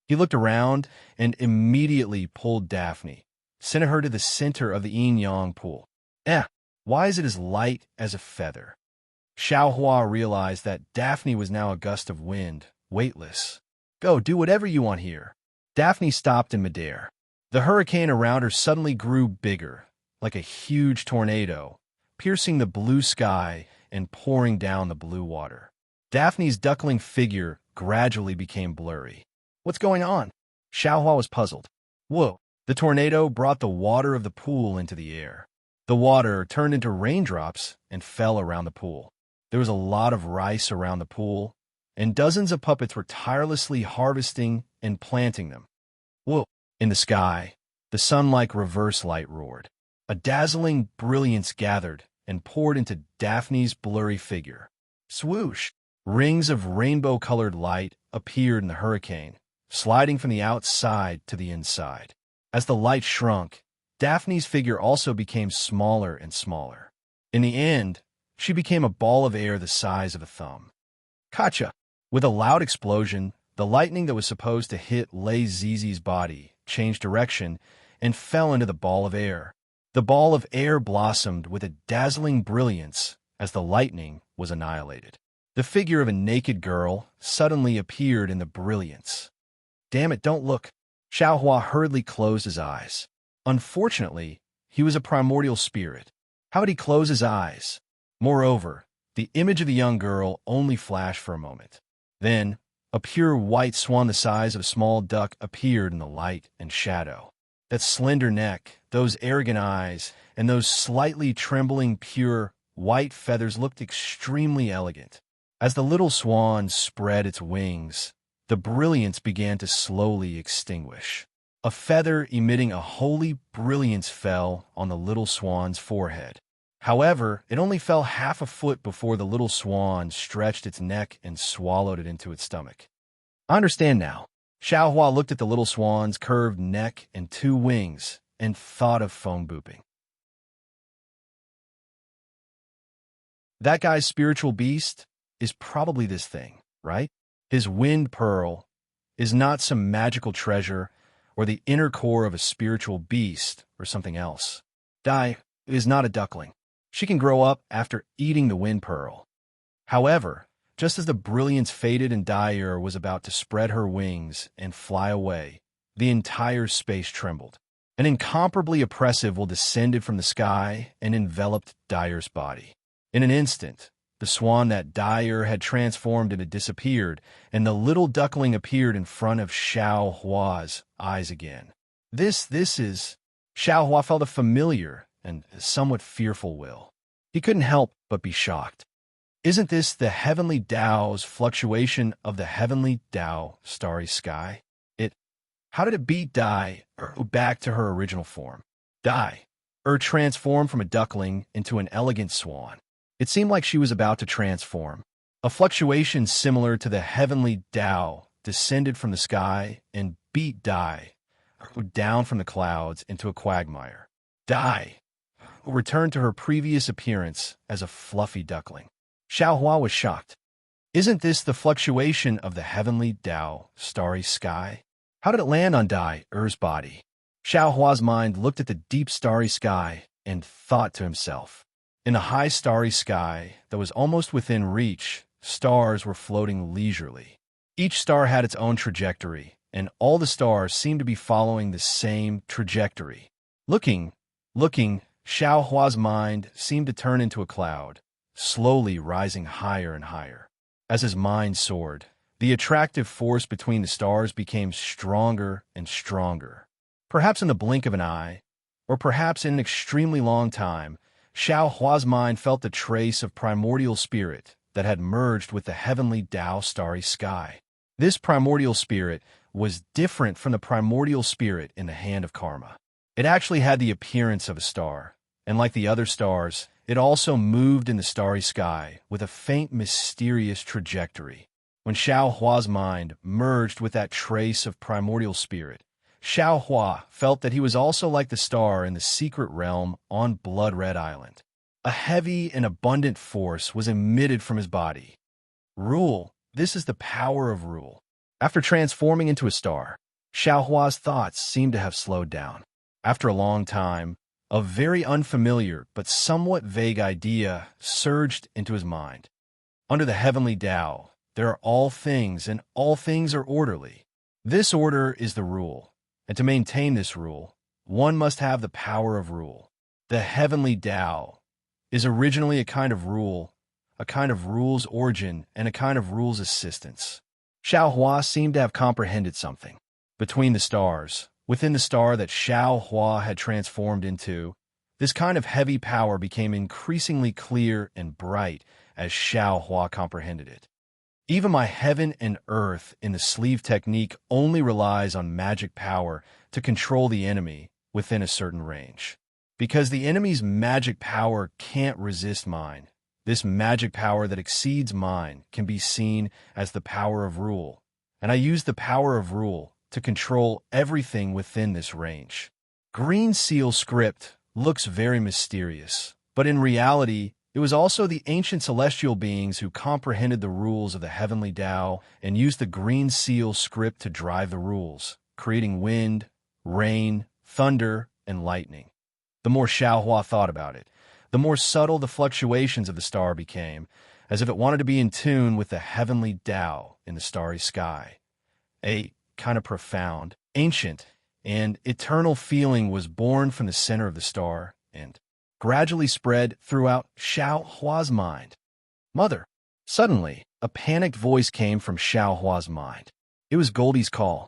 He looked around and immediately pulled Daphne, sent her to the center of the yin-yang pool. Why is it as light as a feather? Xiao Hua realized that Daphne was now a gust of wind, weightless. Go, do whatever you want here. Daphne stopped in midair. The hurricane around her suddenly grew bigger, like a huge tornado, piercing the blue sky and pouring down the blue water. Daphne's duckling figure gradually became blurry. What's going on? Xiao Hua was puzzled. Whoa! The tornado brought the water of the pool into the air. The water turned into raindrops and fell around the pool. There was a lot of rice around the pool, and dozens of puppets were tirelessly harvesting and planting them. Whoa! In the sky, the sun-like reverse light roared. A dazzling brilliance gathered and poured into Daphne's blurry figure. Swoosh! Rings of rainbow-colored light appeared in the hurricane, sliding from the outside to the inside. As the light shrunk, Daphne's figure also became smaller and smaller. In the end, she became a ball of air the size of a thumb. Gotcha! With a loud explosion, the lightning that was supposed to hit Lei Zizi's body changed direction and fell into the ball of air. The ball of air blossomed with a dazzling brilliance as the lightning was annihilated. The figure of a naked girl suddenly appeared in the brilliance. Damn it, don't look. Xiao Hua hurriedly closed his eyes. Unfortunately, he was a primordial spirit. How would he close his eyes? Moreover, the image of the young girl only flashed for a moment. Then, a pure white swan the size of a small duck appeared in the light and shadow. That slender neck, those arrogant eyes, and those slightly trembling pure white feathers looked extremely elegant. As the little swan spread its wings, the brilliance began to slowly extinguish. A feather emitting a holy brilliance fell on the little swan's forehead. However, it only fell half a foot before the little swan stretched its neck and swallowed it into its stomach. I understand now. Xiaohua looked at the little swan's curved neck and 2 wings and thought of phone booping. That guy's spiritual beast is probably this thing, right? His wind pearl is not some magical treasure or the inner core of a spiritual beast or something else. Dai is not a duckling. She can grow up after eating the wind pearl. However, just as the brilliance faded and Dai was about to spread her wings and fly away, the entire space trembled. An incomparably oppressive will descended from the sky and enveloped Dai's body. In an instant, the swan that Dai had transformed into disappeared, and the little duckling appeared in front of Xiaohua's eyes again. This is... Xiaohua felt a familiar and somewhat fearful will. He couldn't help but be shocked. Isn't this the heavenly Tao's fluctuation of the heavenly Tao starry sky? How did it beat Dai back to her original form? Dai transformed from a duckling into an elegant swan. It seemed like she was about to transform. A fluctuation similar to the heavenly Tao descended from the sky and beat Dai down from the clouds into a quagmire. Dai returned to her previous appearance as a fluffy duckling. Xiaohua was shocked. Isn't this the fluctuation of the heavenly Tao starry sky? How did it land on Dai's body? Xiaohua's mind looked at the deep starry sky and thought to himself. In the high starry sky that was almost within reach, stars were floating leisurely. Each star had its own trajectory, and all the stars seemed to be following the same trajectory. Looking, Xiaohua's mind seemed to turn into a cloud, slowly rising higher and higher. As his mind soared, the attractive force between the stars became stronger and stronger. Perhaps in the blink of an eye, or perhaps in an extremely long time, Xiaohua's mind felt the trace of primordial spirit that had merged with the heavenly Tao starry sky. This primordial spirit was different from the primordial spirit in the hand of karma. It actually had the appearance of a star, and like the other stars, it also moved in the starry sky with a faint, mysterious trajectory. When Xiaohua's mind merged with that trace of primordial spirit, Xiaohua felt that he was also like the star in the secret realm on Blood Red Island. A heavy and abundant force was emitted from his body. Rule. This is the power of rule. After transforming into a star, Xiaohua's thoughts seemed to have slowed down. After a long time, a very unfamiliar but somewhat vague idea surged into his mind. Under the heavenly Tao, there are all things, and all things are orderly. This order is the rule, and to maintain this rule, one must have the power of rule. The heavenly Tao is originally a kind of rule, a kind of rule's origin, and a kind of rule's assistance. Xiaohua seemed to have comprehended something. Between the stars, within the star that Xiaohua had transformed into, this kind of heavy power became increasingly clear and bright as Xiaohua comprehended it. Even my heaven and earth in the sleeve technique only relies on magic power to control the enemy within a certain range. Because the enemy's magic power can't resist mine, this magic power that exceeds mine can be seen as the power of rule, and I use the power of rule to control everything within this range. Green Seal script looks very mysterious, but in reality, it was also the ancient celestial beings who comprehended the rules of the heavenly Tao and used the Green Seal script to drive the rules, creating wind, rain, thunder, and lightning. The more Xiaohua thought about it, the more subtle the fluctuations of the star became, as if it wanted to be in tune with the heavenly Tao in the starry sky. A kind of profound, ancient, and eternal feeling was born from the center of the star and gradually spread throughout Xiaohua's mind. Mother! Suddenly, a panicked voice came from Xiaohua's mind. It was Goldie's call.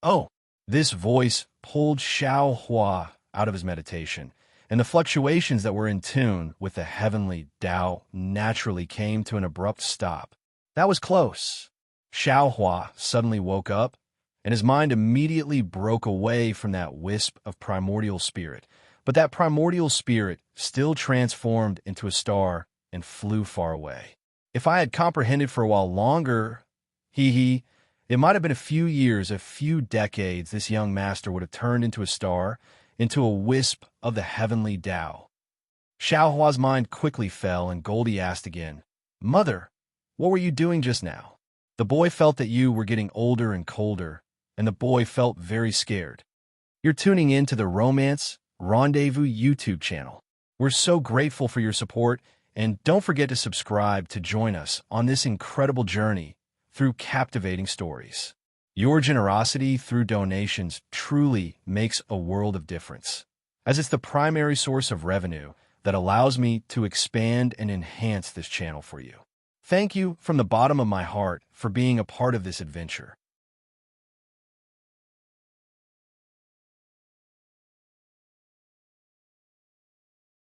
Oh! This voice pulled Xiaohua out of his meditation, and the fluctuations that were in tune with the heavenly Tao naturally came to an abrupt stop. That was close. Xiaohua suddenly woke up, and his mind immediately broke away from that wisp of primordial spirit. But that primordial spirit still transformed into a star and flew far away. If I had comprehended for a while longer, it might have been a few years, a few decades, this young master would have turned into a star, into a wisp of the heavenly Tao. Xiaohua's mind quickly fell, and Goldie asked again, "Mother, what were you doing just now?" The boy felt that you were getting older and colder, and the boy felt very scared. You're tuning in to the Romance Rendezvous YouTube channel. We're so grateful for your support, and don't forget to subscribe to join us on this incredible journey through captivating stories. Your generosity through donations truly makes a world of difference, as it's the primary source of revenue that allows me to expand and enhance this channel for you. Thank you from the bottom of my heart for being a part of this adventure.